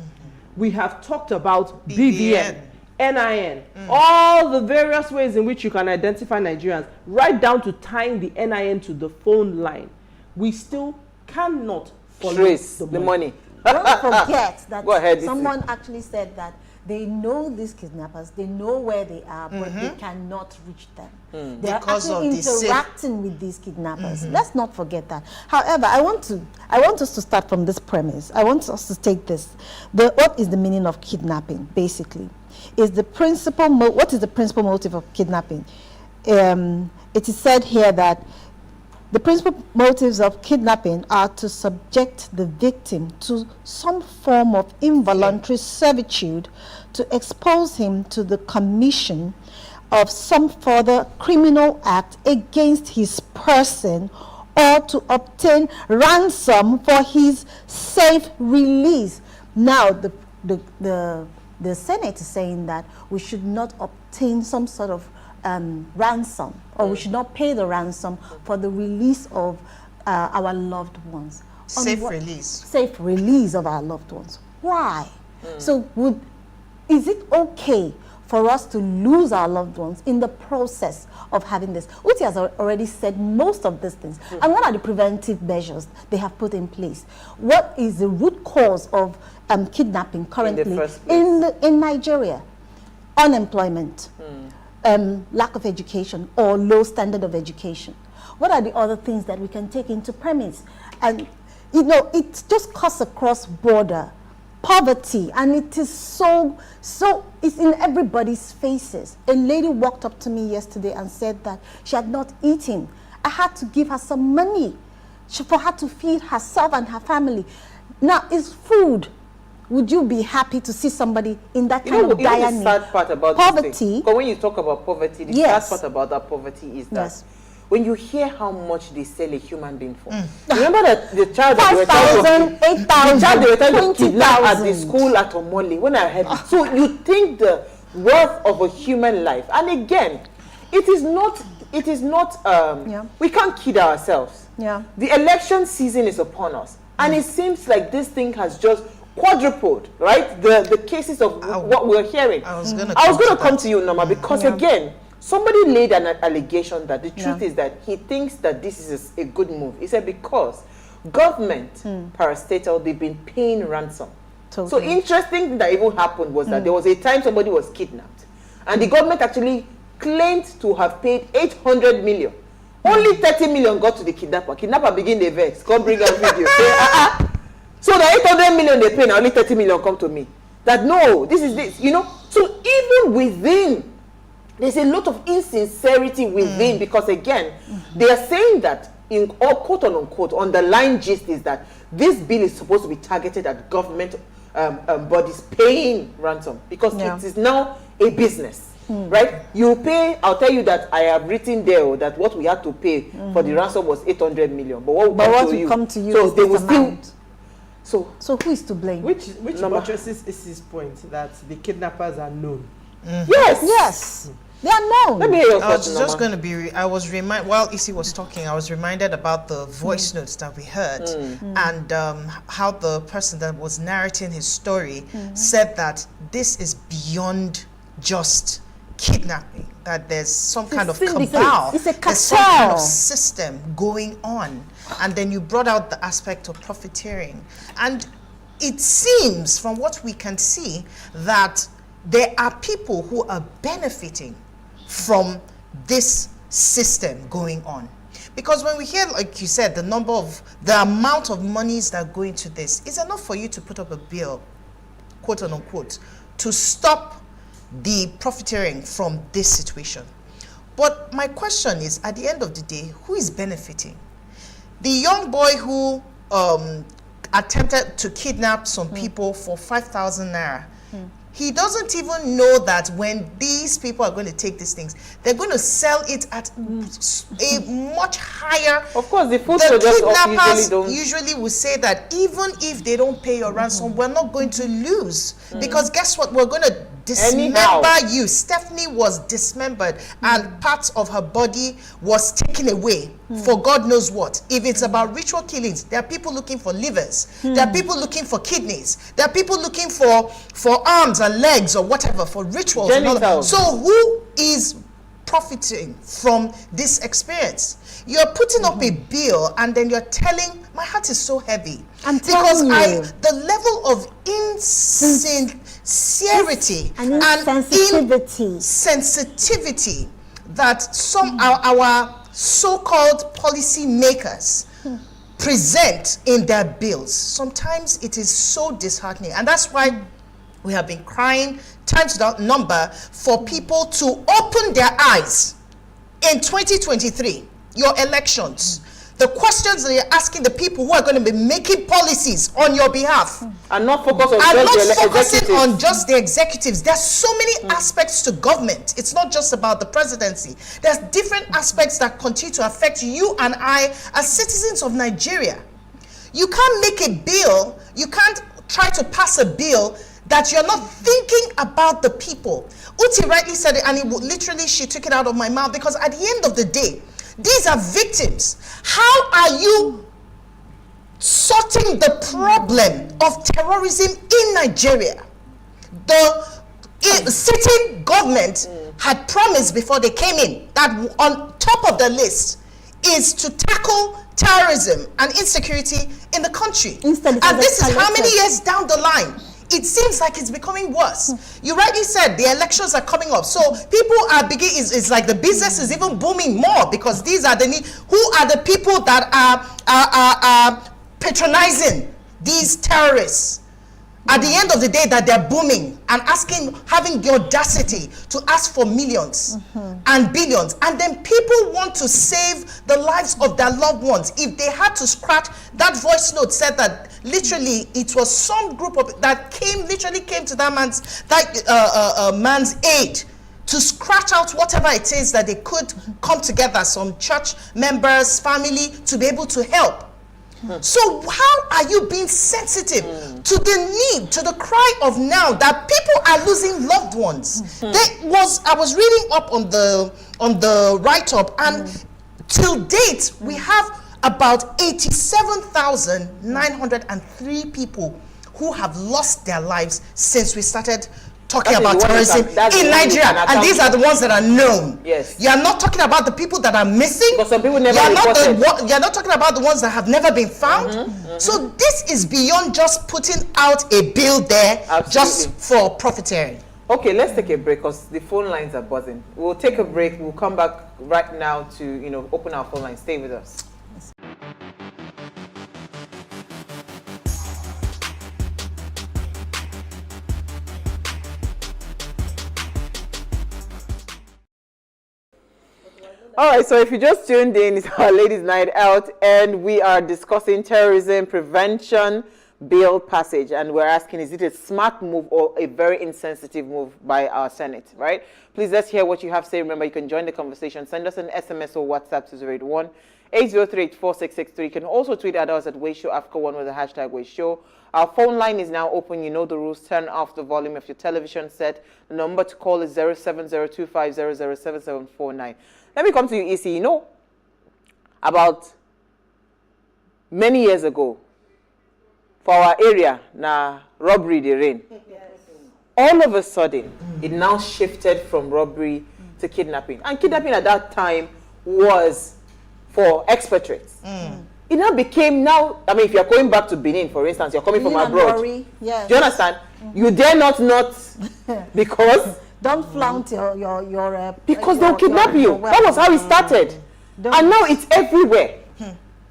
We have talked about BVN, NIN, all the various ways in which you can identify Nigerians, right down to tying the NIN to the phone line. We still cannot follow trace the money. Don't forget that Go ahead, someone actually said that they know these kidnappers, they know where they are, but they cannot reach them. They are actually interacting with these kidnappers. Let's not forget that. However, I want us to start from this premise. I want us to take this. What is the meaning of kidnapping, basically? Is the principal what is the principal motive of kidnapping? It is said here that the principal motives of kidnapping are to subject the victim to some form of involuntary servitude, to expose him to the commission of some further criminal act against his person, or to obtain ransom for his safe release. Now, the Senate is saying that we should not obtain some sort of ransom, or we should not pay the ransom for the release of our loved ones. Safe release. Safe release of our loved ones. Why? So is it okay for us to lose our loved ones in the process of having this? Uti has already said most of these things. And what are the preventive measures they have put in place? What is the root cause of kidnapping currently in Nigeria? Unemployment. Lack of education or low standard of education. What are the other things that we can take into premise? And you know, it just cuts across border. Poverty, and it is so it's in everybody's faces. A lady walked up to me yesterday and said that she had not eaten. I had to give her some money for her to feed herself and her family. Now, it's food. Would you be happy to see somebody in that kind of dire need? The sad part about poverty. Because when you talk about poverty, the sad part about that poverty is that when you hear how much they sell a human being for. Remember that the child that they were trying to kidnap at the school at Omole, when I heard it. So you think the worth of a human life. And again, it is not, we can't kid ourselves. The election season is upon us. And it seems like this thing has just quadrupled, right? The cases of what we're hearing. I was going to come to you, Norma, because again, somebody laid an allegation that the truth is that he thinks that this is a good move. He said because government, parastatal, they've been paying ransom. So interesting thing that even happened was that there was a time somebody was kidnapped, and the government actually claimed to have paid 800 million. Only 30 million got to the kidnapper. Kidnapper begin the vex, come bring out video. Say, So the 800 million they pay, now only 30 million come to me. That no, this is this, you know. So even within, there's a lot of insincerity within, because again, they are saying that in all quote unquote underlying gist is that this bill is supposed to be targeted at government bodies paying ransom, because it is now a business, right? You pay. I'll tell you that I have written there that what we had to pay for the ransom was 800 million, but what will come to you? So they will still. So who is to blame? Which addresses Issy's point that the kidnappers are known. Yes. They are known. Let me hear your thoughts. I was just going to be. While Issy was talking, I was reminded about the voice notes that we heard, and how the person that was narrating his story said that this is beyond just kidnapping. That there's some kind of cabal, it's a cartel. There's some kind of system going on, and then you brought out the aspect of profiteering, and it seems from what we can see that there are people who are benefiting from this system going on. Because when we hear, like you said, the amount of monies that go into this is enough for you to put up a bill, quote unquote, to stop the profiteering from this situation. But my question is, at the end of the day, who is benefiting? The young boy who attempted to kidnap some people for 5,000 naira, he doesn't even know that when these people are going to take these things, they're going to sell it at a much higher. Of course, the kidnappers usually will say that even if they don't pay your ransom, we're not going to lose. Because guess what? We're going to dismember you. Stephanie was dismembered and parts of her body was taken away for God knows what. If it's about ritual killings, there are people looking for livers. There are people looking for kidneys. There are people looking for arms and legs or whatever for rituals. And all that. So who is profiting from this experience? You're putting up a bill and then you're telling, my heart is so heavy. Because the level of insincerity and insensitivity that some our so-called policy makers present in their bills, sometimes it is so disheartening. And that's why we have been crying times without number for people to open their eyes in 2023, your elections. The questions that you're asking the people who are going to be making policies on your behalf. And not focus on focusing on just the executives. There's so many aspects to government. It's not just about the presidency. There's different aspects that continue to affect you and I as citizens of Nigeria. You can't make a bill, you can't try to pass a bill that you're not thinking about the people. Uti rightly said it, and literally she took it out of my mouth, because at the end of the day, these are victims. How are you sorting the problem of terrorism in Nigeria? The sitting government had promised before they came in that on top of the list is to tackle terrorism and insecurity in the country. And this is how many years down the line? It seems like it's becoming worse. You rightly said the elections are coming up, so people are beginning. It's like the business is even booming more, because these are who are the people that are patronizing these terrorists. At the end of the day, that they're booming and having the audacity to ask for millions and billions, and then people want to save the lives of their loved ones. If they had to scratch, that voice note said that literally it was some group that literally came to that man's aid to scratch out whatever it is that they could come together, some church members, family, to be able to help. So how are you being sensitive to the need, to the cry of now that people are losing loved ones? I was reading up on the write-up, and till date we have about 87,903 people who have lost their lives since we started talking about terrorism in Nigeria, and these are the ones that are known. Yes. You are not talking about the people that are missing. Because some people never you are not talking about the ones that have never been found. So this is beyond just putting out a bill there just for profiteering. Okay, let's take a break because the phone lines are buzzing. We'll take a break. We'll come back right now to open our phone lines. Stay with us. All right, so if you just tuned in, it's our Ladies' Night Out, and we are discussing terrorism prevention bill passage, and we're asking, is it a smart move or a very insensitive move by our Senate, right? Please, let's hear what you have to say. Remember, you can join the conversation. Send us an SMS or WhatsApp to 081-803-4663. You can also tweet at us at WadeShowAfrica1 with the hashtag WadeShow. Our phone line is now open. You know the rules. Turn off the volume of your television set. The number to call is 07025007749. Let me come to you, EC. You know, about many years ago, for our area, now robbery they reign. All of a sudden, it now shifted from robbery to kidnapping. And kidnapping at that time was for expatriates. It now became if you're going back to Benin, for instance, you're coming from abroad. Yes. Do you understand? You dare not because... Don't flaunt your because they'll kidnap you. That was how it started. And now it's everywhere.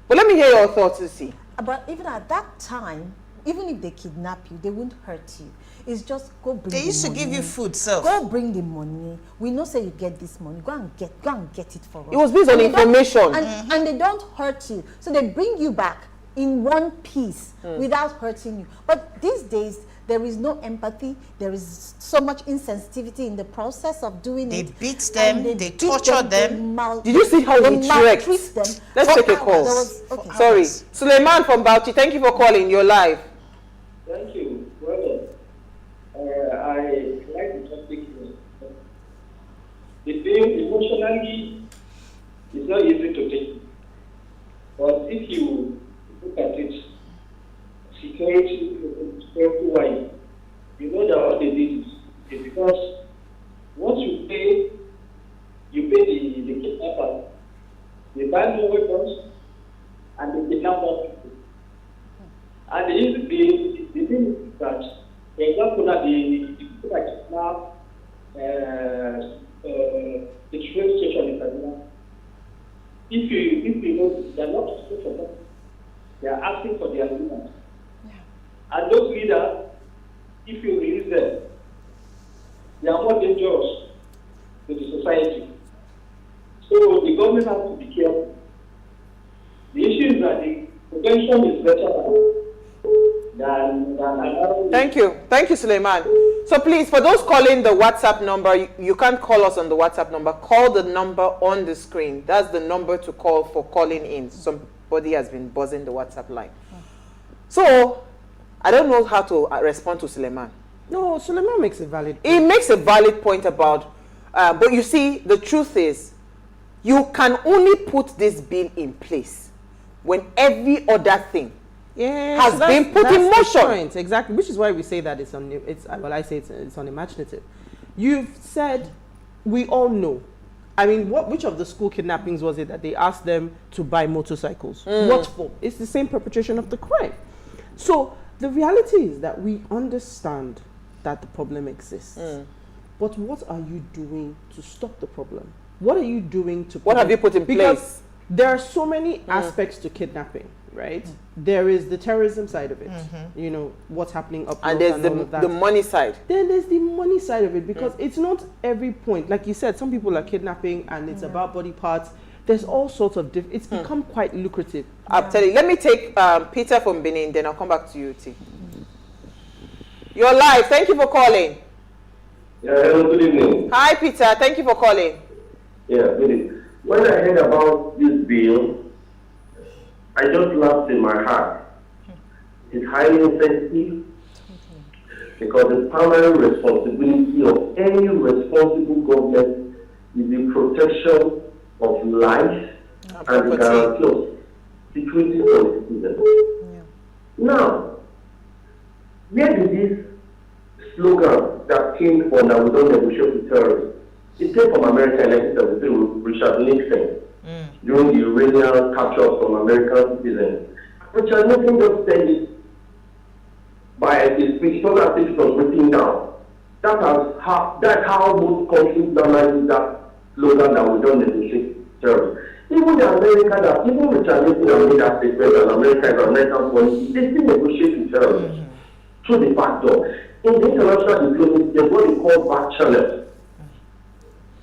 But let me hear your thoughts, see. But even at that time, even if they kidnap you, they won't hurt you. It's just go bring the money. They used to give you food, so. Go bring the money. We know say you get this money. Go and get it for us. It was based on information. And they don't hurt you. So they bring you back in one piece without hurting you. But these days, there is no empathy. There is so much insensitivity in the process of doing it. They beat them. They torture them. Did you see how he treat them? Let's take a call. Sorry. Suleiman from Bauchi, thank you for calling. You're live. Thank you. Well, I like to talk think emotionally, it's not easy to take. But if you look at it, security-wise, you know that what they did is because once you pay the kidnapper, they buy more weapons and they kidnap more people. And the thing is that, for example, that the people that kidnap the train station in Kaduna, if you know, they are not asking for money, they are asking for their leaders. And those leaders, if you release them, they are more dangerous to the society. So the government has to be careful. The issue is that the prevention is better than Thank you, Suleiman. So please, for those calling the WhatsApp number, you can't call us on the WhatsApp number. Call the number on the screen. That's the number to call for calling in. Somebody has been buzzing the WhatsApp line. So I don't know how to respond to Suleiman. No, Suleiman makes a valid point. He makes a valid point about, but you see, the truth is, you can only put this bill in place when every other thing has been put in motion. Point. Exactly, which is why we say that it's unimaginative. You've said, we all know. I mean, which of the school kidnappings was it that they asked them to buy motorcycles? What for? It's the same perpetration of the crime. So the reality is that we understand that the problem exists. But what are you doing to stop the problem? What are you doing to... What have you put in place? There are so many aspects to kidnapping, right? There is the terrorism side of it. You know, what's happening up and north there's and all of that. the money side. Then there's the money side of it, because it's not every point. Like you said, some people are kidnapping and it's about body parts. There's all sorts of it's become quite lucrative. I'll tell you. Let me take Peter from Benin, then I'll come back to you, T. You're live. Thank you for calling. Yeah, hello, good evening. Hi, Peter. Thank you for calling. Yeah, good evening. When I heard about this bill, I just laughed in my heart. It's highly insensitive because the primary responsibility of any responsible government is the protection of life and the guarantee of security for the citizens. Now, where did this slogan that came from that we don't negotiate with terrorists? It came from America in 1973 with Richard Nixon during the Iranian capture from American citizens. Richard Nixon just said it by his speech, so that it was written down. That's how most countries now use that slogan that we don't negotiate with terrorists. Even the America that even Richard Nixon made that statement that America is American policy, they still negotiate with terrorists through the back door. In the international diplomacy, there's what they call back channels.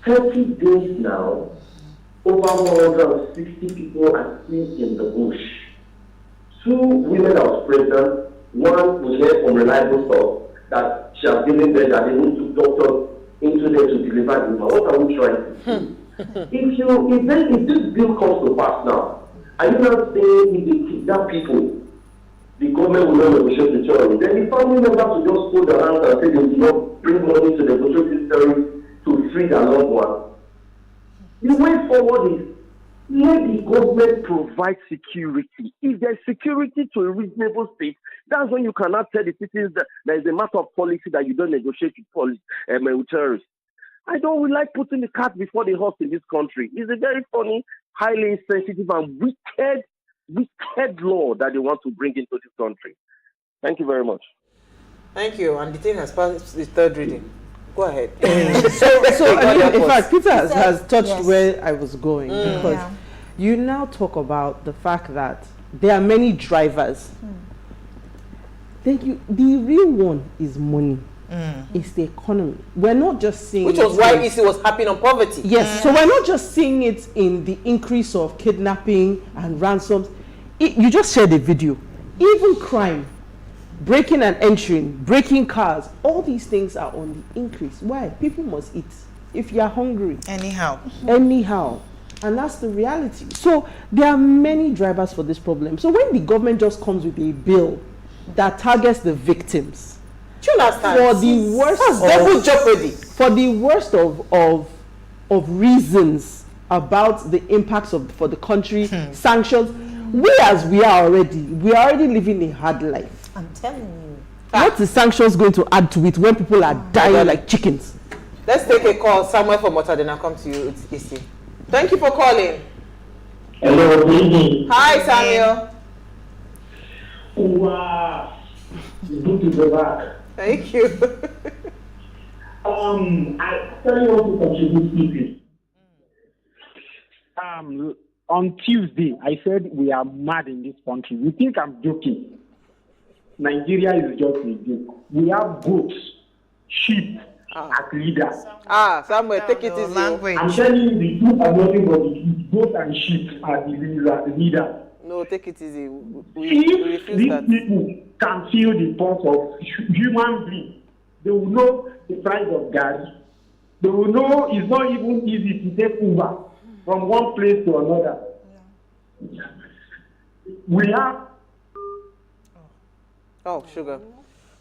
30 days now, over 160 people are still in the bush. 2 women that was pregnant, one we heard from reliable source that she has given birth, that they need to doctors into there to deliver the woman. What are we trying to do? If this bill comes to pass now, are you not saying if they kidnap people, the government will not negotiate with terrorists? Then the family members will just hold their hands and say they will not bring money to negotiate with terrorists to free their loved ones. The way forward is let the government provide security. If there's security to a reasonable state, that's when you cannot tell the citizens that there is a matter of policy that you don't negotiate with terrorists. I don't like putting the cart before the horse in this country. It's a very funny, highly insensitive and wicked law that they want to bring into this country. Thank you very much. Thank you. And the thing has passed the 3rd reading. Go ahead. In fact, Peter has touched where I was going, because you now talk about the fact that there are many drivers. The real one is money. It's the economy. We're not just seeing which was why EC was harping on poverty. Yes, so we're not just seeing it in the increase of kidnapping and ransoms. You just shared a video. Even crime, breaking and entering, breaking cars, all these things are on the increase. Why? People must eat. If you are hungry. Anyhow. And that's the reality. So there are many drivers for this problem. So when the government just comes with a bill that targets the victims, do you understand? For the worst That's double jeopardy. For the worst of of reasons about the impacts for the country, sanctions. We are already living a hard life. I'm telling you. What is sanctions going to add to it when people are dying like chickens? Let's take a call. Samuel from Mota, then I'll come to you. It's easy. Thank you for calling. Hello, good evening. Hi, Samuel. Wow. Good to be back. Thank you. I tell you what to contribute easy. On Tuesday, I said we are mad in this country. You think I'm joking? Nigeria is just a joke. We have goats, sheep, as leaders. Samuel, take it easy. I'm telling you, the two are nothing but the goats and sheep are the leaders. No, take it easy. We If refuse these that. people can feel the pulse of human being, they will know the price of gas. They will know it's not even easy to take Uber from one place to another. We have. Oh, sugar.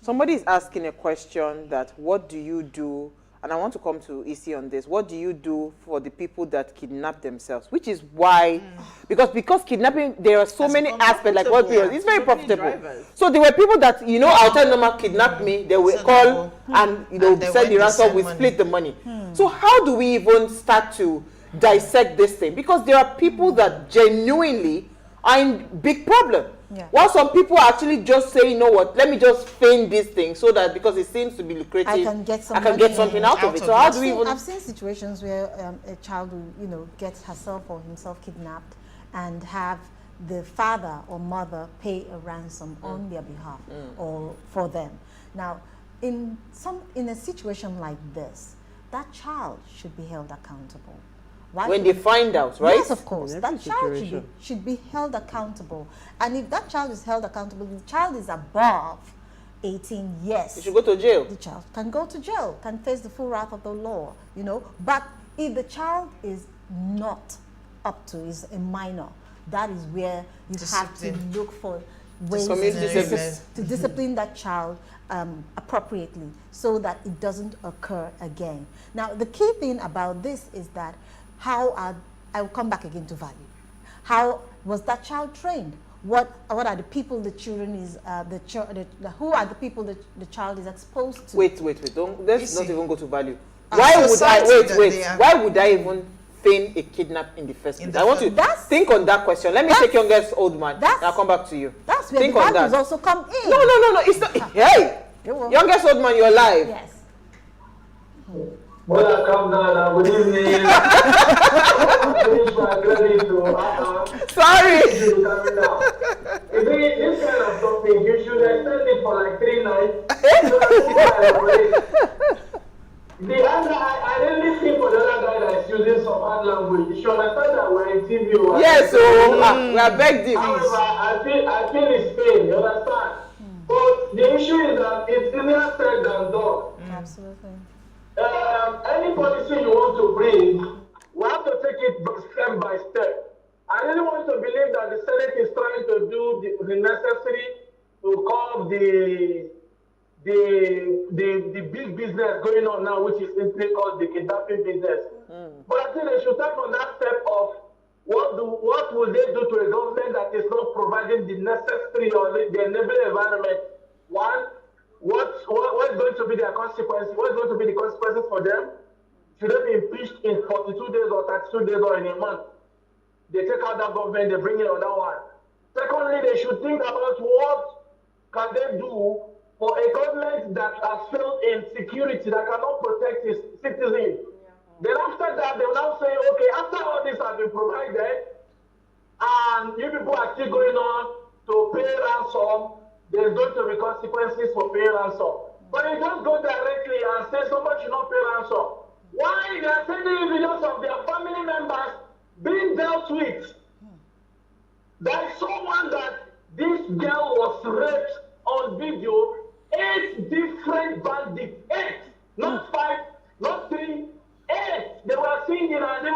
Somebody is asking a question that what do you do, and I want to come to Isi on this, what do you do for the people that kidnap themselves? Which is why, because kidnapping, there are so many aspects, like what we it's very profitable. So there were people that, I'll tell them, kidnap me, they will call and, send the ransom, we split the money. So how do we even start to dissect this thing? Because there are people that genuinely are in big problem. Yeah. While some people actually just say, you know what, let me just feign this thing so that because it seems to be lucrative, I can get something out of it. So how do we even... I've seen situations where a child will, get herself or himself kidnapped and have the father or mother pay a ransom on their behalf or for them. Now, in a situation like this, that child should be held accountable. When they find out, right? Yes, of course. That child should be held accountable. And if that child is held accountable, if the child is above 18 years, you should go to jail. The child can go to jail, can face the full wrath of the law, But if the child is not up to, is a minor, that is where you have to look for ways to discipline that child appropriately so that it doesn't occur again. Now, the key thing about this is that I will come back again to value. How was that child trained? What are the people the children is who are the people that the child is exposed to? Wait. Let's not even go to value. Why would I even feign a kidnap in the first place? I want you to think on that question. Let me take youngest old man. I'll come back to you. That's where the values also come in. No. It's not. Hey, youngest old man, you're alive. Yes. Well, come down. Good evening. Sorry. This kind of something, you should extend it for like 3 nights. I didn't listen for the other guy that is using some hard language. You should understand that we're in TV. Yes, we are begged him. However, I feel his pain, you understand? But the issue is that it's easier said than done. Absolutely. Any policy you want to bring, we have to take it step by step. I really want to believe that the Senate is trying to do the necessary to curb the big business going on now, which is simply called the kidnapping business. But I think they should take on that step of what will they do to a government that is not providing the necessary or the enabling environment. One, what's going to be their consequences? What's going to be the consequences for them? Should they be impeached in 42 days or 32 days or in a month? They take out that government, they bring in another one. Secondly, they should think about what can they do for a government that has failed in security, that cannot protect its citizens. Then after that, they will now say, okay, after all this has been provided, and you people are still going on to pay ransom, there's going to be consequences for paying ransom. But you just go directly and say somebody should not pay ransom. Why? They are sending videos of their family members being dealt with. There is someone that this girl was raped on video, 8 different bandits, 8, not 5, not 3, 8. They were singing and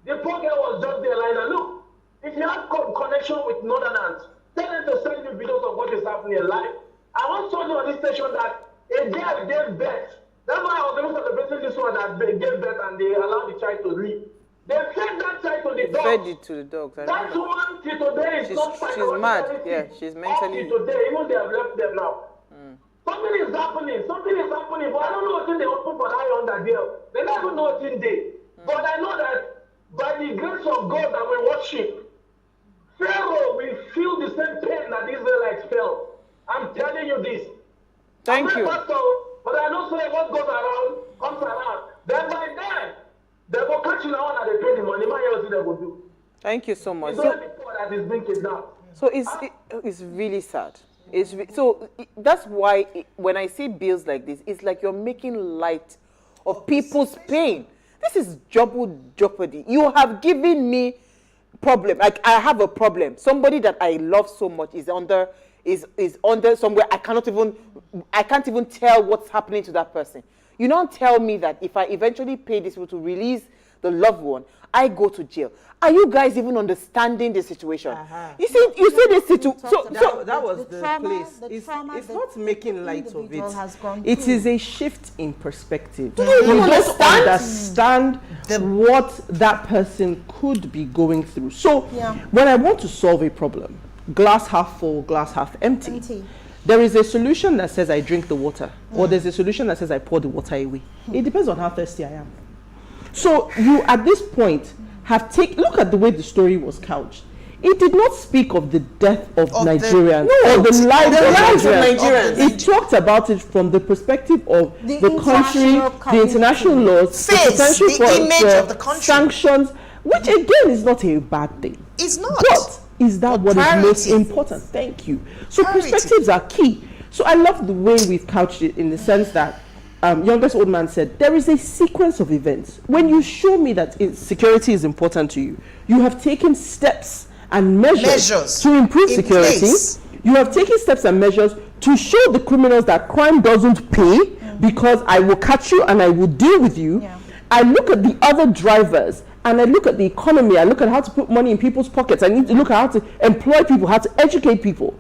the poor girl was just there like, look, if you have connection with Northerners, tell them to send you videos of what is happening in life. I once told you on this station that a girl gave birth That's why I was even celebrating this one that they gave birth and they allowed the child to live. They fed that child to the dogs. Fed it to the dogs. That woman till today is not she's mad. Yeah, she's mentally. Up till today, even they have left them now. Something is happening. Something is happening. But I don't know what's they open for that under there. They never know what's in there. But I know that by the grace of God that we worship, Pharaoh will feel the same pain that the Israelites felt. I'm telling you this. Thank you. But I know say what goes around comes around. Then by then, they will catch you now and they pay the money. My else they will do. Thank you so much. It's only before that is being kidnapped. So it's really sad. That's why when I see bills like this, it's like you're making light of people's pain. This is double jeopardy. You have given me problem. Like I have a problem. Somebody that I love so much is under somewhere. I can't even tell what's happening to that person. You don't tell me that if I eventually pay this to release the loved one, I go to jail. Are you guys even understanding the situation? You see this situation. So that was the place. It's not making light of it. It is a shift in perspective. Do you don't understand what that person could be going through. So when I want to solve a problem, glass half full, glass half empty. There is a solution that says I drink the water, or there's a solution that says I pour the water away. It depends on how thirsty I am. So you, at this point, look at the way the story was couched. It did not speak of the death of Nigerians or the lives of Nigerians. It talked about it from the perspective of the country, the international laws, the potential for sanctions, which again is not a bad thing. It's not. But is that what is most important? Thank you. So perspectives are key. So I love the way we've couched it in the sense that youngest old man said, there is a sequence of events. When you show me that security is important to you, you have taken steps and measures to improve security. You have taken steps and measures to show the criminals that crime doesn't pay because I will catch you and I will deal with you. I look at the other drivers and I look at the economy. I look at how to put money in people's pockets. I need to look at how to employ people, how to educate people.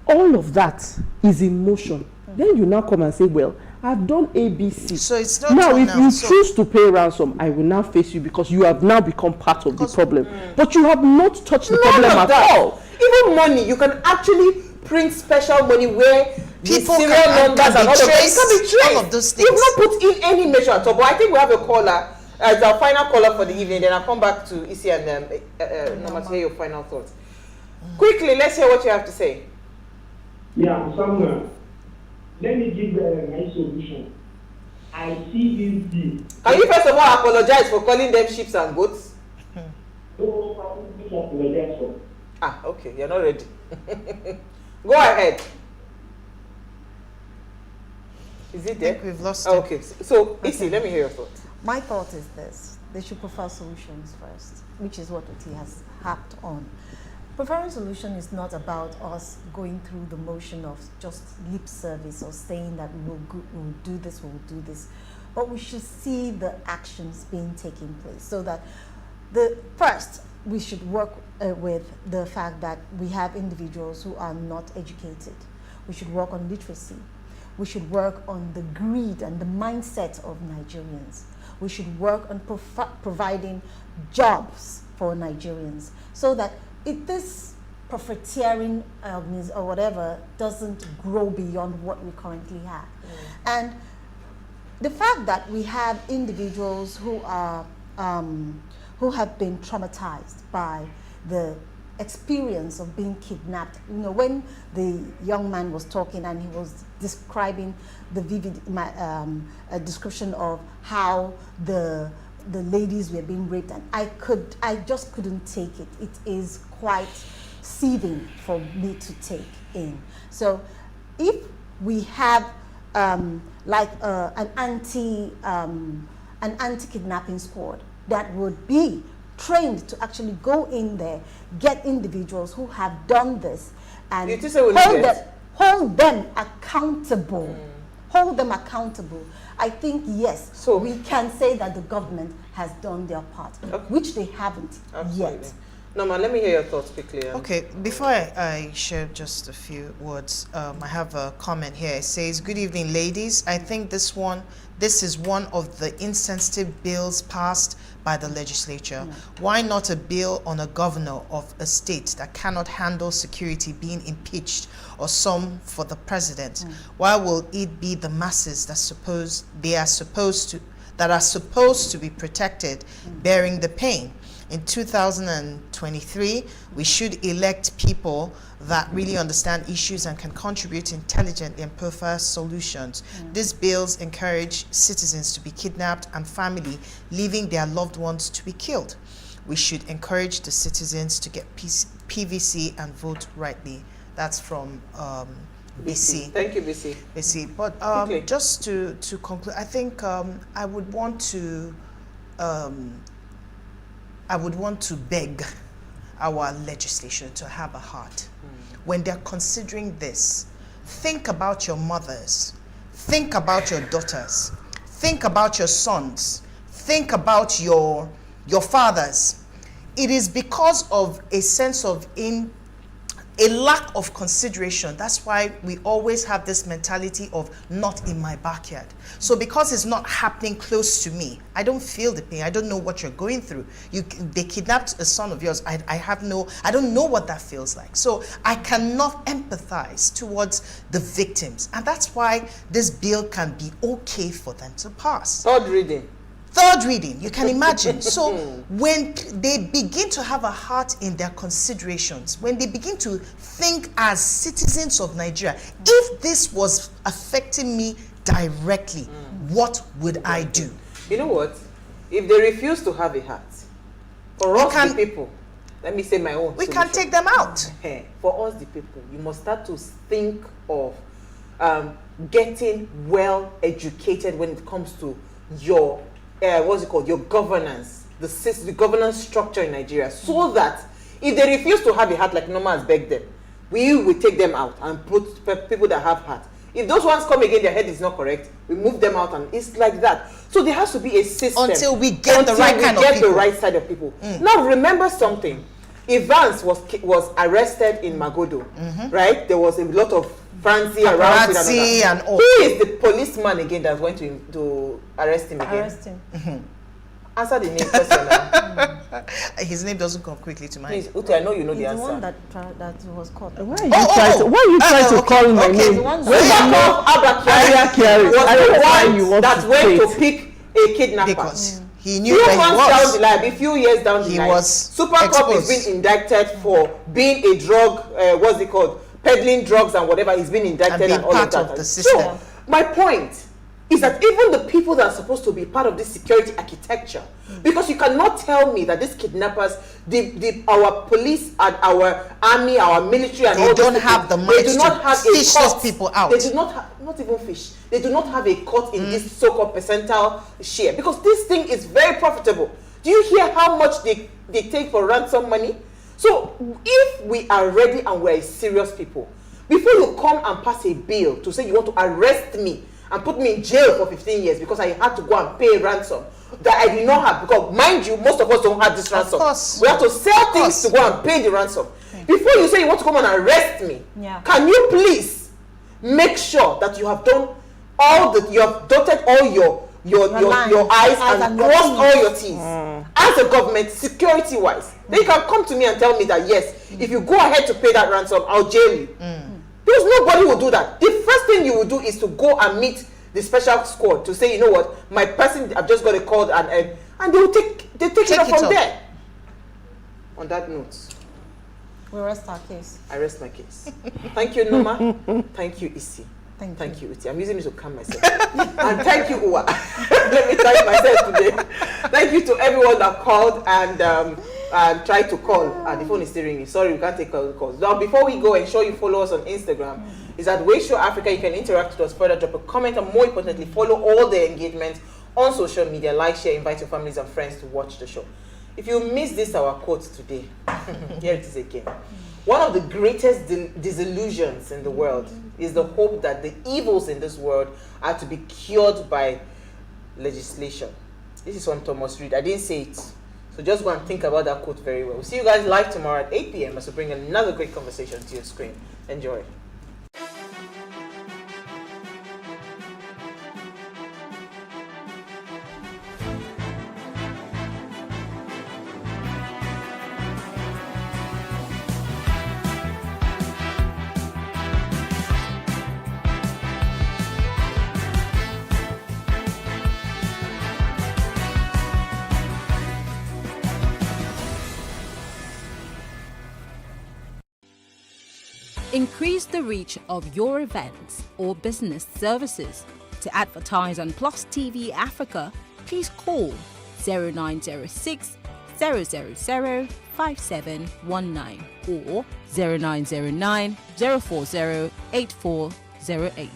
All of that is in motion. Then you now come and say, well, I've done ABC. So it's not now, if you choose to pay ransom, I will now face you because you have now become part of the problem. But you have not touched the problem at all. Even money, you can actually print special money where people serial numbers and all of that. It can be traced. All of those things. You've not put in any measure at all. But I think we have a caller as our final caller for the evening. Then I'll come back to Isi and Nama to hear your final thoughts. Quickly, let's hear what you have to say. Yeah, Samuel. Let me give my solution. I see this deal. Can you first of all apologize for calling them sheep and goats? Okay, you're not ready. Go ahead. Is it there? I think we've lost it. Okay, so Isi, let me hear your thoughts. My thought is this: they should prefer solutions first, which is what he has harped on. Preferring solution is not about us going through the motion of just lip service or saying that we'll do this, we'll do this. But we should see the actions being taken place so that first we should work with the fact that we have individuals who are not educated. We should work on literacy. We should work on the greed and the mindset of Nigerians. We should work on providing jobs for Nigerians so that if this profiteering or whatever doesn't grow beyond what we currently have. And the fact that we have individuals who are who have been traumatized by the experience of being kidnapped. You know, when the young man was talking and he was describing the vivid description of how the ladies were being raped, and I just couldn't take it. It is quite seething for me to take in. So if we have like an anti-kidnapping squad that would be trained to actually go in there, get individuals who have done this and hold them accountable. Hold them accountable. I think, yes, we can say that the government has done their part, which they haven't yet. Norma, let me hear your thoughts quickly. Okay, before I share just a few words, I have a comment here. It says, "Good evening, ladies. I think this is one of the insensitive bills passed by the legislature. Why not a bill on a governor of a state that cannot handle security being impeached, or some for the president? Why will it be the masses that are supposed to be protected bearing the pain? In 2023, we should elect people that really understand issues and can contribute intelligently and prefer solutions. These bills encourage citizens to be kidnapped and family leaving their loved ones to be killed. We should encourage the citizens to get PVC and vote rightly." That's from BC. Thank you, BC. BC. But just to conclude, I think I would want to beg our legislation to have a heart. When they're considering this, think about your mothers, think about your daughters, think about your sons, think about your fathers. It is because of a sense of a lack of consideration. That's why we always have this mentality of not in my backyard. So because it's not happening close to me, I don't feel the pain. I don't know what you're going through. They kidnapped a son of yours. I don't know what that feels like. So I cannot empathize towards the victims. And that's why this bill can be okay for them to pass. Third reading, you can imagine. So when they begin to have a heart in their considerations, when they begin to think as citizens of Nigeria, if this was affecting me directly, what would I do? You know what? If they refuse to have a heart, for us the people, let me say my own we can take them out. For us the people, you must start to think of getting well educated when it comes to your your governance, the governance structure in Nigeria, so that if they refuse to have a heart like Norma has begged them, we will take them out and put people that have heart. If those ones come again, their head is not correct, we move them out, and it's like that. So there has to be a system until we get the right kind of people. The right side of people. Now remember something. Evans was arrested in Magodo, right? There was a lot of frenzy around it and all. Who is the policeman again that went to arrest him again? Arrest him. Answer the name question now. His name doesn't come quickly to mind. Please, Uti, I know you know the He's answer. the one that was caught. Why are you trying to call my name? The one that went to pick a kidnapper. Because he knew where he was. A few years down the line, Super Cop is being indicted for being a drug, peddling drugs and whatever. He's been indicted and all of that. Of the system. So, my point is that even the people that are supposed to be part of this security architecture, because you cannot tell me that these kidnappers, our police and our army, our military, and all don't have the money to fish those people out. They do not not even fish. They do not have a cut in this so-called percentile share, because this thing is very profitable. Do you hear how much they take for ransom money? So if we are ready and we're serious people, before you come and pass a bill to say you want to arrest me and put me in jail for 15 years because I had to go and pay ransom that I did not have, because mind you, most of us don't have this ransom. We have to sell things to go and pay the ransom. Before you say you want to come and arrest me, can you please make sure that you have done you have dotted all your I's and crossed all your T's as a government, security wise? Then you can come to me and tell me that yes, if you go ahead to pay that ransom, I'll jail you. Because nobody will do that. The first thing you will do is to go and meet the special squad to say, you know what, my person, I've just got a call, and they will take it up from there. On that note, we rest our case. I rest my case. Thank you, Noma. Thank you, Isi. Thank you, Uti. I'm using this to calm myself. And thank you, Uwa. Let me thank myself today. Thank you to everyone that called and tried to call. The phone is still ringing. Sorry, we can't take calls. Now, before we go, ensure you follow us on Instagram. Is at PlusTvAfrica. You can interact with us further, drop a comment, and more importantly, follow all the engagements on social media. Like, share, invite your families and friends to watch the show. If you missed this, our quote today, here it is again. One of the greatest disillusions in the world is the hope that the evils in this world are to be cured by legislation. This is from Thomas Reed. I didn't say it. So just go and think about that quote very well. We'll see you guys live tomorrow at 8 p.m. as we bring another great conversation to your screen. Enjoy. Increase the reach of your events or business services. To advertise on Plus TV Africa, please call 0906 000 5719 or 0909 040 8408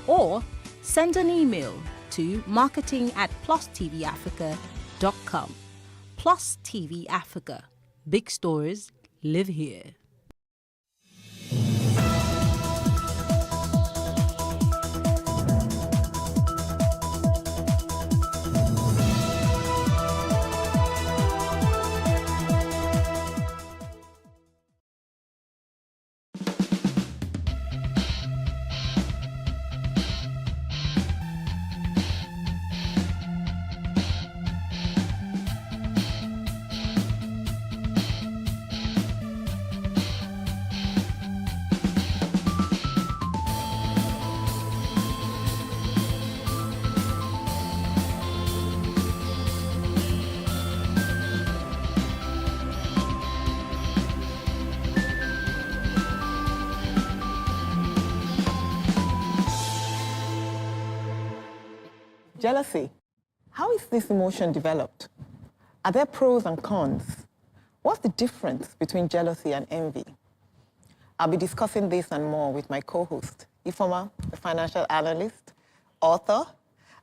or send an email to marketing@PlusTvAfrica.com. Plus TV Africa. Big stories live here. Jealousy. How is this emotion developed? Are there pros and cons? What's the difference between jealousy and envy? I'll be discussing this and more with my co-host, Ifoma, the financial analyst, author,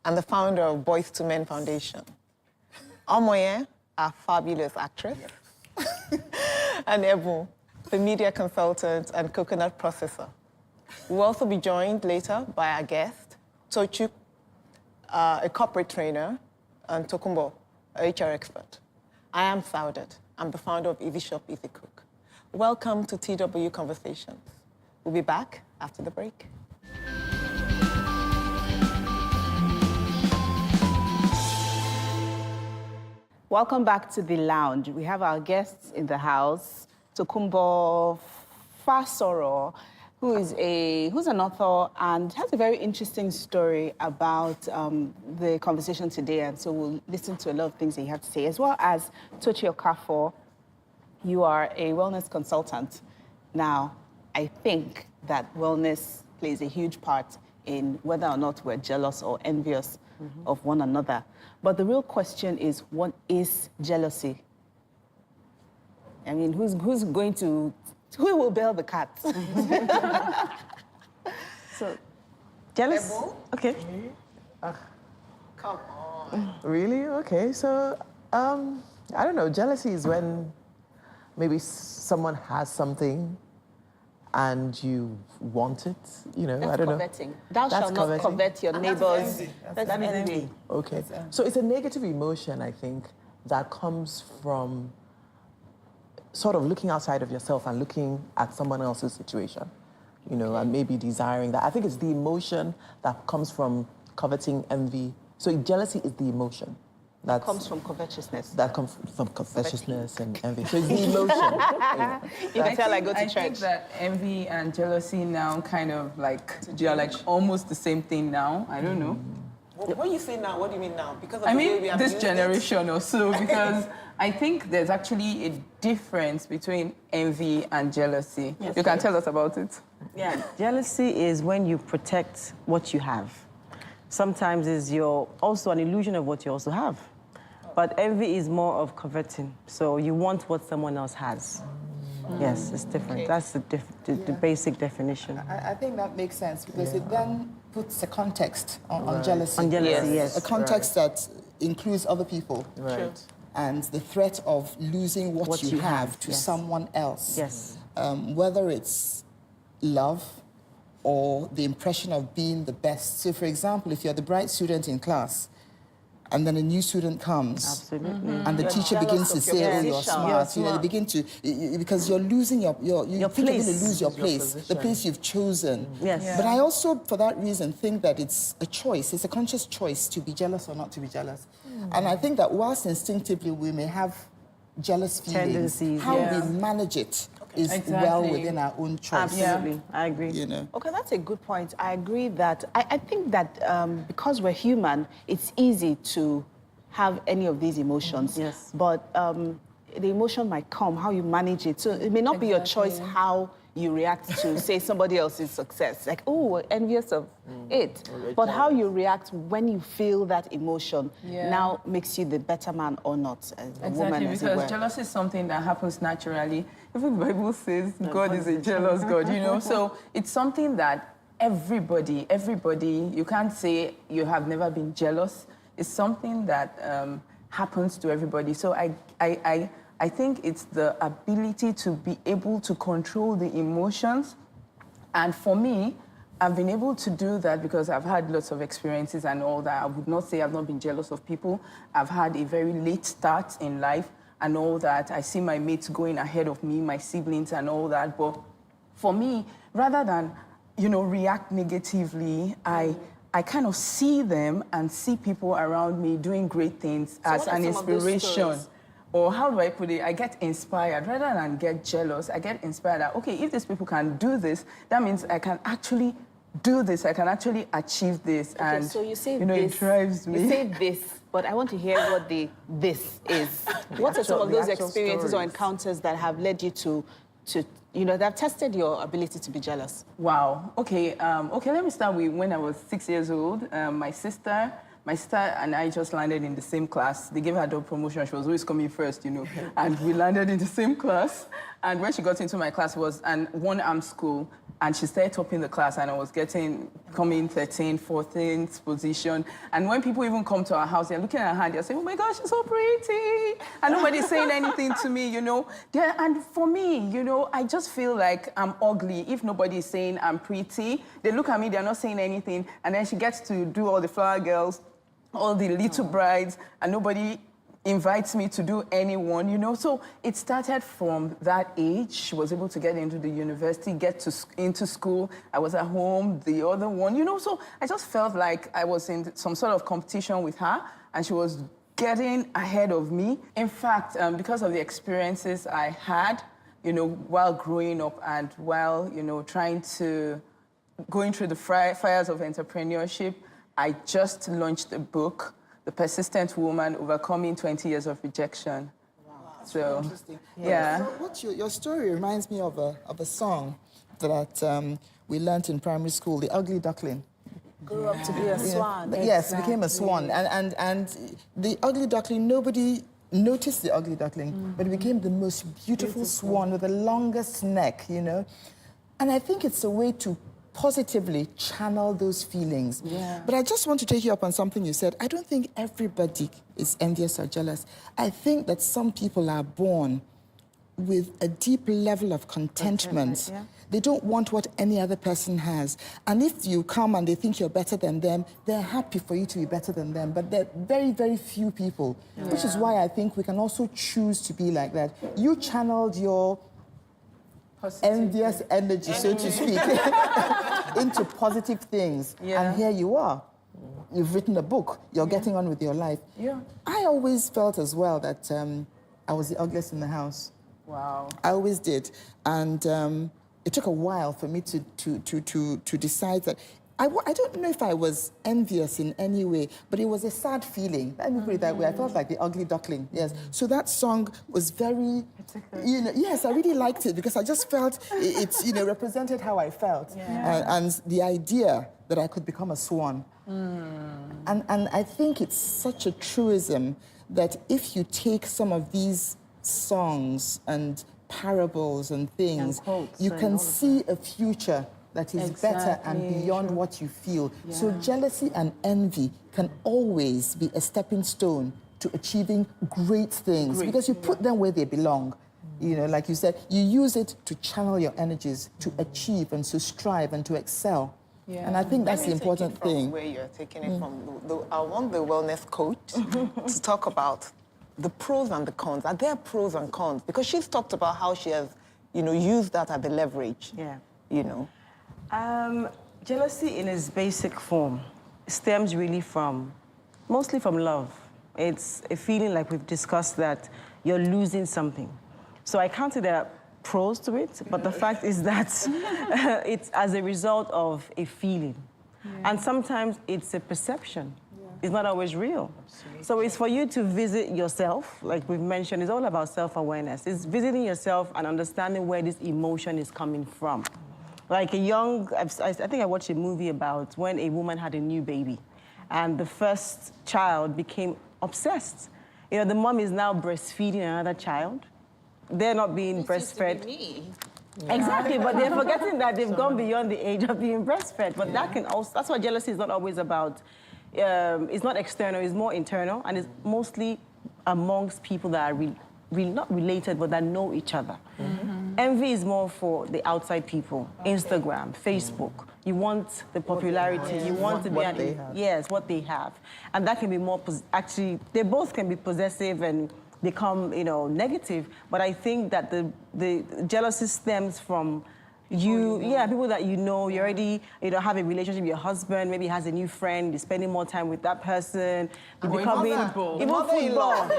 and the founder of Boys to Men Foundation. Omoye, our fabulous actress, and Ebu, the media consultant and coconut processor. We'll also be joined later by our guest, Tochu, a corporate trainer, and Tokumbo, a HR expert. I am Saudat. I'm the founder of Easy Shop, Easy Cook. Welcome to TW Conversations. We'll be back after the break. Welcome back to the lounge. We have our guests in the house, Tokumbo Fasoro, who's an author and has a very interesting story about the conversation today, and so we'll listen to a lot of things that you have to say, as well as Tochi Okafor. You are a wellness consultant. Now, I think that wellness plays a huge part in whether or not we're jealous or envious of one another. But the real question is, what is jealousy? I mean, who will bail the cat? So, jealous? Okay. Come on. Really? Okay, so, I don't know, jealousy is when maybe someone has something and you want it, you know, That's I don't coveting. know. Thou shalt not covet your neighbor's. That's envy. Okay, so it's a negative emotion, I think, that comes from sort of looking outside of yourself and looking at someone else's situation, you know, and maybe desiring that. I think it's the emotion that comes from coveting, envy. So jealousy is the emotion. That comes from covetousness. That comes from covetousness and envy. So it's the emotion. You can tell I go to church. I think that envy and jealousy now kind of like, they're like almost the same thing now. I don't know. When you say now, what do you mean now? Because of I the way mean we have this used generation or so, because I think there's actually a difference between envy and jealousy. Yes, you can tell us about it. Yeah, jealousy is when you protect what you have. Sometimes it's also an illusion of what you also have. But envy is more of coveting. So you want what someone else has. Yes, it's different. Okay. That's the basic definition. I think that makes sense because it then puts a context on jealousy. On jealousy, yes. A context that includes other people. Right. And the threat of losing what you have to someone else. Yes. Whether it's love or the impression of being the best. So, for example, if you're the bright student in class and then a new student comes. Absolutely. And the teacher begins to say, oh, you're smart. You know, they begin to, because you're losing you think you're going to lose your place, the place you've chosen. Yes. But I also, for that reason, think that it's a choice. It's a conscious choice to be jealous or not to be jealous. And I think that whilst instinctively we may have jealous feelings, tendencies, how we manage it is well within our own choice. Absolutely, I agree. You know. Okay, that's a good point. I agree that, I think that because we're human, it's easy to have any of these emotions. Yes. But the emotion might come, how you manage it. So it may not be your choice how you react to, say, somebody else's success. Like, oh, envious of it. But how you react when you feel that emotion now makes you the better man or not, as a woman, as it were. Because jealousy is something that happens naturally. Even the Bible says God is a jealous God, you know? So it's something that everybody, you can't say you have never been jealous. It's something that happens to everybody. So I think it's the ability to be able to control the emotions. And for me, I've been able to do that because I've had lots of experiences and all that. I would not say I've not been jealous of people. I've had a very late start in life and all that. I see my mates going ahead of me, my siblings and all that. But for me, rather than, react negatively, I kind of see them and see people around me doing great things as an inspiration. Or how do I put it? I get inspired. Rather than get jealous, I get inspired that, okay, if these people can do this, that means I can actually do this. I can actually achieve this. Okay, and, so you say this, it drives me. You say this, but I want to hear what the this is. What are some of those experiences or encounters that have led you to that have tested your ability to be jealous? Wow. Okay, let me start with when I was 6 years old. My sister and I just landed in the same class. They gave her double promotion. She was always coming first, And we landed in the same class. And when she got into my class, it was an one-arm school. And she started topping the class, and I was coming 13th, 14th position. And when people even come to our house, they're looking at her and they're saying, oh my gosh, she's so pretty. And nobody's saying anything to me, And for me, I just feel like I'm ugly. If nobody's saying I'm pretty, they look at me, they're not saying anything. And then she gets to do all the flower girls, all the little brides, and nobody invites me to do anyone, So it started from that age. She was able to get into the university, into school. I was at home, the other one, So I just felt like I was in some sort of competition with her, and she was getting ahead of me. In fact, because of the experiences I had, while growing up and while, going through the fires of entrepreneurship, I just launched a book, The Persistent Woman Overcoming 20 Years of Rejection. Wow. So, interesting. yeah. So your story reminds me of a song that we learnt in primary school, The Ugly Duckling. Grew up to be a swan. Yes, became a swan. And the ugly duckling, nobody noticed the ugly duckling, but it became the most beautiful swan with the longest neck, And I think it's a way to positively channel those feelings. Yeah. But I just want to take you up on something you said. I don't think everybody is envious or jealous. I think that some people are born with a deep level of contentment. Yeah. They don't want what any other person has. And if you come and they think you're better than them, they're happy for you to be better than them. But there are very, very few people, which is why I think we can also choose to be like that. You channeled your envious energy, so to speak, into positive things. Yeah. And here you are. You've written a book. You're getting on with your life. Yeah. I always felt as well that I was the ugliest in the house. Wow. I always did. And it took a while for me to decide that. I don't know if I was envious in any way, but it was a sad feeling. Let me put it that way. I felt like the ugly duckling, yes. So that song was very, yes, I really liked it because I just felt it represented how I felt. Yeah. And the idea that I could become a swan. And I think it's such a truism that if you take some of these songs and parables and things, you can see a future that is better and beyond what you feel. Yeah. So jealousy and envy can always be a stepping stone to achieving great things because you put them where they belong. Like you said, you use it to channel your energies, to achieve and to strive and to excel. Yeah. And I think that's Let the me take important it from thing. where you're taking it from. I want the wellness coach to talk about the pros and the cons. Are there pros and cons? Because she's talked about how she has, used that as the leverage. Yeah. Jealousy in its basic form stems really mostly from love. It's a feeling like we've discussed that you're losing something. So I can't say there are pros to it, but the fact is that it's as a result of a feeling. And sometimes it's a perception. It's not always real. Absolutely. So it's for you to visit yourself, like we've mentioned, it's all about self-awareness. It's visiting yourself and understanding where this emotion is coming from. Like I think I watched a movie about when a woman had a new baby and the first child became obsessed. The mom is now breastfeeding another child. They're not being breastfed. Exactly, but they're forgetting that they've gone beyond the age of being breastfed. But that's why jealousy is not always about, it's not external, it's more internal, and it's mostly amongst people that are not related, but that know each other. Envy is more for the outside people. Instagram, Facebook. You want the popularity. You want to be what they have. And that can be more, actually, they both can be possessive and become, negative. But I think that the jealousy stems from people that you already, have a relationship with your husband, maybe has a new friend, you're spending more time with that person, you're becoming... Football. The mother-in-law.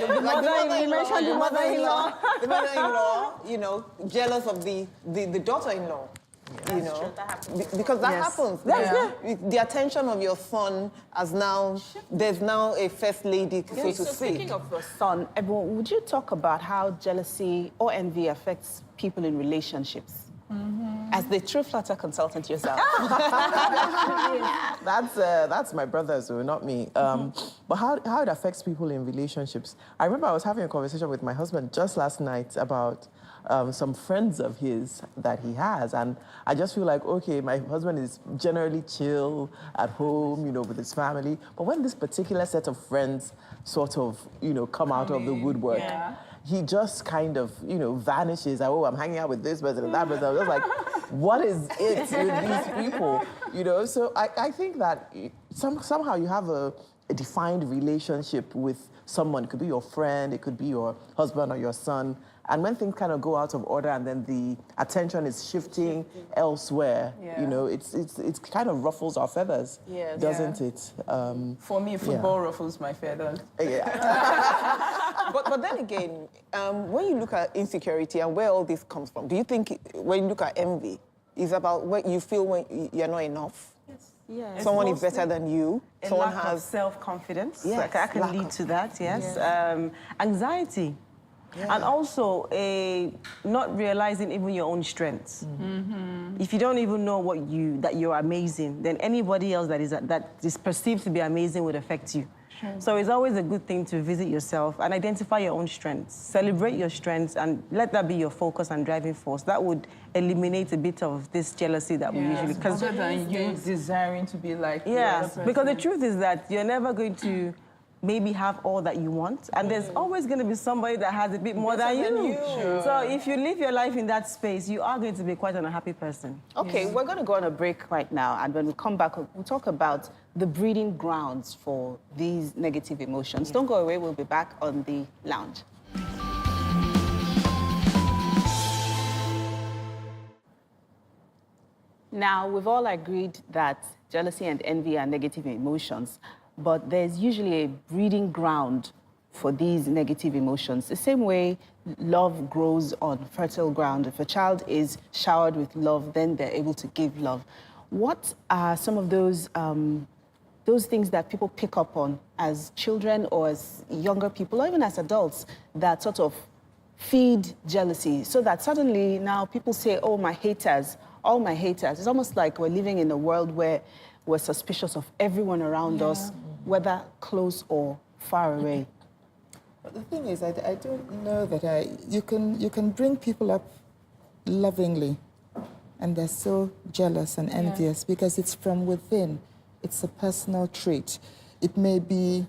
You mentioned the mother-in-law. The mother-in-law, jealous of the daughter-in-law. True, that happens. Because that happens. The attention of your son there's now a first lady, so to speak. Speaking of your son, everyone, would you talk about how jealousy or envy affects people in relationships? As the true flatter consultant yourself. That's my brother, so not me. But how it affects people in relationships. I remember I was having a conversation with my husband just last night about some friends of his that he has, and I just feel like, okay, my husband is generally chill at home, with his family, but when this particular set of friends sort of, come out of the woodwork, he just kind of, vanishes. Oh, I'm hanging out with this person and that person. I was like, what is it with these people? So I think that somehow you have a defined relationship with someone. It could be your friend, it could be your husband or your son. And when things kind of go out of order and then the attention is shifting elsewhere, it kind of ruffles our feathers, doesn't it? For me, football ruffles my feathers. But then again, when you look at insecurity and where all this comes from, do you think when you look at envy, it's about what you feel when you're not enough? Yes. Someone is better than you. Someone has self-confidence. Yes, that can lead to that, anxiety. And also not realizing even your own strengths. If you don't even know that you're amazing, then anybody else that is perceived to be amazing would affect you. So it's always a good thing to visit yourself and identify your own strengths. Celebrate your strengths and let that be your focus and driving force. That would eliminate a bit of this jealousy that we usually... Other than you desiring to be like the other person. Because the truth is that you're never going to maybe have all that you want, and there's always going to be somebody that has a bit more than you. Sure. So if you live your life in that space, you are going to be quite an unhappy person. Okay, we're going to go on a break right now, and when we come back, we'll talk about the breeding grounds for these negative emotions. Don't go away, we'll be back on the lounge. Now, we've all agreed that jealousy and envy are negative emotions, but there's usually a breeding ground for these negative emotions. The same way love grows on fertile ground. If a child is showered with love, then they're able to give love. What are some of those things that people pick up on as children or as younger people, or even as adults, that sort of feed jealousy, so that suddenly now people say, oh, my haters, all my haters. It's almost like we're living in a world where we're suspicious of everyone around us, whether close or far away. But the thing is, I don't know that you can bring people up lovingly, and they're so jealous and envious because it's from within. It's a personal trait. It may be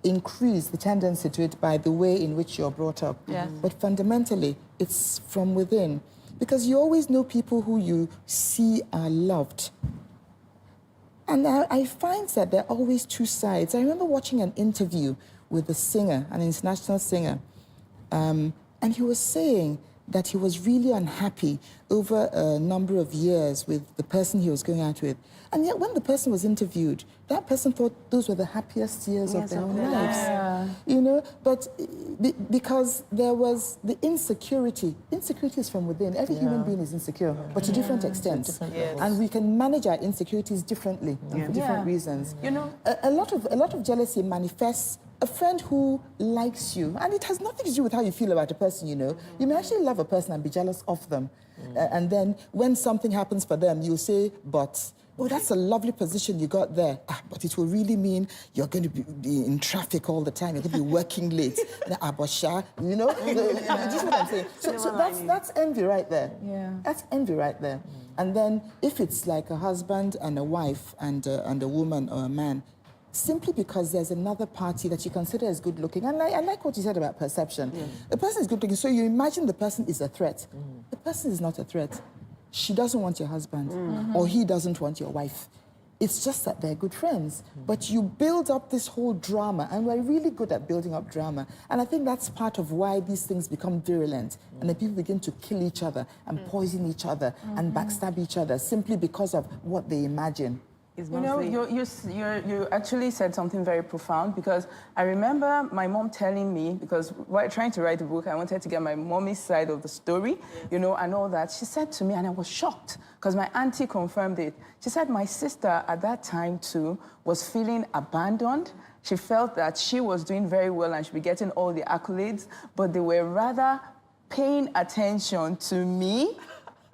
increased, the tendency to it, by the way in which you're brought up. But fundamentally, it's from within. Because you always know people who you see are loved. And I find that there are always two sides. I remember watching an interview with a singer, an international singer, and he was saying that he was really unhappy over a number of years with the person he was going out with. And yet when the person was interviewed, that person thought those were the happiest years of their own lives. Yeah. You know, but because there was the insecurity. Insecurity is from within. Every human being is insecure, but to different extents. And we can manage our insecurities differently and for different reasons. You know, a lot of jealousy manifests. A friend who likes you, and it has nothing to do with how you feel about a person, you know. You may actually love a person and be jealous of them. And then when something happens for them, you'll say, but, oh, that's a lovely position you got there. But it will really mean you're going to be in traffic all the time. You're going to be working late. You know? Just what I'm saying. So that's envy right there. Yeah. That's envy right there. And then if it's like a husband and a wife and a woman or a man, simply because there's another party that you consider as good looking. And I like what you said about perception. The person is good looking, so you imagine the person is a threat. The person is not a threat. She doesn't want your husband, or he doesn't want your wife. It's just that they're good friends. But you build up this whole drama, and we're really good at building up drama. And I think that's part of why these things become virulent, and then people begin to kill each other, and poison each other, and backstab each other, simply because of what they imagine. You know, you actually said something very profound, because I remember my mom telling me, because while trying to write the book, I wanted to get my mommy's side of the story, you know, and all that. She said to me, and I was shocked, because my auntie confirmed it. She said my sister at that time too was feeling abandoned. She felt that she was doing very well and she'd be getting all the accolades, but they were rather paying attention to me,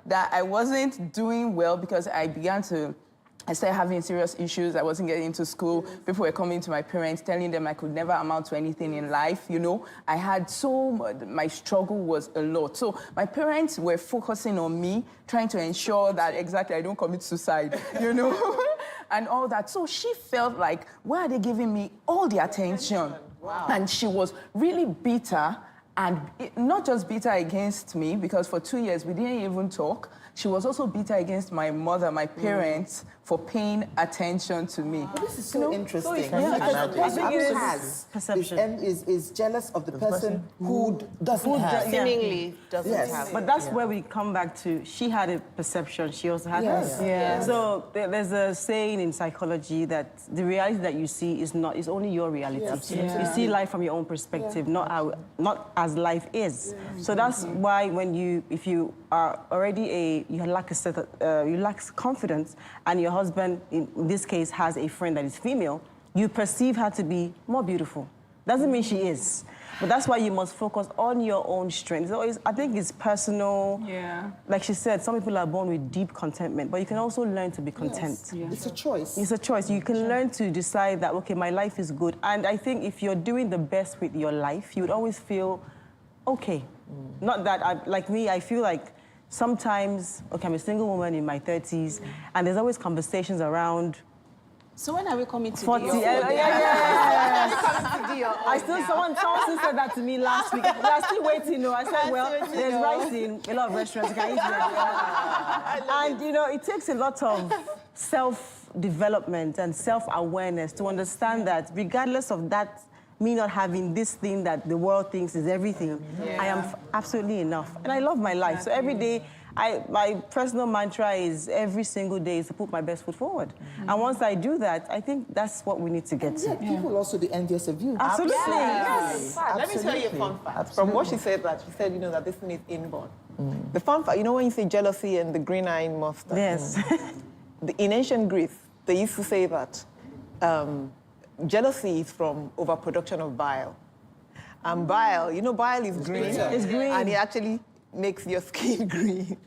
that I wasn't doing well, because I started having serious issues. I wasn't getting into school. People were coming to my parents, telling them I could never amount to anything in life, you know. I had my struggle was a lot. So my parents were focusing on me, trying to ensure that exactly I don't commit suicide, you know, and all that. So she felt like, why are they giving me all the attention? Wow. And she was really bitter, and not just bitter against me, because for 2 years we didn't even talk. She was also bitter against my mother, my parents, for paying attention to me. Well, this is so interesting. Perception. Is jealous of the person who doesn't have. Seemingly doesn't have. But that's where we come back to. She had a perception. She also had hers. Yes. So there's a saying in psychology that the reality that you see is only your reality. Yes. You see life from your own perspective, not as life is. So that's why if you are already you lack confidence, and your husband, in this case, has a friend that is female, you perceive her to be more beautiful. Doesn't mean she is. But that's why you must focus on your own strength. I think it's personal. Yeah. Like she said, some people are born with deep contentment, but you can also learn to be content. Yes. Yeah. It's a choice. It's a choice. You can learn to decide that, okay, my life is good. And I think if you're doing the best with your life, you would always feel okay. Not that, I feel like sometimes, okay, I'm a single woman in my 30s, and there's always conversations around. So when are we coming to 40? Someone still said that to me last week. We are still waiting, though. I said, well, there's rising, a lot of restaurants, you can eat there. And, you know, it takes a lot of self-development and self-awareness to understand that regardless of that, me not having this thing that the world thinks is everything, I am absolutely enough. And I love my life. So every day, my personal mantra is every single day is to put my best foot forward. And once I do that, I think that's what we need to get to. People will also be envious of you. Absolutely. Yes. Let me tell you a fun fact. Absolutely. From what she said, that this thing is inborn. The fun fact, you know when you say jealousy and the green-eyed monster? Yes. In ancient Greece, they used to say that jealousy is from overproduction of bile. And bile, you know bile is green. It's green. And it actually makes your skin green.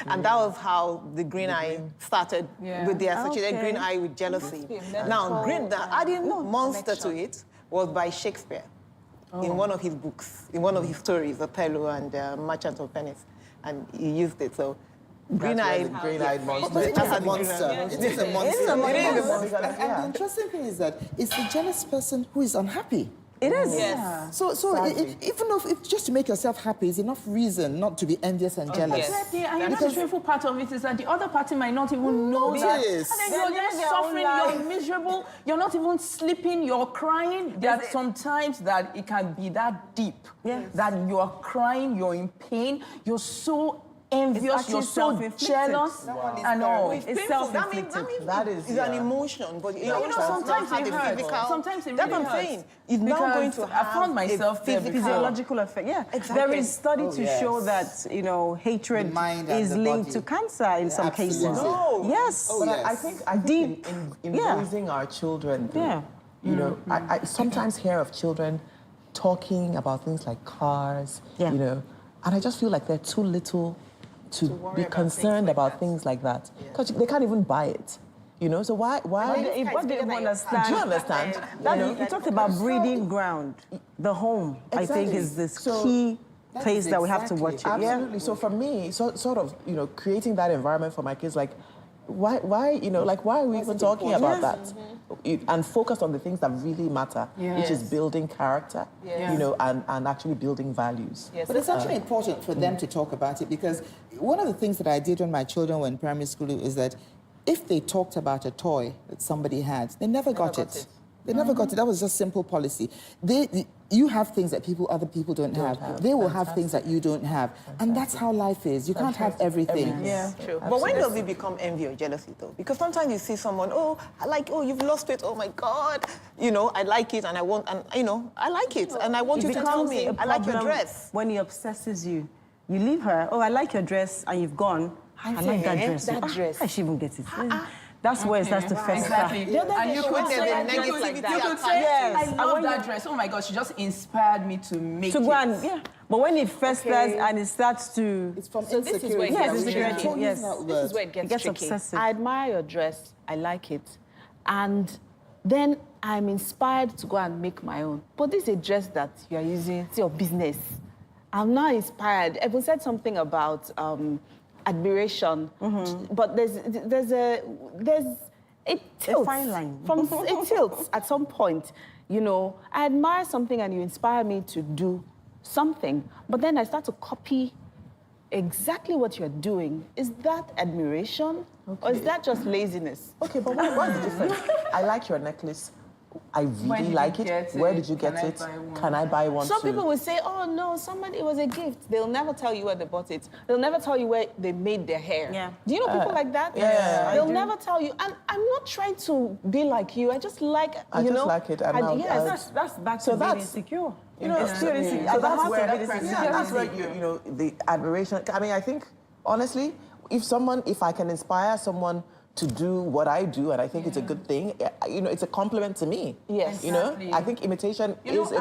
And that was how the green eye started, with the associated green eye with jealousy. Now, adding monster to it was by Shakespeare in one of his books, in one of his stories, Othello and Merchant of Venice. And he used it, so green-eyed monster. But it is a monster. It is a monster. And the interesting thing is that it's the jealous person who is unhappy. It is. Yes. So even if just to make yourself happy is enough reason not to be envious and jealous. Exactly, and you know the shameful part of it is that the other party might not even know that. Yes. And then you're there suffering, you're miserable, you're not even sleeping, you're crying. There are sometimes that it can be that deep, that you're crying, you're in pain, you're so envious, you're so jealous, and all. It's self-inflicted. That is an emotion, but you know, sometimes it hurts. Sometimes it really That's what I'm saying. It's now going to have I found myself physiological effect. Yeah, exactly. There is study to show that hatred is linked to cancer in some cases. No. Yes. But I think deep in raising our children, you know, I sometimes hear of children talking about things like cars, you know, and I just feel like they're too little to be concerned about things like that, because they can't even buy it. You know, so why? What do you understand? Do you understand? You talked about breeding ground. The home, I think, is this key place that we have to watch it. Absolutely. So for me, sort of, you know, creating that environment for my kids, like, why, you know, like, why are we even talking about that? And focus on the things that really matter, which is building character, you know, and actually building values. But it's actually important for them to talk about it, because one of the things that I did when my children were in primary school is that if they talked about a toy that somebody had, they never got it. They never got it. That was just simple policy. You have things that other people don't have. They will have things that you don't have. And that's how life is. You can't have everything. Yeah, true. But when does it become envy or jealousy, though? Because sometimes you see someone, you've lost weight, oh my God. You know, I like it and I want, and you know, I like it and I want you to tell me, I like your dress. When he obsesses you, you leave her, I like your dress, and you've gone, I like that dress. That dress. I should even get it. That's where it starts to fester. Exactly. And you could say, I love that dress. Oh my God, she just inspired me to make it. Go and, But when it festers and it starts to... It's from insecurity. Yes, this is where it gets tricky. Obsessive. I admire your dress. I like it. And then I'm inspired to go and make my own. But this is a dress that you are using. It's your business. I'm not inspired. Evan said something about... admiration, but it tilts. A fine line. It tilts at some point. You know, I admire something and you inspire me to do something, but then I start to copy exactly what you're doing. Is that admiration, or is that just laziness? Okay, but what's the difference? I like your necklace. I really like it. Where did you get it? Can I buy one? Some people will say, oh no, it was a gift. They'll never tell you where they bought it. They'll never tell you where they made their hair. Yeah. Do you know people like that? Yeah. They'll never tell you. And I'm not trying to be like you. I just like, I just like it. That's back to being insecure. You know, that's where you know, the admiration. I mean, I think, honestly, if I can inspire someone to do what I do, and I think it's a good thing, you know, it's a compliment to me. Yes. You know, I think imitation is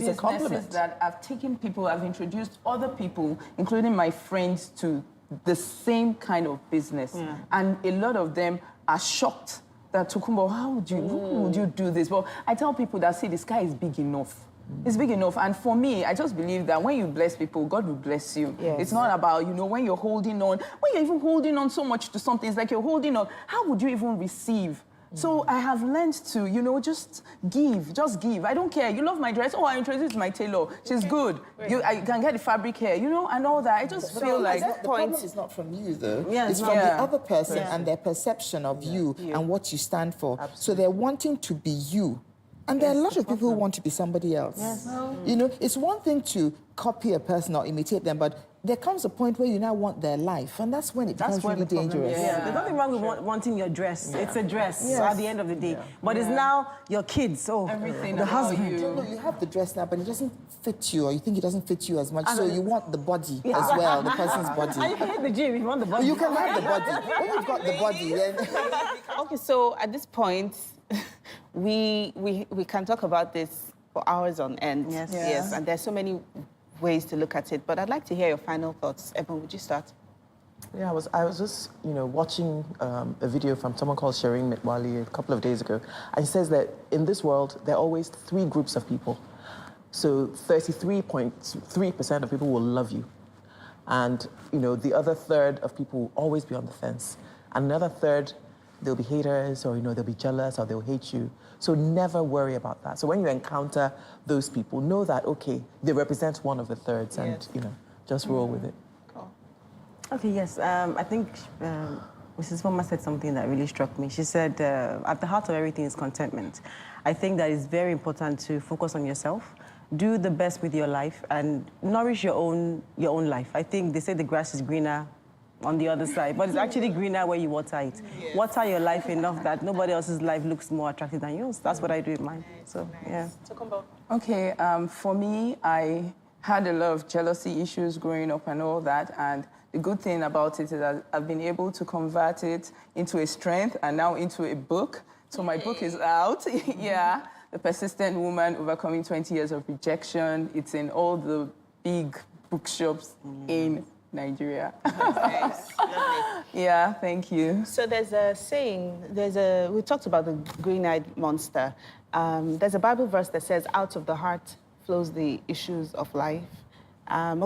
a compliment. That I've taken people, I've introduced other people, including my friends, to the same kind of business. And a lot of them are shocked that, Tokumbo, how would you do this? Well, I tell people that, see, the sky is big enough. It's big enough. And for me, I just believe that when you bless people, God will bless you. Yes. It's not about, you know, when you're holding on, when you're even holding on so much to something, it's like you're holding on. How would you even receive? So I have learned to, you know, just give. I don't care. You love my dress. Oh, I introduced my tailor. She's good. I can get the fabric here, you know, and all that. I just feel like... The problem is not from you, though. It's from the other person and their perception of you and what you stand for. Absolutely. So they're wanting to be you. And there are a lot of people who want to be somebody else. Yes. You know, it's one thing to copy a person or imitate them, but there comes a point where you now want their life, and that's when it becomes really dangerous. There's nothing wrong with wanting your dress. It's a dress at the end of the day. But it's now your kids, everything the husband. You have the dress now, but it doesn't fit you, or you think it doesn't fit you as much, so you want the body as well, the person's body. And you can hit the gym if you want the body. You can have the body. When you've got the body, then... Okay, so at this point, we can talk about this for hours on end. Yes, and there's so many ways to look at it, but I'd like to hear your final thoughts. Evan, would you start? Yeah, I was just, you know, watching a video from someone called Shireen Mitwali a couple of days ago, and he says that in this world, there are always 3 groups of people. So 33.3% of people will love you. And, you know, the other third of people will always be on the fence. And another third there'll be haters, or they'll be jealous, or they'll hate you. So never worry about that. So when you encounter those people, know that, okay, they represent one of the thirds, and just roll with it. Okay, yes. I think Mrs. Foma said something that really struck me. She said, at the heart of everything is contentment. I think that it's very important to focus on yourself, do the best with your life, and nourish your own life. I think they say the grass is greener on the other side, but it's actually greener where you water it. Yes. Water your life enough that nobody else's life looks more attractive than yours. That's what I do with mine. So, yeah. Okay, for me, I had a lot of jealousy issues growing up and all that, and the good thing about it is that I've been able to convert it into a strength and now into a book. So my book is out. Yeah, The Persistent Woman Overcoming 20 Years of Rejection. It's in all the big bookshops in Nigeria. Nice. Yeah, thank you. So there's a saying, we talked about the green-eyed monster. There's a Bible verse that says, out of the heart flows the issues of life.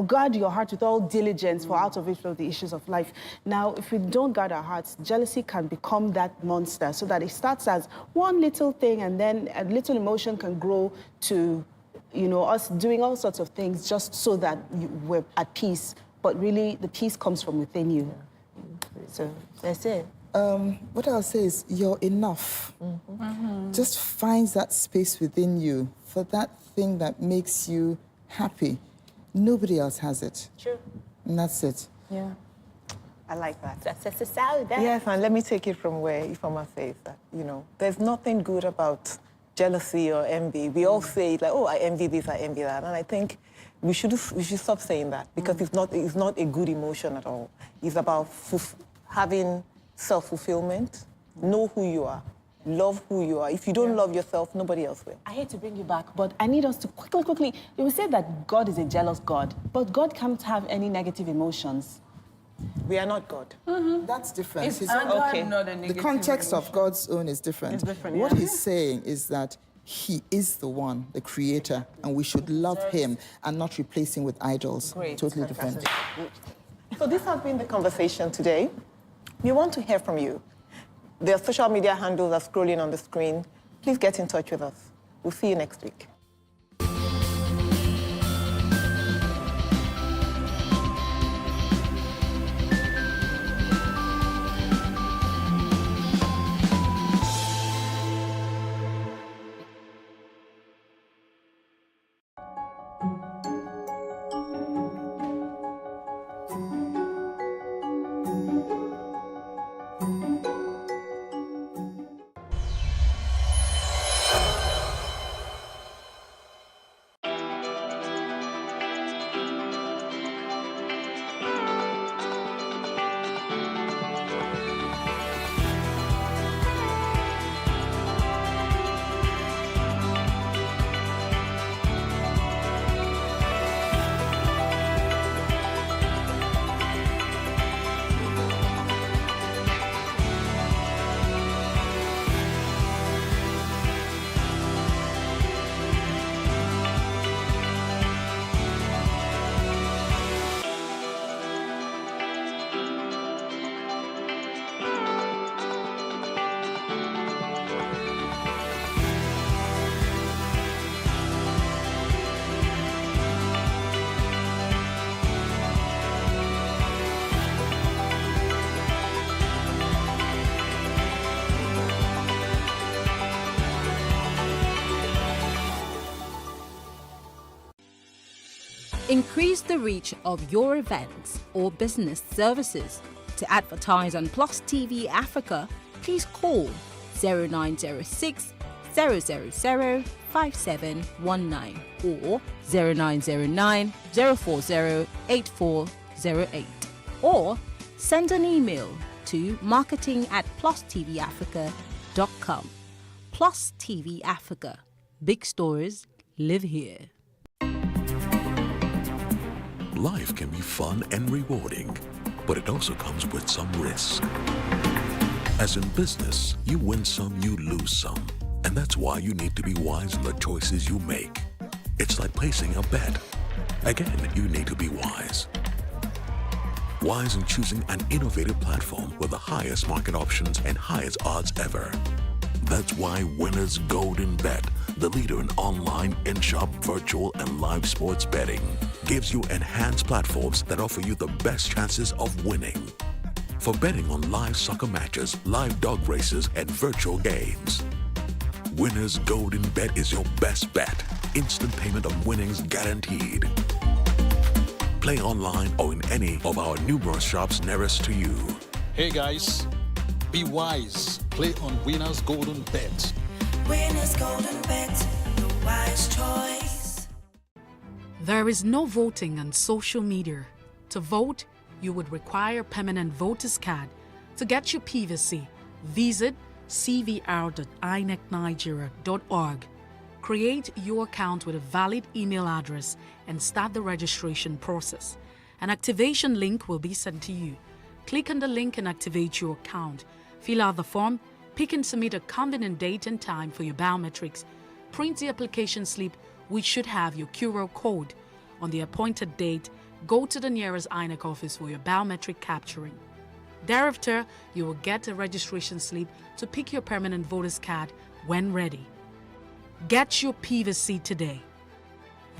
Guard your heart with all diligence, for out of it flow the issues of life. Now, if we don't guard our hearts, jealousy can become that monster, so that it starts as one little thing, and then a little emotion can grow to, us doing all sorts of things just so that we're at peace. But really, the peace comes from within you. So that's it. What I'll say is you're enough. Just find that space within you for that thing that makes you happy. Nobody else has it. True. And that's it. Yeah. I like that. That's yes, and let me take it from where Ifeoma says that, there's nothing good about jealousy or envy. We all say, like, oh, I envy this, I envy that. And I think we should stop saying that, because it's not a good emotion at all. It's about having self-fulfillment. Know who you are. Love who you are. If you don't love yourself, nobody else will. I hate to bring you back, but I need us to quickly. You will say that God is a jealous God, but God can't have any negative emotions. We are not God. That's different. It's not a The context of God's own is different. It's different, What yeah. he's saying is that he is the one, the creator, and we should love him and not replace him with idols. Great. Totally different. So this has been the conversation today. We want to hear from you. Their social media handles are scrolling on the screen. Please get in touch with us. We'll see you next week. Increase the reach of your events or business services. To advertise on Plus TV Africa, please call 0906 000 5719 or 0909 040 8408, or send an email to marketing@PlusTvAfrica.com. Plus TV Africa. Big stories live here. Life can be fun and rewarding, but it also comes with some risk. As in business, you win some, you lose some. And that's why you need to be wise in the choices you make. It's like placing a bet. Again, you need to be wise. wise in choosing an innovative platform with the highest market options and highest odds ever. That's why Winners Golden Bet, the leader in online, in-shop, virtual, and live sports betting, gives you enhanced platforms that offer you the best chances of winning. For betting on live soccer matches, live dog races, and virtual games, Winners Golden Bet is your best bet. Instant payment of winnings guaranteed. Play online or in any of our numerous shops nearest to you. Hey guys, be wise. Play on Winners Golden Bet. Winners Golden Bet, the wise choice. There is no voting on social media. To vote, you would require a permanent voter's card. To get your PVC, visit cvr.inecnigeria.org. Create your account with a valid email address and start the registration process. An activation link will be sent to you. Click on the link and activate your account. Fill out the form, pick and submit a convenient date and time for your biometrics. Print the application slip, which should have your QR code. On the appointed date, go to the nearest INEC office for your biometric capturing. Thereafter, you will get a registration slip to pick your permanent voter's card when ready. Get your PVC today.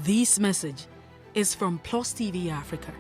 This message is from PlusTvAfrica.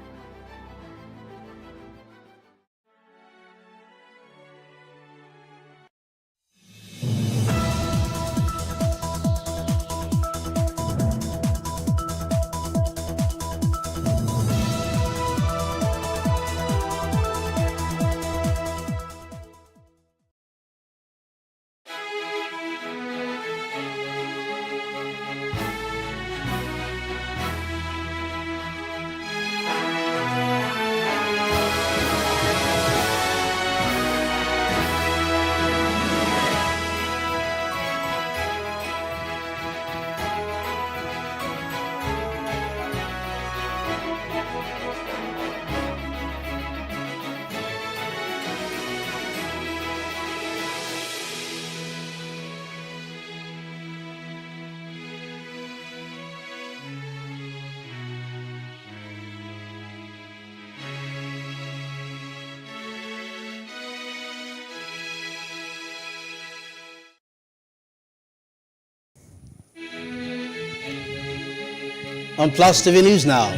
On Plus TV News now.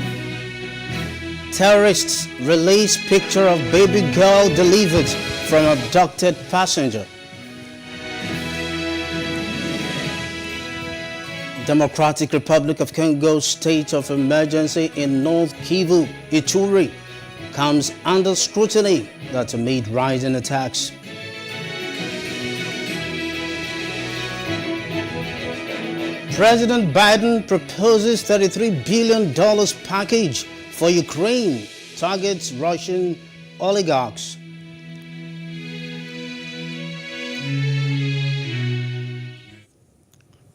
Terrorists release picture of baby girl delivered from abducted passenger. Democratic Republic of Congo state of emergency in North Kivu, Ituri, comes under scrutiny that amid rising attacks. President Biden proposes $33 billion package for Ukraine, targets Russian oligarchs.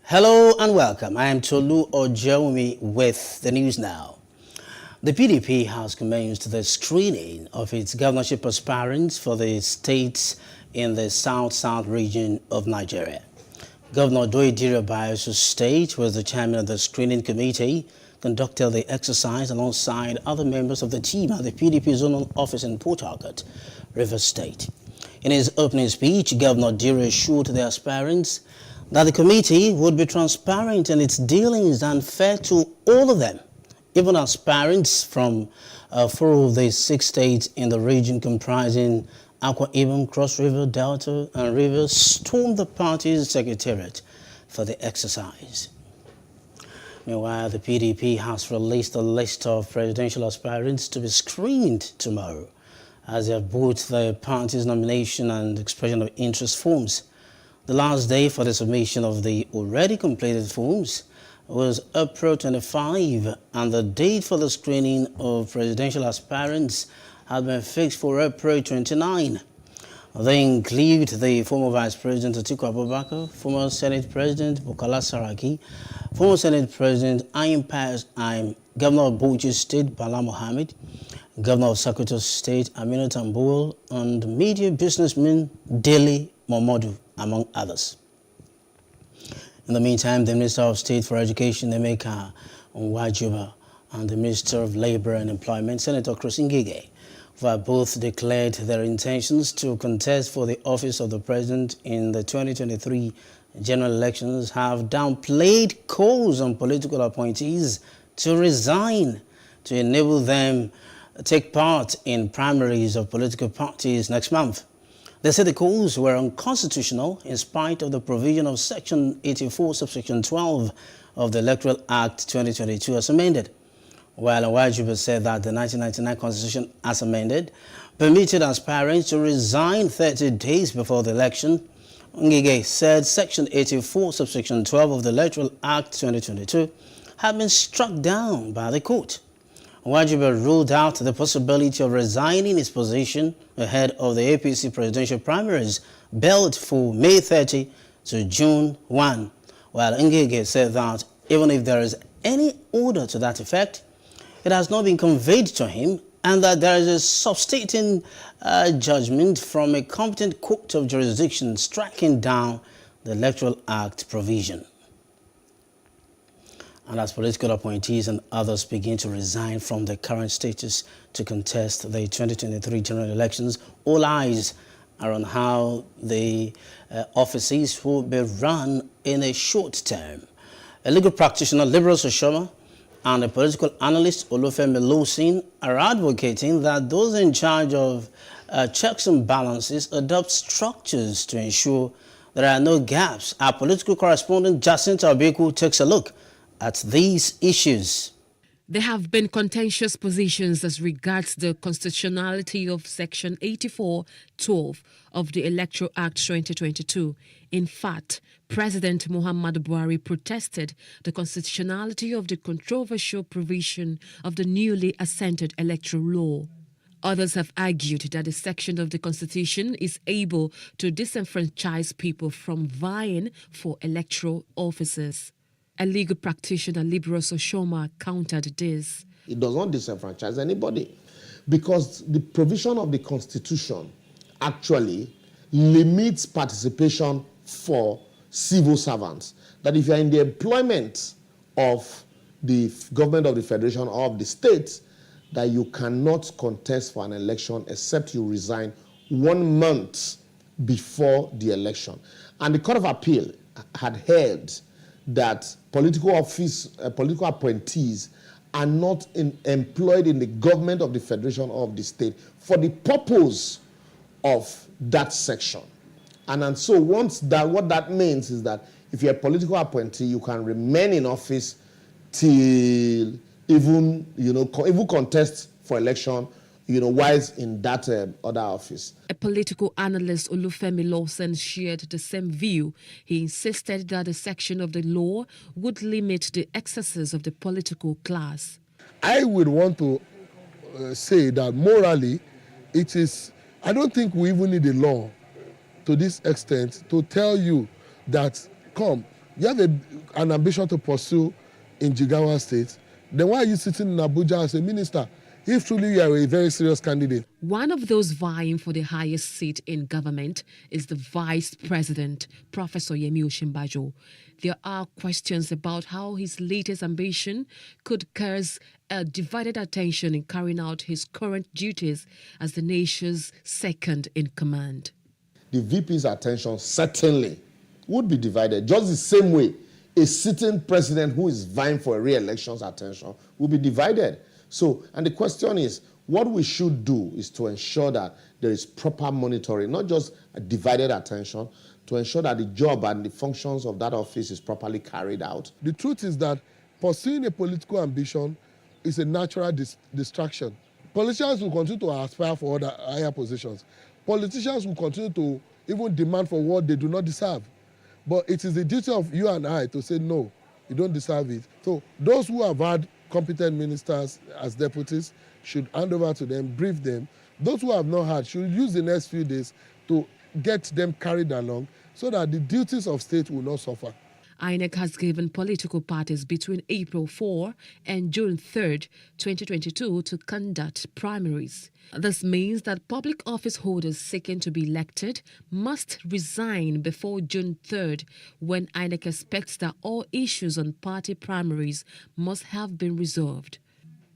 Hello and welcome. I am Tolu Ojomi with the news now. The PDP has commenced the screening of its governorship aspirants for the states in the South-South region of Nigeria. Governor Doidiri Bayosu State was the chairman of the screening committee, conducted the exercise alongside other members of the team at the PDP zonal office in Port Harcourt, Rivers State. In his opening speech, Governor Diri assured the aspirants that the committee would be transparent in its dealings and fair to all of them. Even aspirants from 4 of the 6 states in the region comprising Akwa Ibom, Cross River, Delta, and Rivers stormed the party's secretariat for the exercise. Meanwhile, the PDP has released a list of presidential aspirants to be screened tomorrow, as they have both the party's nomination and expression of interest forms. The last day for the submission of the already completed forms was April 25, and the date for the screening of presidential aspirants had been fixed for April 29. They include the former Vice President Atiku Abubakar, former Senate President Bukola Saraki, former Senate President Governor of Bauchi State Bala Mohammed, Governor of Sokoto State Aminu Tambuwal, and media businessman Dele Momodu, among others. In the meantime, the Minister of State for Education, Emeka Nwajuba, and the Minister of Labor and Employment, Senator Chris Ngige, who have both declared their intentions to contest for the office of the president in the 2023 general elections, have downplayed calls on political appointees to resign to enable them take part in primaries of political parties next month. They said the calls were unconstitutional in spite of the provision of Section 84, subsection 12 of the Electoral Act 2022 as amended. While Awajuba said that the 1999 Constitution as amended permitted aspirants to resign 30 days before the election, Ngige said Section 84, subsection 12 of the Electoral Act 2022 had been struck down by the court. Wajiba ruled out the possibility of resigning his position ahead of the APC presidential primaries held for May 30 to June 1, while Ngige said that even if there is any order to that effect, it has not been conveyed to him, and that there is a substating judgment from a competent court of jurisdiction striking down the Electoral Act provision. And as political appointees and others begin to resign from their current status to contest the 2023 general elections, all eyes are on how the offices will be run in a short term. A legal practitioner, Liberal Soshoma, and a political analyst, Olufemi Losin, are advocating that those in charge of checks and balances adopt structures to ensure there are no gaps. Our political correspondent, Jacinta Obeku, takes a look at these issues. There have been contentious positions as regards the constitutionality of Section 84(12) of the Electoral Act 2022. In fact, President Muhammadu Buhari protested the constitutionality of the controversial provision of the newly assented electoral law. Others have argued that the section of the Constitution is able to disenfranchise people from vying for electoral offices. A legal practitioner, Liberal Soshoma, countered this. It does not disenfranchise anybody because the provision of the Constitution actually limits participation for civil servants. That if you are in the employment of the government of the federation or of the state, that you cannot contest for an election except you resign 1 month before the election. And the Court of Appeal had held that political appointees are not employed in the government of the federation or of the state for the purpose of that section. And so once that, what that means is that if you're a political appointee, you can remain in office till even contest for election, whilst in that other office. A political analyst, Olufemi Lawson, shared the same view. He insisted that a section of the law would limit the excesses of the political class. I would want to say that morally, I don't think we even need a law to this extent to tell you that, you have an ambition to pursue in Jigawa State, then why are you sitting in Abuja as a minister? If truly you are a very serious candidate. One of those vying for the highest seat in government is the Vice President, Professor Yemi Osinbajo. There are questions about how his latest ambition could cause a divided attention in carrying out his current duties as the nation's second in command. The VP's attention certainly would be divided, just the same way a sitting president who is vying for a re-election's attention will be divided. So, and the question is, what we should do is to ensure that there is proper monitoring, not just a divided attention, to ensure that the job and the functions of that office is properly carried out. The truth is that pursuing a political ambition is a natural distraction. Politicians will continue to aspire for other higher positions. Politicians will continue to even demand for what they do not deserve. But it is the duty of you and I to say, no, you don't deserve it. So those who have had competent ministers as deputies should hand over to them, brief them. Those who have not had should use the next few days to get them carried along so that the duties of state will not suffer. INEC has given political parties between April 4 and June 3, 2022 to conduct primaries. This means that public office holders seeking to be elected must resign before June 3, when INEC expects that all issues on party primaries must have been resolved.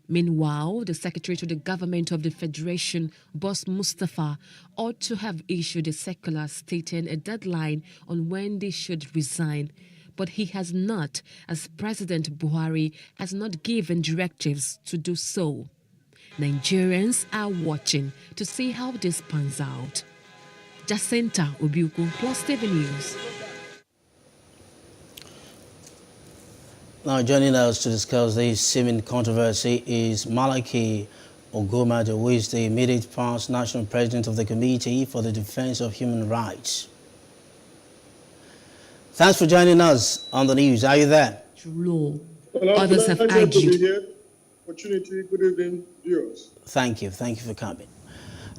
Meanwhile, the Secretary to the Government of the Federation, Boss Mustafa, ought to have issued a circular stating a deadline on when they should resign. But he has not, as President Buhari has not given directives to do so. Nigerians are watching to see how this pans out. Jacinta Obiuku, PlusTV News. Now joining us to discuss this seeming controversy is Malaki Ogomade, who is the immediate past national president of the Committee for the Defense of Human Rights. Thanks for joining us on the news. Are you there? Law. Well, Others have argued. To be here. Opportunity. Good evening, viewers. Thank you. Thank you for coming.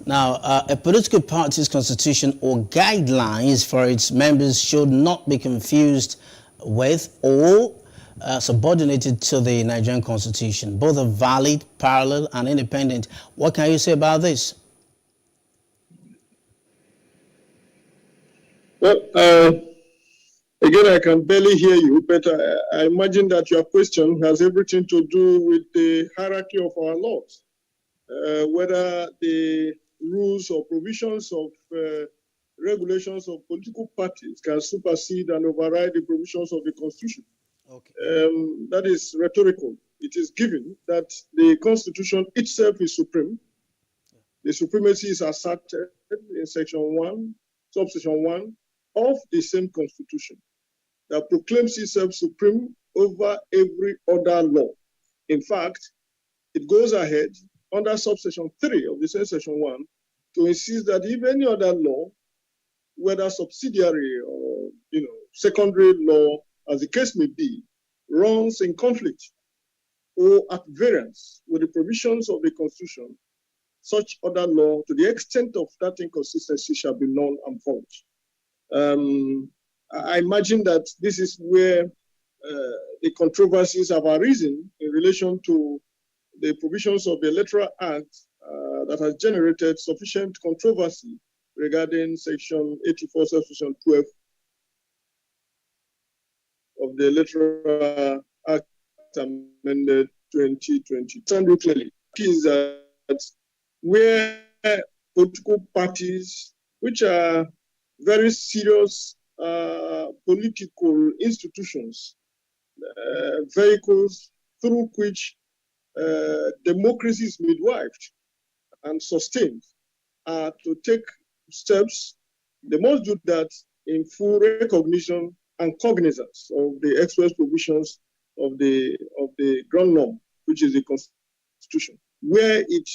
Now, a political party's constitution or guidelines for its members should not be confused with or subordinated to the Nigerian constitution. Both are valid, parallel, and independent. What can you say about this? Well, again, I can barely hear you, but I imagine that your question has everything to do with the hierarchy of our laws, whether the rules or provisions of regulations of political parties can supersede and override the provisions of the Constitution. Okay. That is rhetorical. It is given that the Constitution itself is supreme. The supremacy is asserted in Section 1, Subsection 1 of the same Constitution that proclaims itself supreme over every other law. In fact, it goes ahead under Subsection 3 of the same Section 1 to insist that if any other law, whether subsidiary or secondary law, as the case may be, runs in conflict or at variance with the provisions of the Constitution, such other law, to the extent of that inconsistency, shall be null and void. I imagine that this is where the controversies have arisen in relation to the provisions of the Electoral Act that has generated sufficient controversy regarding Section 84, Subsection 12 of the Electoral Act amended 2020. Stand clearly is that where political parties, which are very serious political institutions, vehicles through which democracy is midwifed and sustained, to take steps, they must do that in full recognition and cognizance of the express provisions of the ground norm, which is the Constitution. Where it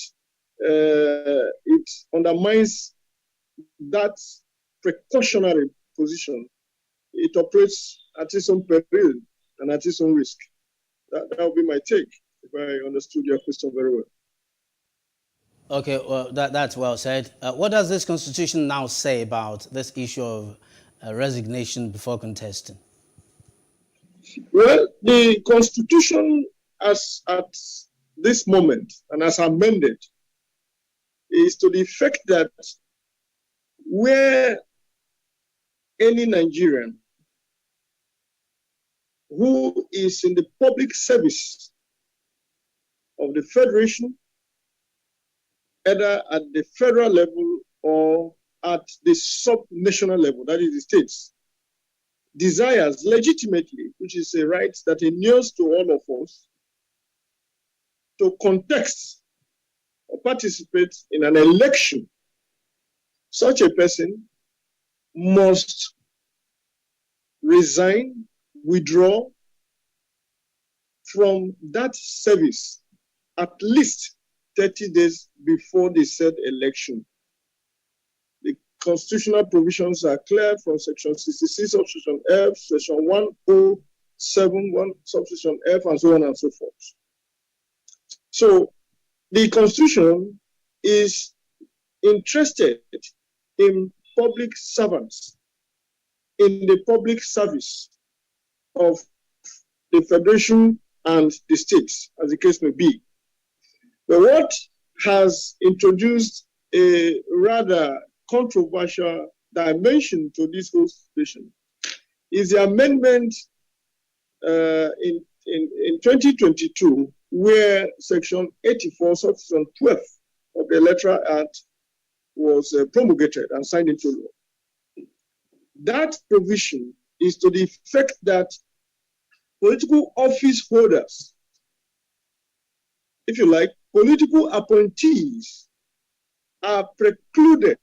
undermines that precautionary position, it operates at its own peril and at its own risk. That would be my take, if I understood your question very well. Okay, well, that's well said. What does this Constitution now say about this issue of resignation before contesting? Well, the Constitution, as at this moment and as amended, is to the effect that where any Nigerian who is in the public service of the Federation, either at the federal level or at the sub-national level, that is the states, desires legitimately, which is a right that inures to all of us, to contest or participate in an election, such a person must resign, withdraw from that service at least 30 days before the said election. The constitutional provisions are clear from Section 66, Subsection F, Section 107, Subsection F, and so on and so forth. So the Constitution is interested in public servants, in the public service of the Federation and the states, as the case may be. But what has introduced a rather controversial dimension to this whole situation is the amendment in 2022 where Section 84, Subsection 12 of the Electoral Act was promulgated and signed into law. That provision is to the effect that political office holders, if you like, political appointees, are precluded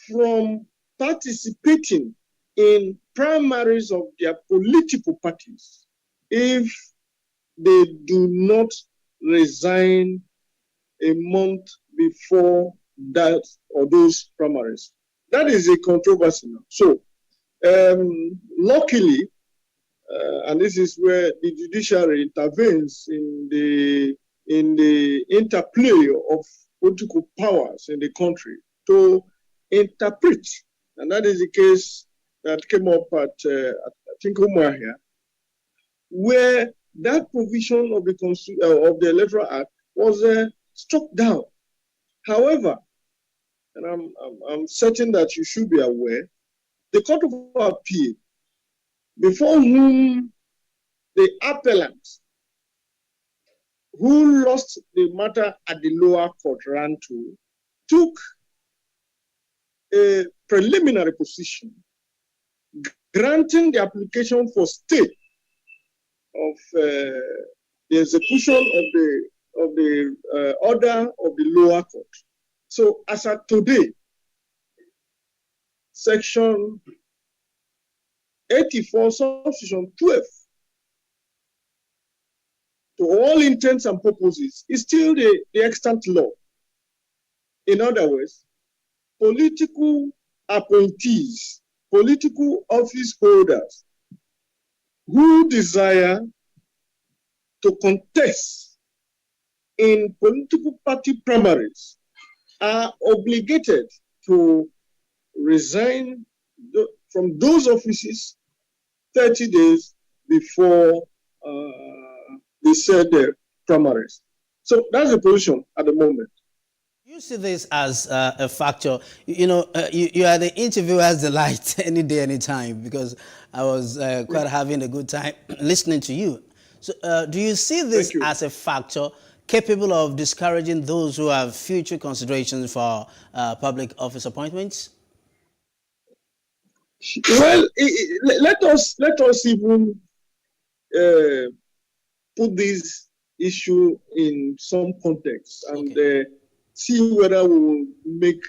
from participating in primaries of their political parties if they do not resign a month before that or those primaries. That is a controversy now. So, luckily, and this is where the judiciary intervenes in the interplay of political powers in the country to interpret, and that is the case that came up at I think Umuahia, where that provision of the Electoral Act was struck down. However, and I'm certain that you should be aware, the Court of Appeal, before whom the appellant who lost the matter at the lower court ran to, took a preliminary position granting the application for stay of the execution of the order of the lower court. So as of today, Section 84, Subsection 12, to all intents and purposes, is still the extant law. In other words, political appointees, political office holders who desire to contest in political party primaries are obligated to resign from those offices 30 days before they said their primaries. So that's the position at the moment. You see this as a factor. You are the interviewer's delight any day, any time, because I was quite having a good time listening to you. So do you see this as a factor capable of discouraging those who have future considerations for public office appointments? Well, let us even put this issue in some context and see whether we will make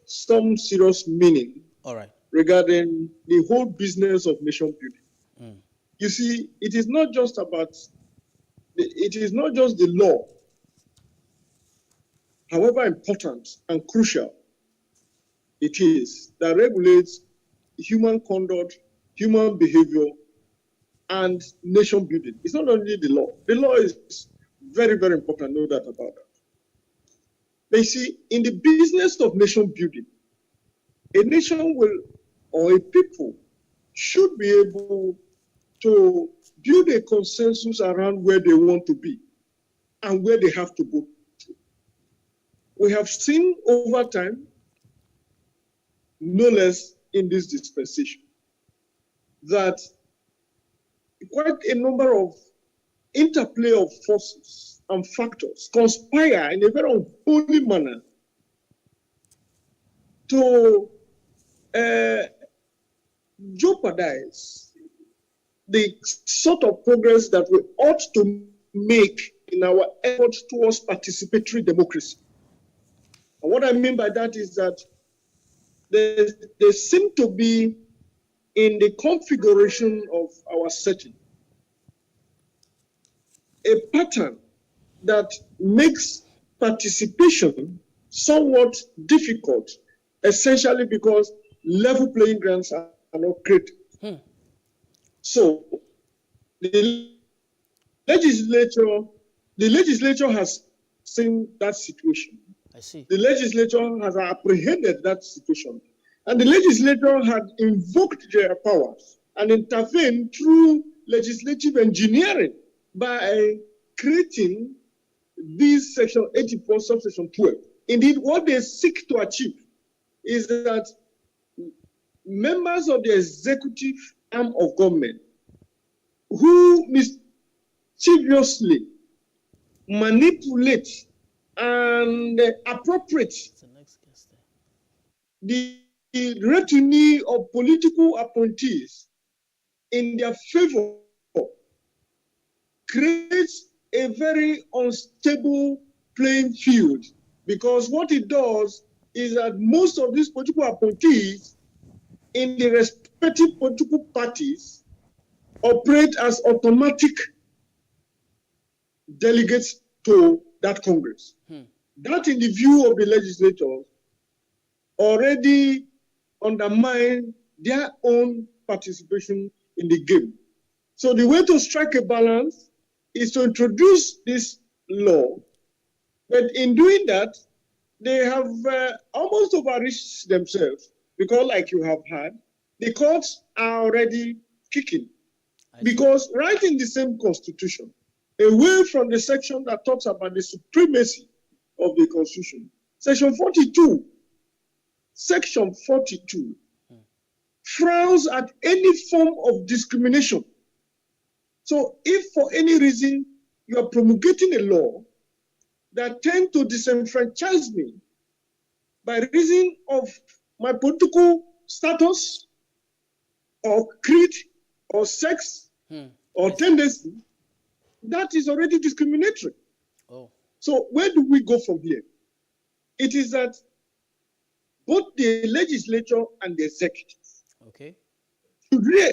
some serious meaning regarding the whole business of nation building. You see, it is not just about, it is not just the law, however important and crucial it is, that regulates human conduct, human behavior, and nation building. It's not only the law. The law is very, very important, no doubt about that. But you see, in the business of nation building, a nation will, or a people, should be able to build a consensus around where they want to be and where they have to go to. We have seen over time, no less in this dispensation, that quite a number of interplay of forces and factors conspire in a very unholy manner to jeopardize the sort of progress that we ought to make in our efforts towards participatory democracy. And what I mean by that is that there seem to be, in the configuration of our setting, a pattern that makes participation somewhat difficult, essentially because level playing grounds are not created. So the legislature has seen that situation. I see. The legislature has apprehended that situation. And the legislature had invoked their powers and intervened through legislative engineering by creating this Section 84, Subsection 12. Indeed, what they seek to achieve is that members of the executive arm of government who mischievously manipulate and appropriate the retinue of political appointees in their favor creates a very unstable playing field, because what it does is that most of these political appointees in the respective political parties operate as automatic delegates to that Congress. That, in the view of the legislators, already undermine their own participation in the game. So the way to strike a balance is to introduce this law, but in doing that, they have almost overreached themselves, because, like you have had, the courts are already kicking. Because right in the same constitution, away from the section that talks about the supremacy of the constitution, section 42 frowns at any form of discrimination. So if for any reason you are promulgating a law that tends to disenfranchise me by reason of my political status or creed or sex or tendency, that is already discriminatory. So where do we go from here? It is that both the legislature and the executive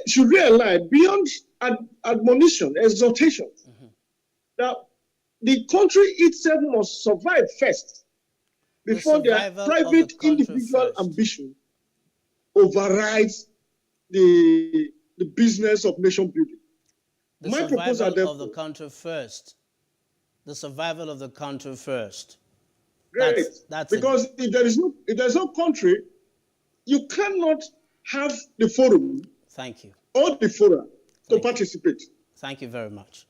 should realize, beyond admonition, exhortation, that the country itself must survive first before their private individual ambition overrides the business of nation building. The My survival proposal, therefore, of the country first. The survival of the country first. Great. That's because if there is no country, you cannot have the forum. Thank you. Or the fora to participate. Thank you very much.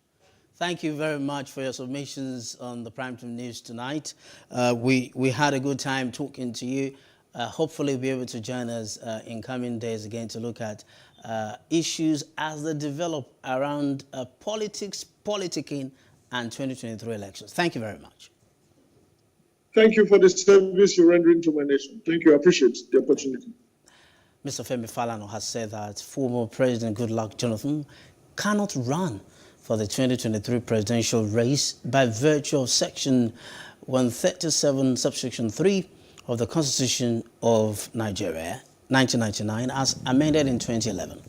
Thank you very much for your submissions on the Primetime News tonight. We had a good time talking to you. Hopefully you'll be able to join us in coming days again to look at issues as they develop around politics, politicking, and 2023 elections. Thank you very much. Thank you for the service you're rendering to my nation. Thank you. I appreciate the opportunity. Mr. Femi Falana has said that former President Goodluck Jonathan cannot run for the 2023 presidential race by virtue of Section 137, subsection 3 of the Constitution of Nigeria, 1999, as amended in 2011.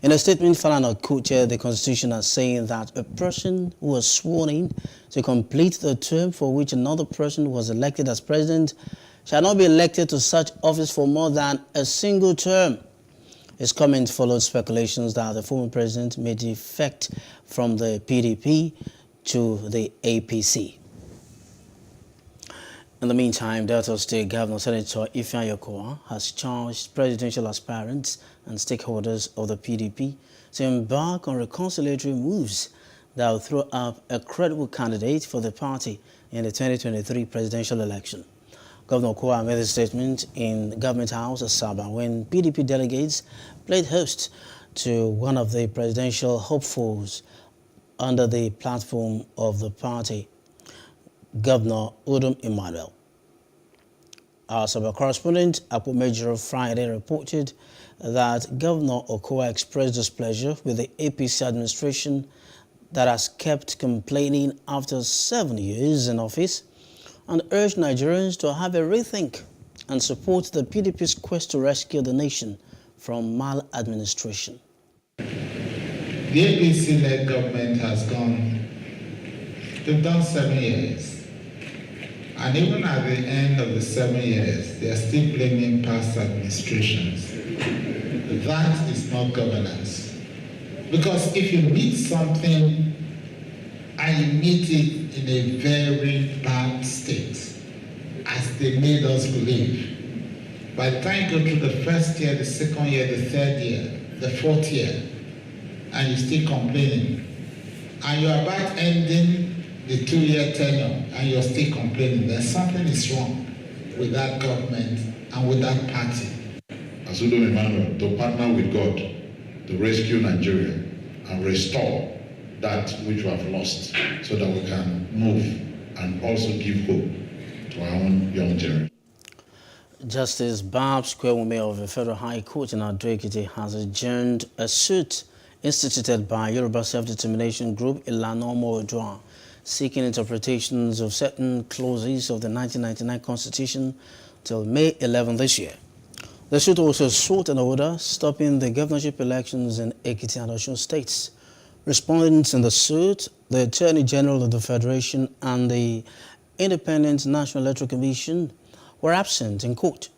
In a statement, Falana quoted the Constitution as saying that a person who was sworn in to complete the term for which another person was elected as president shall not be elected to such office for more than a single term. His comment followed speculations that the former president may defect from the PDP to the APC. In the meantime, Delta State Governor Senator Ifeanyi Okowa has charged presidential aspirants and stakeholders of the PDP to embark on reconciliatory moves that will throw up a credible candidate for the party in the 2023 presidential election. Governor Okowa made a statement in Government House at Saba when PDP delegates played host to one of the presidential hopefuls under the platform of the party, Governor Udom Emmanuel. Our Saba correspondent, Apo Major Friday, reported that Governor Okowa expressed displeasure with the APC administration that has kept complaining after 7 years in office, and urged Nigerians to have a rethink and support the PDP's quest to rescue the nation from maladministration. The APC-led government has gone, they've done 7 years. And even at the end of the 7 years, they are still blaming past administrations. That is not governance. Because if you meet something and you meet it in a very bad state, as they made us believe, by the time you go through the first year, the second year, the third year, the fourth year, and you're still complaining, and you're about ending the 2-year tenure and you're still complaining, then something is wrong with that government and with that party. As Udom Emmanuel, to partner with God to rescue Nigeria and restore that which we have lost so that we can move and also give hope to our own young generation. Justice Babs Kwewume of the Federal High Court in Ado-Ekiti has adjourned a suit instituted by Yoruba Self-Determination Group Ilanomo Oodua, seeking interpretations of certain clauses of the 1999 Constitution till May 11 this year. The suit also sought an order stopping the governorship elections in Ekiti and Osun states. Respondents in the suit, the Attorney General of the Federation and the Independent National Electoral Commission were absent in court.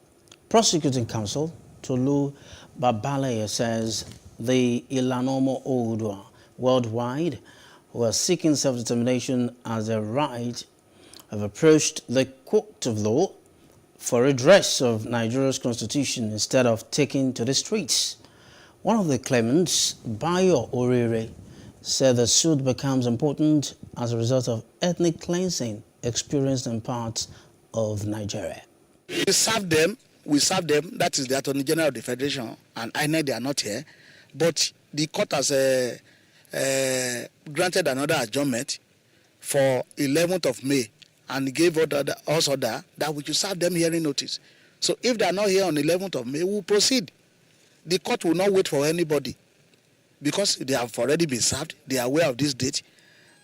Prosecuting counsel Tolu Babaleye says the Ilanomo Oodua worldwide, who are seeking self-determination as a right, have approached the court of law for redress of Nigeria's constitution instead of taking to the streets. One of the claimants, Bayo Orire, said the suit becomes important as a result of ethnic cleansing experienced in parts of Nigeria. We serve them, that is the Attorney General of the Federation, and I know they are not here, but the court has granted another adjournment for 11th of May and gave us order that we should serve them hearing notice. So if they are not here on 11th of May, we will proceed. The court will not wait for anybody because they have already been served, they are aware of this date,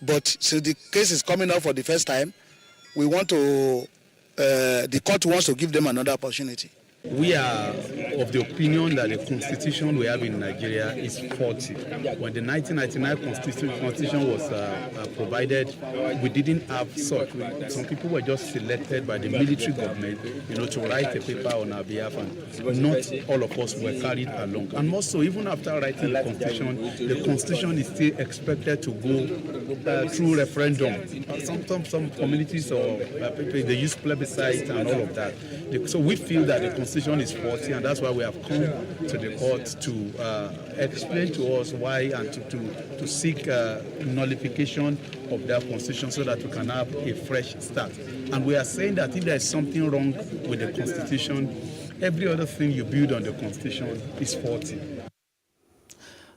but since the case is coming up for the first time, we want to the court wants to give them another opportunity. We are of the opinion that the constitution we have in Nigeria is faulty. When the 1999 constitution was provided, we didn't have such. Some people were just selected by the military government, to write a paper on our behalf, and not all of us were carried along. And more so, even after writing the constitution is still expected to go through referendum. Some communities or people, they use plebiscite and all of that. So we feel that the constitution is faulty, and that's why we have come to the court to explain to us why and to seek nullification of that constitution so that we can have a fresh start. And we are saying that if there is something wrong with the constitution, every other thing you build on the constitution is faulty.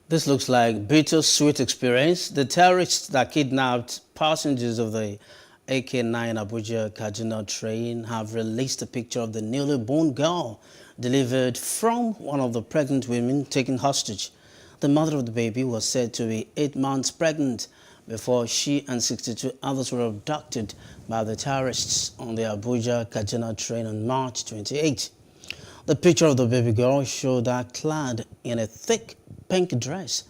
This looks like bittersweet experience. The terrorists that kidnapped passengers of the AK-9 Abuja-Kaduna train have released a picture of the newly born girl delivered from one of the pregnant women taken hostage. The mother of the baby was said to be 8 months pregnant before she and 62 others were abducted by the terrorists on the Abuja-Kaduna train on March 28. The picture of the baby girl showed her clad in a thick pink dress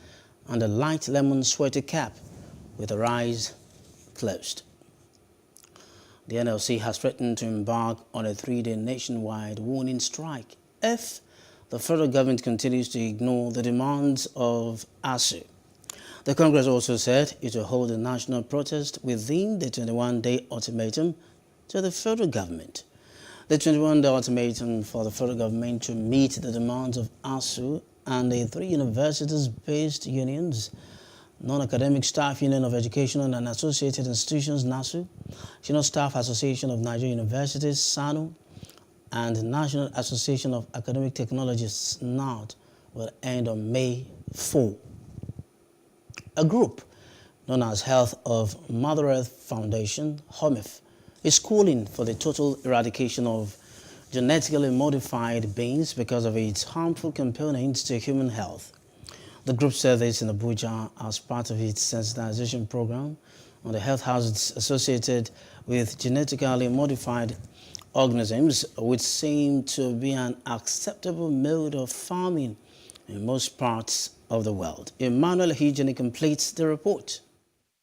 and a light lemon sweater cap with her eyes closed. The NLC has threatened to embark on a 3-day nationwide warning strike if the federal government continues to ignore the demands of ASU. The Congress also said it will hold a national protest within the 21-day ultimatum to the federal government. The 21-day ultimatum for the federal government to meet the demands of ASU and the 3 universities-based unions, Non-Academic Staff Union of Educational and Associated Institutions, NASU, Senior Staff Association of Nigerian Universities, SANU, and National Association of Academic Technologists, NARD, will end on May 4. A group known as Health of Mother Earth Foundation, HOMIF, is calling for the total eradication of genetically modified beans because of its harmful components to human health. The group said this in Abuja as part of its sensitization program on the health hazards associated with genetically modified organisms, which seem to be an acceptable mode of farming in most parts of the world. Emmanuel Hijani completes the report.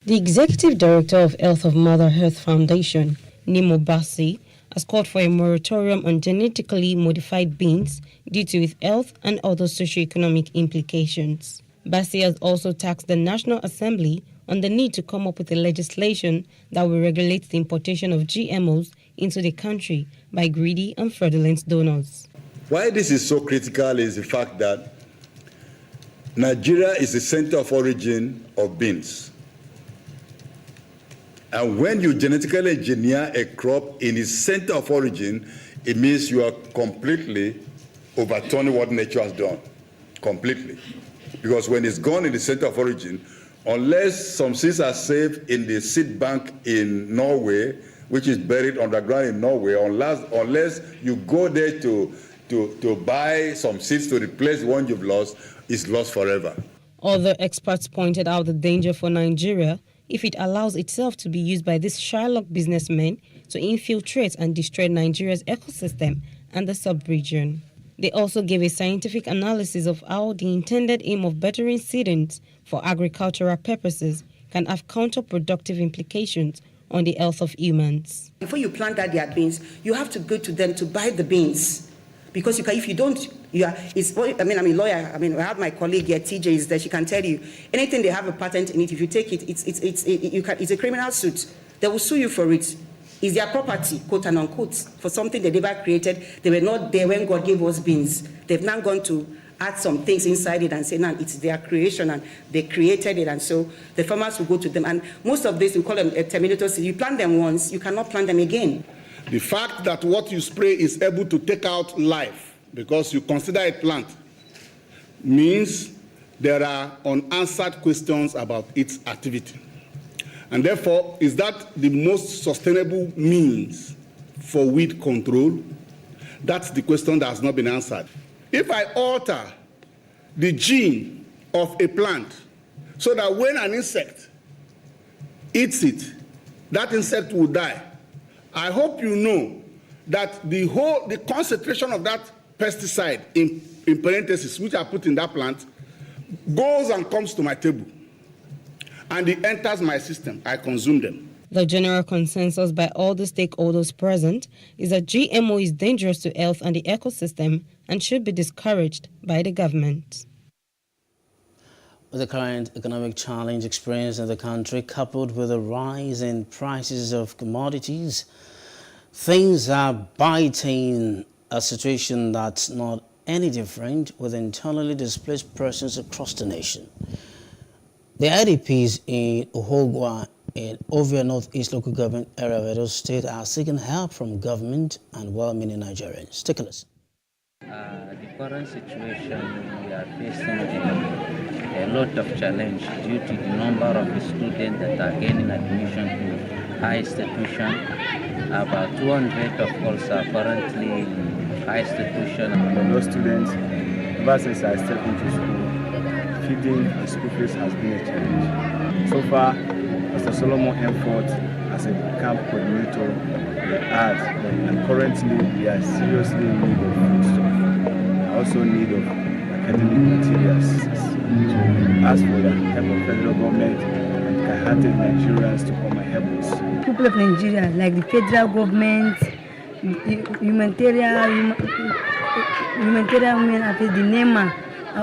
The Executive Director of Health of Mother Earth Foundation, Nimo Bassi, has called for a moratorium on genetically modified beans due to its health and other socioeconomic implications. Bassi has also tasked the National Assembly on the need to come up with a legislation that will regulate the importation of GMOs into the country by greedy and fraudulent donors. Why this is so critical is the fact that Nigeria is the center of origin of beans. And when you genetically engineer a crop in its center of origin, it means you are completely overturning what nature has done. Completely. Because when it's gone in the center of origin, unless some seeds are saved in the seed bank in Norway, which is buried underground in Norway, unless you go there to buy some seeds to replace the one you've lost, it's lost forever. Other experts pointed out the danger for Nigeria if it allows itself to be used by these Shylock businessmen to infiltrate and destroy Nigeria's ecosystem and the sub-region. They also gave a scientific analysis of how the intended aim of bettering seedings for agricultural purposes can have counterproductive implications on the health of humans. Before you plant out their beans, you have to go to them to buy the beans. Because you can, if you don't, I'm a lawyer. I have my colleague here, TJ, is there. She can tell you anything they have a patent in it. If you take it, it's a criminal suit. They will sue you for it. It's their property, quote and unquote, for something they never created. They were not there when God gave us beans. They've now gone to add some things inside it and say, now it's their creation and they created it. And so the farmers will go to them. And most of this, we call them terminators. You plant them once, you cannot plant them again. The fact that what you spray is able to take out life because you consider it plant means there are unanswered questions about its activity. And therefore, is that the most sustainable means for weed control? That's the question that has not been answered. If I alter the gene of a plant so that when an insect eats it, that insect will die, I hope you know that the concentration of that pesticide in parentheses, which I put in that plant, goes and comes to my table. And it enters my system. I consume them. The general consensus by all the stakeholders present is that GMO is dangerous to health and the ecosystem and should be discouraged by the government. With the current economic challenge experienced in the country, coupled with a rise in prices of commodities, things are biting, a situation that's not any different with internally displaced persons across the nation. The IDPs in Ohogwa in Ovia Northeast Local Government area of Edo State are seeking help from government and well-meaning Nigerians. Take a listen. The current situation, we are facing a lot of challenge due to the number of students that are gaining admission to high institution. About 200 of us are currently in high institution. And those students, ever since I stepped into school, feeding and school fees has been a challenge. So far, Mr. Solomon Hemford as a camp coordinator and currently we are seriously in need of food stuff. We are also in need of academic materials. So ask for the help of federal government and kind-hearted Nigerians to come and help us. People of Nigeria, like the federal government, humanitarian women affairs, the NEMA,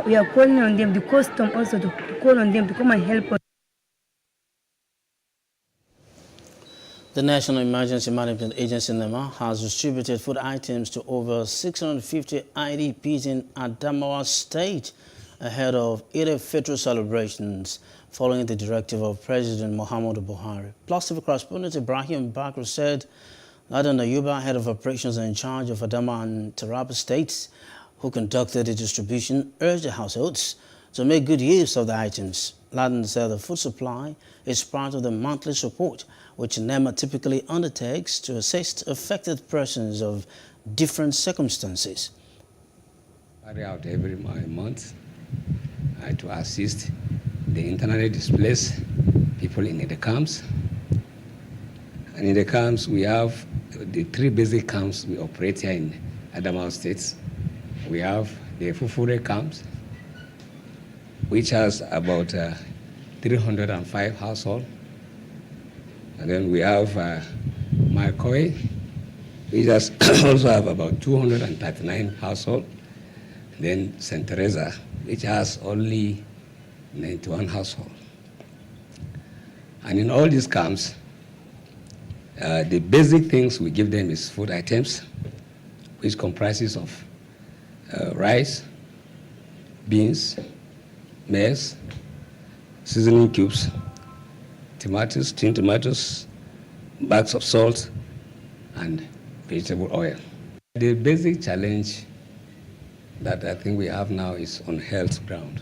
we are calling on them, the custom also to call on them to come and help us. The National Emergency Management Agency, NEMA, has distributed food items to over 650 IDPs in Adamawa State ahead of Eid Fitr celebrations following the directive of President Muhammadu Buhari. PlusTV correspondent Ibrahim Bakr said Ladan Ayuba, head of operations in charge of Adamawa and Taraba states, who conducted the distribution, urged the households to make good use of the items. Ladan said the food supply is part of the monthly support which NEMA typically undertakes to assist affected persons of different circumstances. Carry out every month to assist the internally displaced people in the camps. And in the camps, we have the three basic camps we operate here in Adamawa State. We have the Fufure camps, which has about 305 households. And then we have Markoi, which has also have about 239 households. Then St. Teresa, which has only 91 households. And in all these camps, the basic things we give them is food items, which comprises of rice, beans, maize, seasoning cubes, tomatoes, tinned tomatoes, bags of salt, and vegetable oil. The basic challenge that I think we have now is on health ground.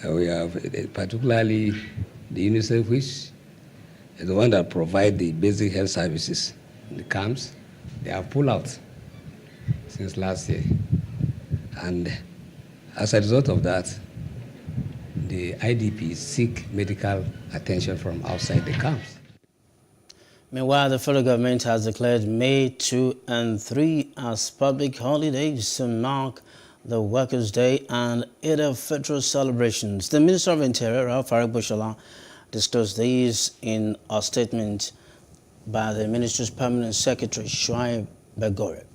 We have particularly the UNICEF, which is the one that provide the basic health services in the camps. They have pulled out since last year. And as a result of that, the IDPs seek medical attention from outside the camps. Meanwhile, the federal government has declared May 2 and 3 as public holidays to mark the Workers' Day and other federal celebrations. The Minister of Interior, Farouk Bushala, disclosed these in a statement by the Ministry's Permanent Secretary, Shuaib Begore.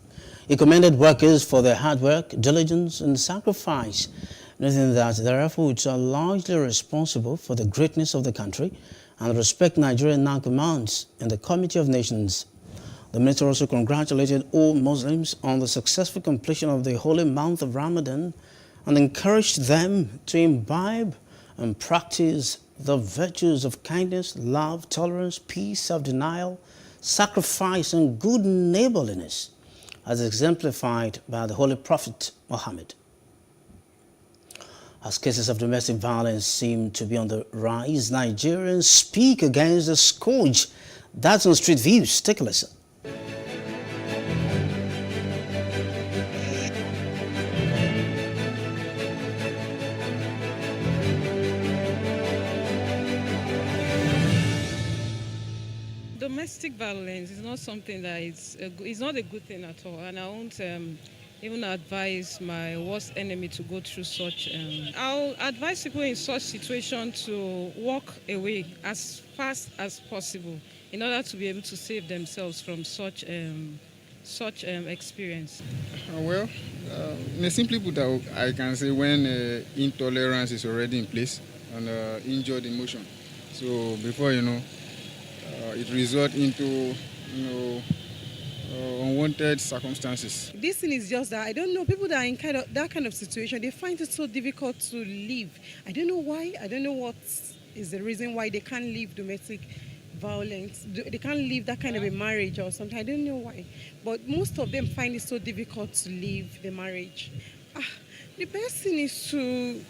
He commended workers for their hard work, diligence, and sacrifice, noting that their efforts are largely responsible for the greatness of the country and the respect Nigeria now commands in the Committee of Nations. The minister also congratulated all Muslims on the successful completion of the holy month of Ramadan and encouraged them to imbibe and practice the virtues of kindness, love, tolerance, peace, self-denial, sacrifice, and good neighborliness, as exemplified by the Holy Prophet Muhammad. As cases of domestic violence seem to be on the rise, Nigerians speak against the scourge. That's on Street Views. Take a listen. Domestic violence is not something that it's not a good thing at all, and I won't even advise my worst enemy to go through such. I'll advise people in such situation to walk away as fast as possible in order to be able to save themselves from such experience. In a simple put, I can say when intolerance is already in place and injured emotion. So before it results into unwanted circumstances. This thing is just that I don't know, people that are in that kind of situation, they find it so difficult to leave. I don't know why. I don't know what is the reason why they can't leave domestic violence. They can't leave that kind of a marriage or something. I don't know why. But most of them find it so difficult to leave the marriage. The best thing is to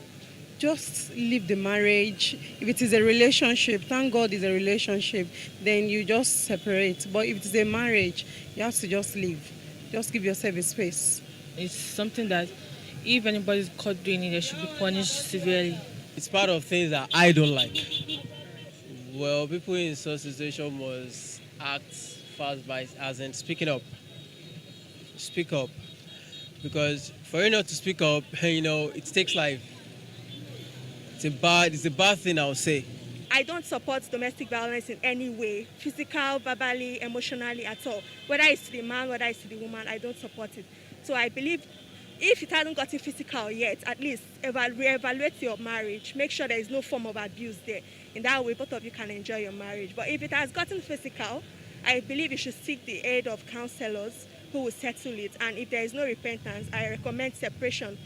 just leave the marriage. If it is a relationship, thank God it's a relationship, then you just separate. But if it is a marriage, you have to just leave. Just give yourself a space. It's something that if anybody is caught doing it, they should be punished severely. It's part of things that I don't like. Well, people in such situation must act fast by, as in speaking up. Speak up. Because for you not to speak up, it takes life. It's a bad thing, I would say. I don't support domestic violence in any way, physical, verbally, emotionally, at all. Whether it's to the man, whether it's to the woman, I don't support it. So I believe if it hasn't gotten physical yet, at least reevaluate your marriage. Make sure there is no form of abuse there. In that way, both of you can enjoy your marriage. But if it has gotten physical, I believe you should seek the aid of counselors who will settle it. And if there is no repentance, I recommend separation.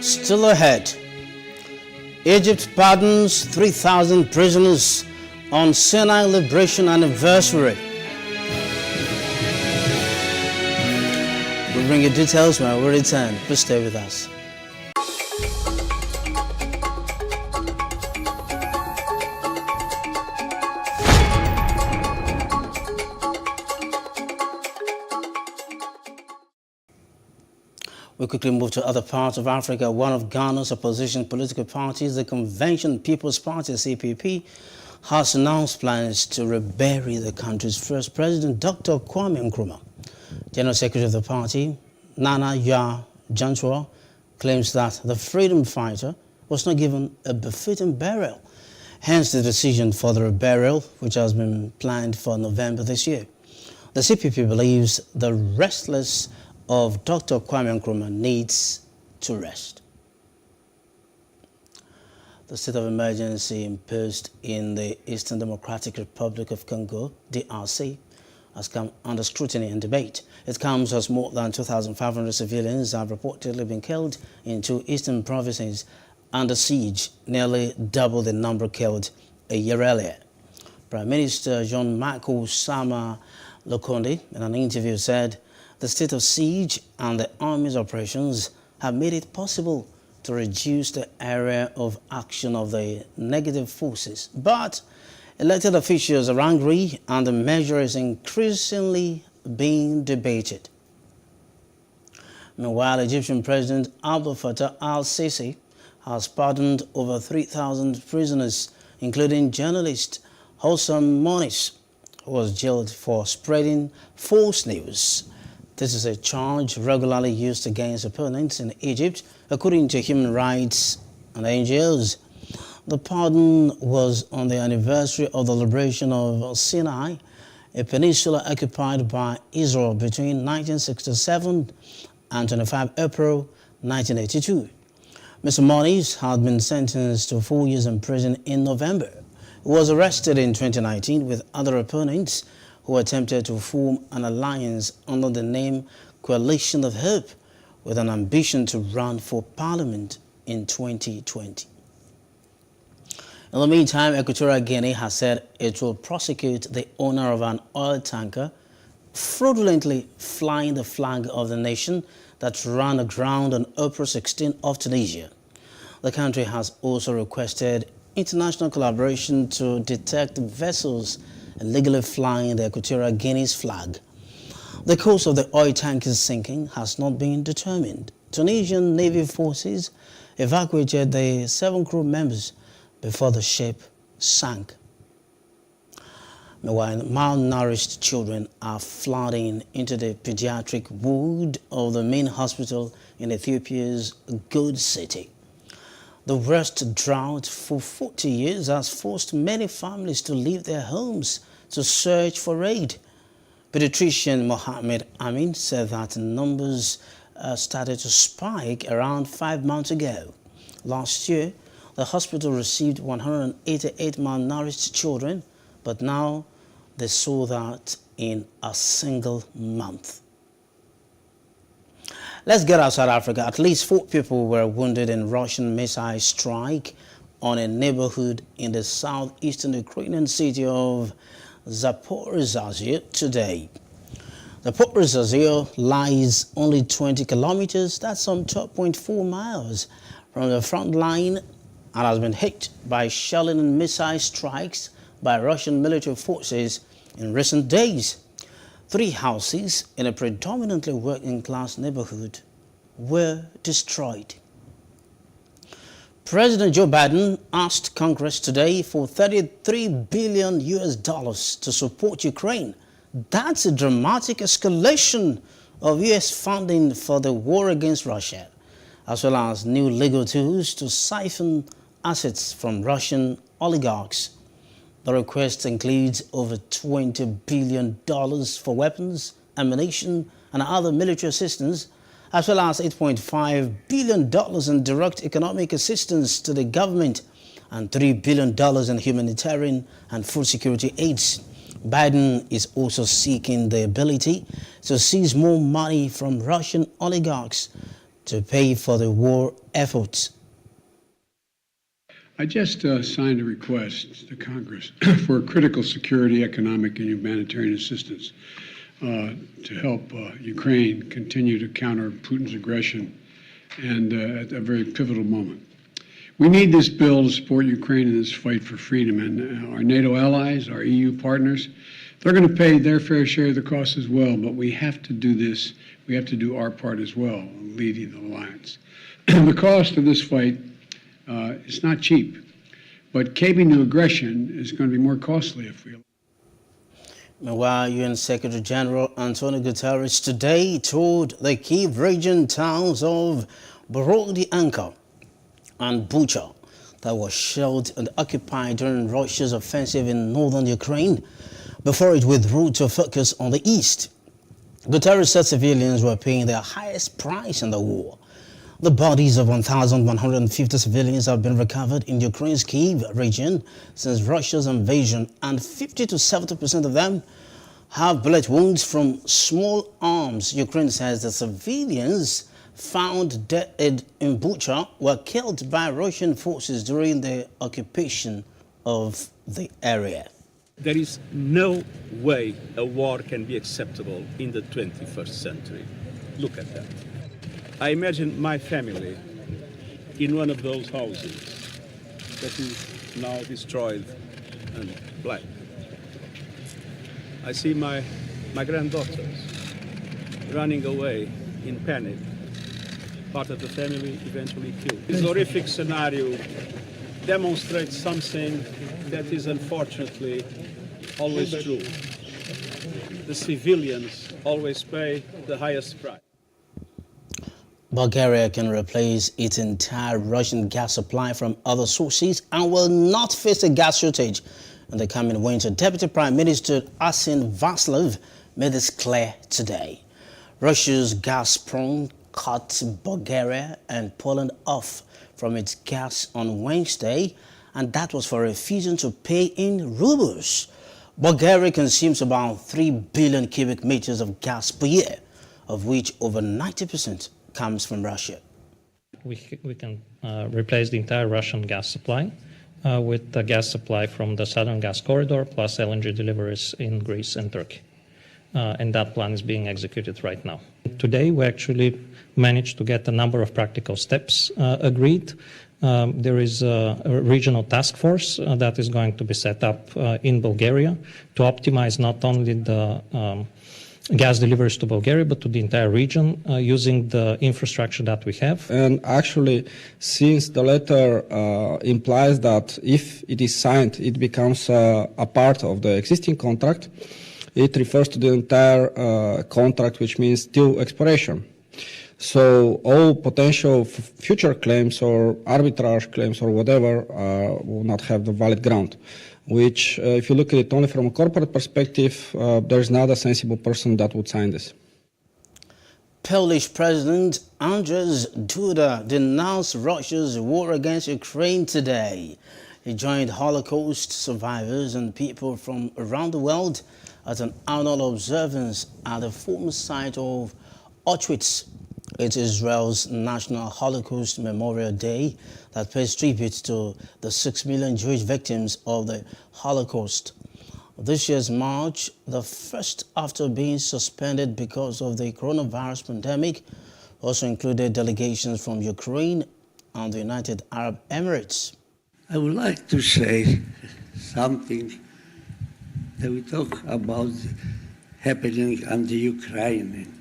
Still ahead, Egypt pardons 3,000 prisoners on Sinai Liberation Anniversary. We'll bring you details when we return. Please stay with us. We quickly move to other parts of Africa. One of Ghana's opposition political parties, the Convention People's Party, CPP, has announced plans to rebury the country's first president, Dr. Kwame Nkrumah. General Secretary of the party, Nana Yaa Jantua, claims that the freedom fighter was not given a befitting burial. Hence the decision for the reburial, which has been planned for November this year. The CPP believes the restless of Dr. Kwame Nkrumah needs to rest. The state of emergency imposed in the Eastern Democratic Republic of Congo, DRC, has come under scrutiny and debate. It comes as more than 2,500 civilians have reportedly been killed in two eastern provinces under siege, nearly double the number killed a year earlier. Prime Minister Jean-Michel Sama Lokonde, in an interview, said the state of siege and the army's operations have made it possible to reduce the area of action of the negative forces. But elected officials are angry and the measure is increasingly being debated. Meanwhile, Egyptian President Abdel Fattah al-Sisi has pardoned over 3,000 prisoners, including journalist Hossam Moniz, who was jailed for spreading false news. This is a charge regularly used against opponents in Egypt, according to human rights and NGOs. The pardon was on the anniversary of the liberation of Sinai, a peninsula occupied by Israel between 1967 and 25 April 1982. Mr. Moniz had been sentenced to 4 years in prison in November. He was arrested in 2019 with other opponents who attempted to form an alliance under the name Coalition of Hope with an ambition to run for parliament in 2020. In the meantime, Equatorial Guinea has said it will prosecute the owner of an oil tanker fraudulently flying the flag of the nation that ran aground on April 16 of Tunisia. The country has also requested international collaboration to detect vessels illegally flying the Equatorial Guinea's flag. The cause of the oil tanker's sinking has not been determined. Tunisian Navy forces evacuated the 7 crew members before the ship sank. Meanwhile, malnourished children are flooding into the pediatric ward of the main hospital in Ethiopia's Good City. The worst drought for 40 years has forced many families to leave their homes to search for aid. Pediatrician Mohammed Amin said that numbers started to spike around 5 months ago. Last year, the hospital received 188 malnourished children, but now they saw that in a single month. Let's get outside Africa. At least 4 people were wounded in Russian missile strike on a neighborhood in the southeastern Ukrainian city of Zaporizhzhia today. Zaporizhzhia lies only 20 kilometers, that's some 12.4 miles, from the front line and has been hit by shelling and missile strikes by Russian military forces in recent days. 3 houses in a predominantly working-class neighborhood were destroyed. President Joe Biden asked Congress today for $33 billion to support Ukraine. That's a dramatic escalation of U.S. funding for the war against Russia, as well as new legal tools to siphon assets from Russian oligarchs. The request includes over $20 billion for weapons, ammunition, and other military assistance, as well as $8.5 billion in direct economic assistance to the government and $3 billion in humanitarian and food security aids. Biden is also seeking the ability to seize more money from Russian oligarchs to pay for the war efforts. I just signed a request to Congress for critical security, economic, and humanitarian assistance to help Ukraine continue to counter Putin's aggression and at a very pivotal moment. We need this bill to support Ukraine in this fight for freedom, and our NATO allies, our EU partners, they're going to pay their fair share of the cost as well, but we have to do this. We have to do our part as well, leading the alliance. The cost of this fight it's not cheap, but caving to aggression is going to be more costly if we. Meanwhile, UN Secretary General Antonio Guterres today told the Kyiv region towns of Borodyanka and Bucha that were shelled and occupied during Russia's offensive in northern Ukraine before it withdrew to focus on the east. Guterres said civilians were paying their highest price in the war. The bodies of 1,150 civilians have been recovered in Ukraine's Kyiv region since Russia's invasion, and 50 to 70% of them have bullet wounds from small arms. Ukraine says the civilians found dead in Bucha were killed by Russian forces during the occupation of the area. There is no way a war can be acceptable in the 21st century. Look at that. I imagine my family in one of those houses that is now destroyed and black. I see my granddaughters running away in panic. Part of the family eventually killed. This horrific scenario demonstrates something that is unfortunately always true. The civilians always pay the highest price. Bulgaria can replace its entire Russian gas supply from other sources and will not face a gas shortage in the coming winter. Deputy Prime Minister Arsen Vaslov made this clear today. Russia's Gazprom cut Bulgaria and Poland off from its gas on Wednesday, and that was for refusing to pay in rubles. Bulgaria consumes about 3 billion cubic meters of gas per year, of which over 90% comes from Russia. We can replace the entire Russian gas supply with the gas supply from the Southern Gas Corridor plus LNG deliveries in Greece and Turkey. And that plan is being executed right now. Today, we actually managed to get a number of practical steps agreed. There is a regional task force that is going to be set up in Bulgaria to optimize not only the gas deliveries to Bulgaria, but to the entire region using the infrastructure that we have. And actually, since the letter implies that if it is signed, it becomes a part of the existing contract, it refers to the entire contract, which means till expiration. So all potential future claims or arbitrage claims or whatever will not have the valid ground, which if you look at it only from a corporate perspective, there's not a sensible person that would sign this. Polish President Andrzej Duda denounced Russia's war against Ukraine today. He joined Holocaust survivors and people from around the world at an annual observance at the former site of Auschwitz. It's Israel's National Holocaust Memorial Day that pays tribute to the 6 million Jewish victims of the Holocaust. This year's march, the first after being suspended because of the coronavirus pandemic, also included delegations from Ukraine and the United Arab Emirates. I would like to say something that we talk about happening on the Ukraine.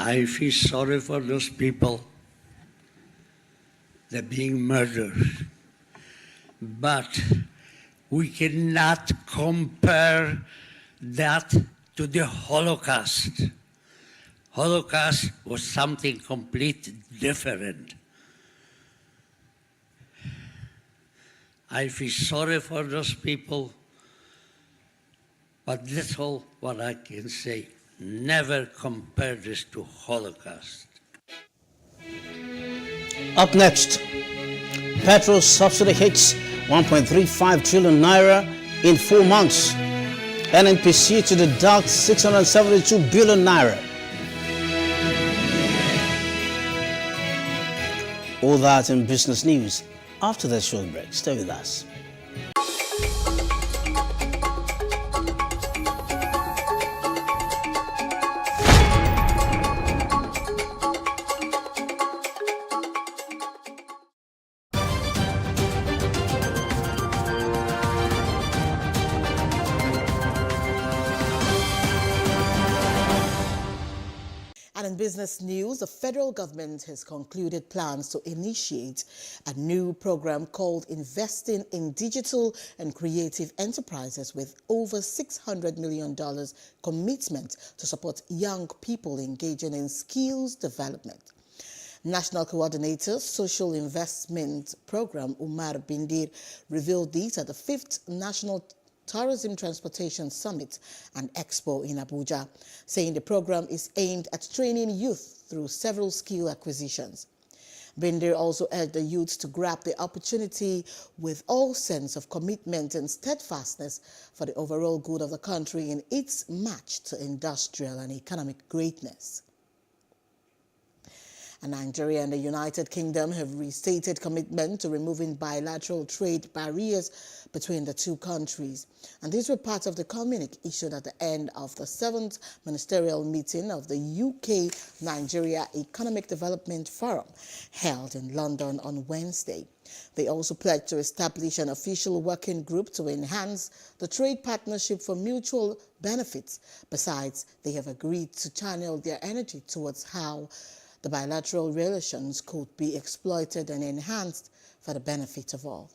I feel sorry for those people that are being murdered. But we cannot compare that to the Holocaust. Holocaust was something completely different. I feel sorry for those people, but that's all what I can say. Never compare this to Holocaust. Up next, petrol subsidy hits 1.35 trillion naira in 4 months. NNPC to deduct 672 billion naira. All that in business news after this short break. Stay with us. And in business news, the federal government has concluded plans to initiate a new program called Investing in Digital and Creative Enterprises with over $600 million commitment to support young people engaging in skills development. National Coordinator, Social Investment Program Umar Bindir revealed this at the 5th National Terrorism Transportation Summit and Expo in Abuja, saying the program is aimed at training youth through several skill acquisitions. Binder also urged the youth to grab the opportunity with all sense of commitment and steadfastness for the overall good of the country in its march to industrial and economic greatness. And Nigeria and the United Kingdom have restated commitment to removing bilateral trade barriers between the two countries. And these were part of the communique issued at the end of the 7th ministerial meeting of the UK-Nigeria Economic Development Forum held in London on Wednesday. They also pledged to establish an official working group to enhance the trade partnership for mutual benefits. Besides, they have agreed to channel their energy towards how the bilateral relations could be exploited and enhanced for the benefit of all.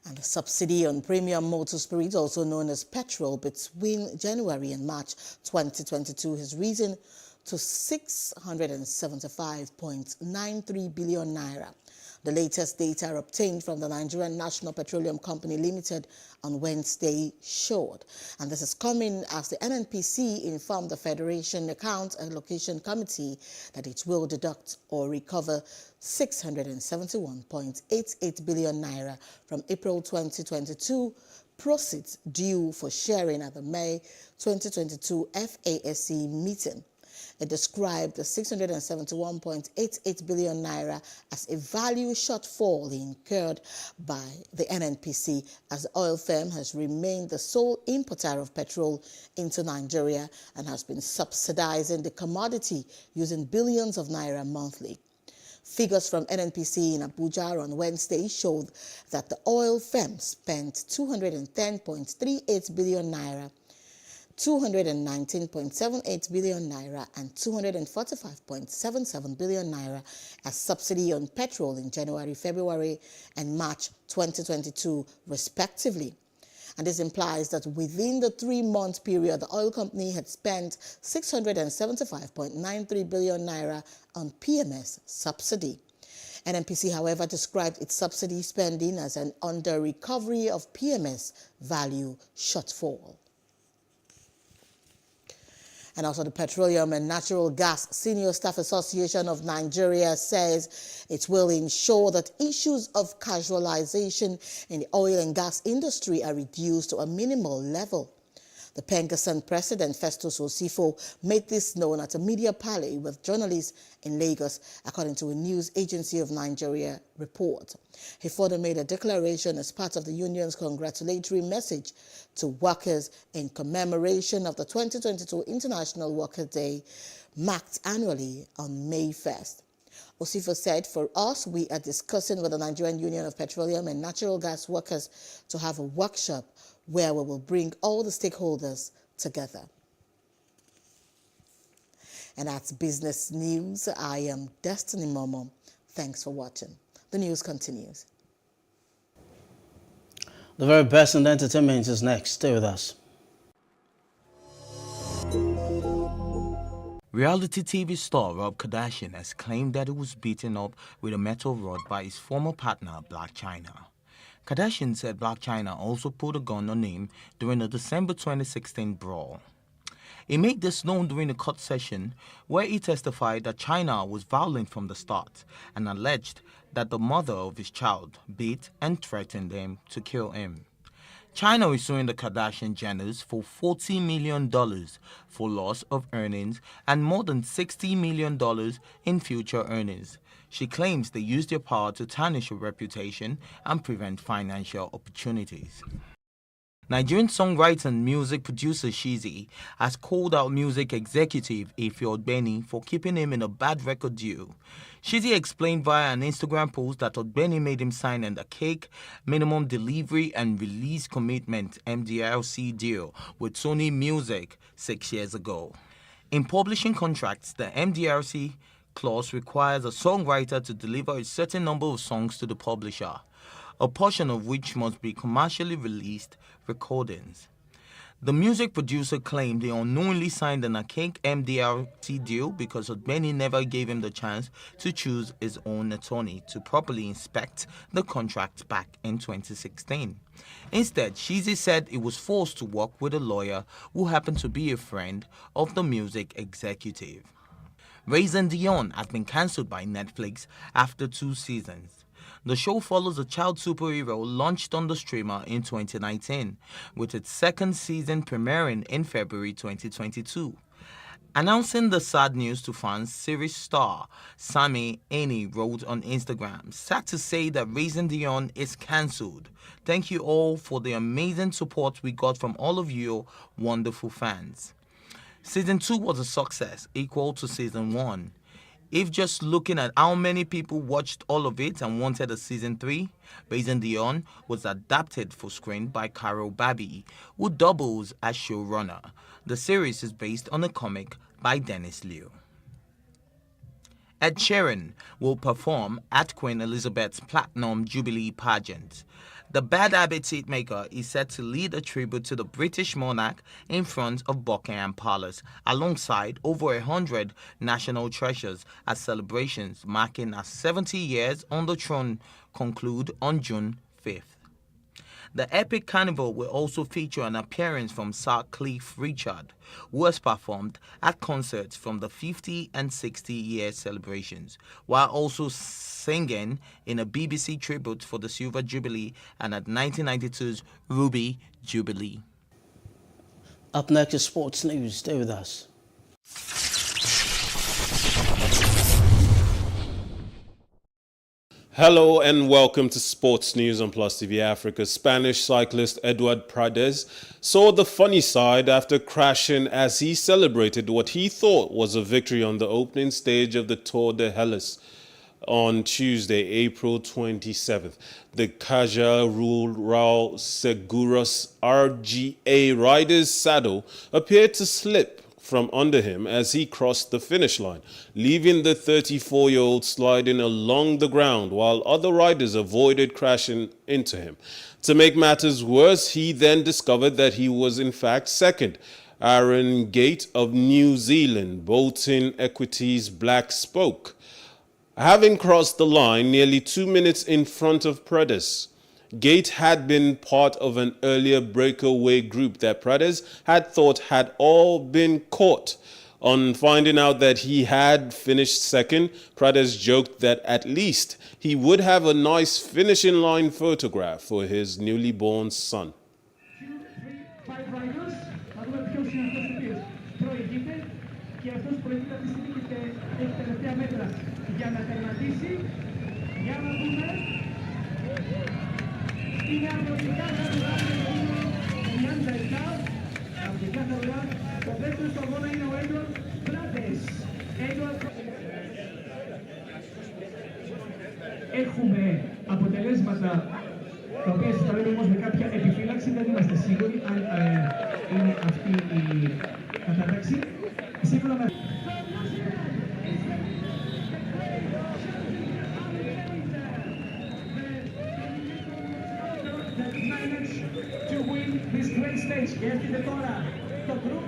And the subsidy on premium motor spirits, also known as petrol, between January and March 2022 has risen to 675.93 billion naira. The latest data obtained from the Nigerian National Petroleum Company Limited on Wednesday showed. And this is coming as the NNPC informed the Federation Account Allocation Committee that it will deduct or recover 671.88 billion naira from April 2022 proceeds due for sharing at the May 2022 FASC meeting. It described the 671.88 billion naira as a value shortfall incurred by the NNPC, as the oil firm has remained the sole importer of petrol into Nigeria and has been subsidizing the commodity using billions of naira monthly. Figures from NNPC in Abuja on Wednesday showed that the oil firm spent 210.38 billion naira, 219.78 billion naira and 245.77 billion naira as subsidy on petrol in January, February and March 2022 respectively. And this implies that within the 3-month period, the oil company had spent 675.93 billion naira on PMS subsidy. NNPC, however, described its subsidy spending as an under-recovery of PMS value shortfall. And also the Petroleum and Natural Gas Senior Staff Association of Nigeria says it will ensure that issues of casualization in the oil and gas industry are reduced to a minimal level. The Pengassan president, Festus Osifo, made this known at a media parley with journalists in Lagos, according to a news agency of Nigeria report. He further made a declaration as part of the union's congratulatory message to workers in commemoration of the 2022 International Worker Day, marked annually on May 1st. Osifo said, "For us, we are discussing with the Nigerian Union of Petroleum and Natural Gas Workers to have a workshop where we will bring all the stakeholders together." And that's business news. I am Destiny Momo. Thanks for watching. The news continues. The very best in entertainment is next. Stay with us. Reality TV star Rob Kardashian has claimed that he was beaten up with a metal rod by his former partner, Blac Chyna. Kardashian said Blac Chyna also put a gun on him during the December 2016 brawl. He made this known during a court session where he testified that Chyna was violent from the start and alleged that the mother of his child beat and threatened him to kill him. Chyna is suing the Kardashian-Jenners for $40 million for loss of earnings and more than $60 million in future earnings. She claims they used their power to tarnish her reputation and prevent financial opportunities. Nigerian songwriter and music producer Shizzy has called out music executive Ife Ogbeni for keeping him in a bad record deal. Shizzy explained via an Instagram post that Ogbeni made him sign an archaic minimum delivery and release commitment (MDLC) deal with Sony Music 6 years ago. In publishing contracts, the MDLC clause requires a songwriter to deliver a certain number of songs to the publisher, a portion of which must be commercially released recordings. The music producer claimed he unknowingly signed an archaic MDLC deal because Ogbeni never gave him the chance to choose his own attorney to properly inspect the contract back in 2016. Instead, Shizzy said he was forced to work with a lawyer who happened to be a friend of the music executive. Raising Dion has been cancelled by Netflix after 2 seasons. The show follows a child superhero launched on the streamer in 2019, with its second season premiering in February 2022. Announcing the sad news to fans, series star Sammy Annie wrote on Instagram, "Sad to say that Raising Dion is cancelled. Thank you all for the amazing support we got from all of you wonderful fans." Season 2 was a success, equal to Season 1. If just looking at how many people watched all of it and wanted a Season 3, Raising Dion was adapted for screen by Carol Babbie, who doubles as showrunner. The series is based on a comic by Dennis Liu. Ed Sheeran will perform at Queen Elizabeth's Platinum Jubilee pageant. The Bad Habits hitmaker is set to lead a tribute to the British monarch in front of Buckingham Palace, alongside over 100 national treasures, as celebrations marking her 70 years on the throne conclude on June 5th. The epic carnival will also feature an appearance from Sir Cliff Richard, who has performed at concerts from the 50 and 60-year celebrations, while also singing in a BBC tribute for the Silver Jubilee and at 1992's Ruby Jubilee. Up next is sports news. Stay with us. Hello and welcome to Sports News on Plus TV Africa. Spanish cyclist Eduard Prades saw the funny side after crashing as he celebrated what he thought was a victory on the opening stage of the Tour de Hellas on Tuesday, April 27th. The Caja Rural Seguros RGA rider's saddle appeared to slip from under him as he crossed the finish line, leaving the 34-year-old sliding along the ground while other riders avoided crashing into him. To make matters worse, he then discovered that he was in fact second. Aaron Gate of New Zealand, Bolton Equities Black spoke, having crossed the line nearly 2 minutes in front of Prades. Gate had been part of an earlier breakaway group that Prades had thought had all been caught. On finding out that he had finished second, Prades joked that at least he would have a nice finishing line photograph for his newly born son. Έχουμε αποτελέσματα τα οποία συσταλούν όμως με κάποια επιφύλαξη, δεν είμαστε σίγουροι αν είναι αυτή η κατάταξη. Σύμφωνα με... To win this great stage. Και έρχεται τώρα το group.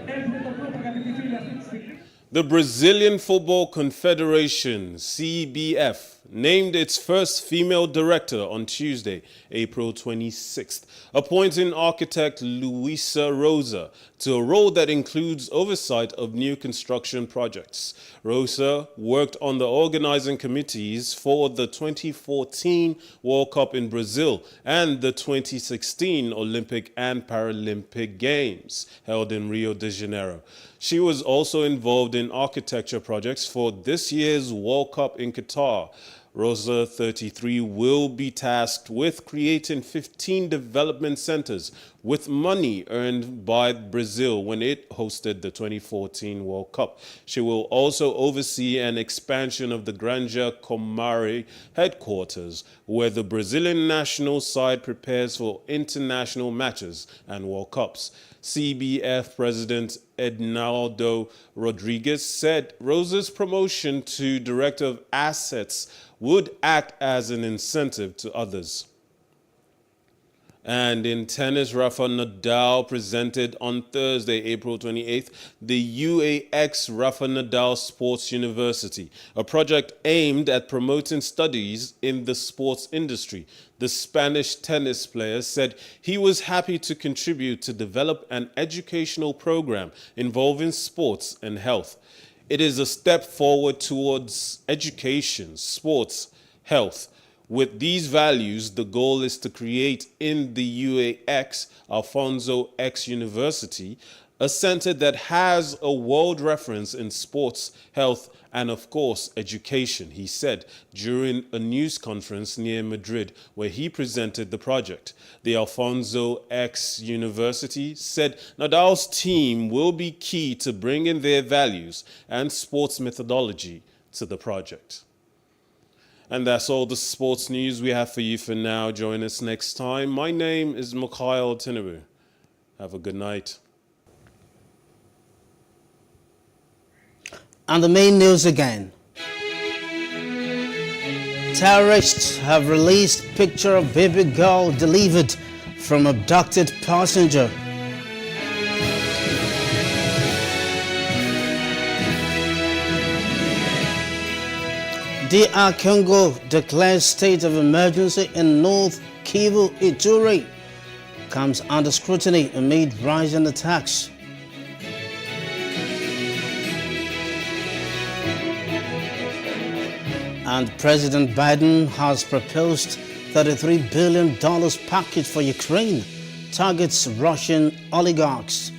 Έρχεται το group, αγαπητοί φίλοι, αυτή τη στιγμή. The Brazilian Football Confederation, CBF, named its first female director on Tuesday, April 26th, appointing architect Luisa Rosa to a role that includes oversight of new construction projects. Rosa worked on the organizing committees for the 2014 World Cup in Brazil and the 2016 Olympic and Paralympic Games held in Rio de Janeiro. She was also involved in architecture projects for this year's World Cup in Qatar. Rosa, 33, will be tasked with creating 15 development centers with money earned by Brazil when it hosted the 2014 World Cup. She will also oversee an expansion of the Granja Comare headquarters, where the Brazilian national side prepares for international matches and World Cups. CBF President Ednaldo Rodriguez said Rosa's promotion to Director of Assets would act as an incentive to others. And in tennis, Rafa Nadal presented on Thursday, April 28th, the UAX Rafa Nadal Sports University, a project aimed at promoting studies in the sports industry. The Spanish tennis player said he was happy to contribute to develop an educational program involving sports and health. It is a step forward towards education, sports, health. With these values, the goal is to create in the UAX Alfonso X University a center that has a world reference in sports, health, and of course, education, he said during a news conference near Madrid where he presented the project. The Alfonso X University said Nadal's team will be key to bringing their values and sports methodology to the project. And that's all the sports news we have for you for now. Join us next time. My name is Mikhail Tinubu. Have a good night. And the main news again. Terrorists have released picture of baby girl delivered from abducted passenger. DR Congo declares state of emergency in North Kivu, Ituri. Comes under scrutiny amid rising attacks. And President Biden has proposed $33 billion package for Ukraine, targets Russian oligarchs.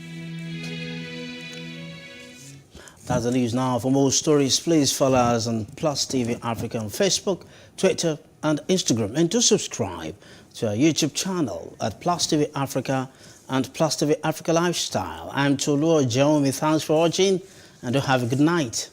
That's the news now. For more stories, please follow us on Plus TV Africa on Facebook, Twitter, and Instagram. And do subscribe to our YouTube channel at Plus TV Africa and Plus TV Africa Lifestyle. I'm Tolu Ojeomi. Thanks for watching, and do have a good night.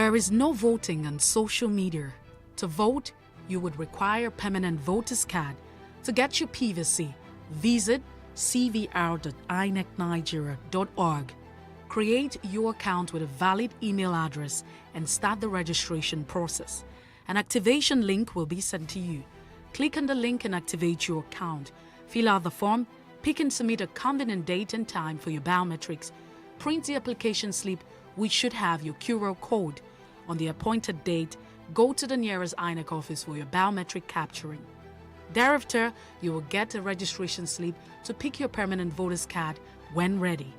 There is no voting on social media. To vote, you would require permanent voter's card. To get your PVC, visit cvr.inecnigeria.org. Create your account with a valid email address and start the registration process. An activation link will be sent to you. Click on the link and activate your account. Fill out the form, pick and submit a convenient date and time for your biometrics. Print the application slip, which should have your QR code. On the appointed date, go to the nearest INEC office for your biometric capturing. Thereafter, you will get a registration slip to pick your permanent voter's card when ready.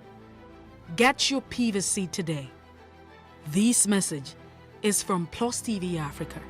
Get your PVC today. This message is from Plus TV Africa.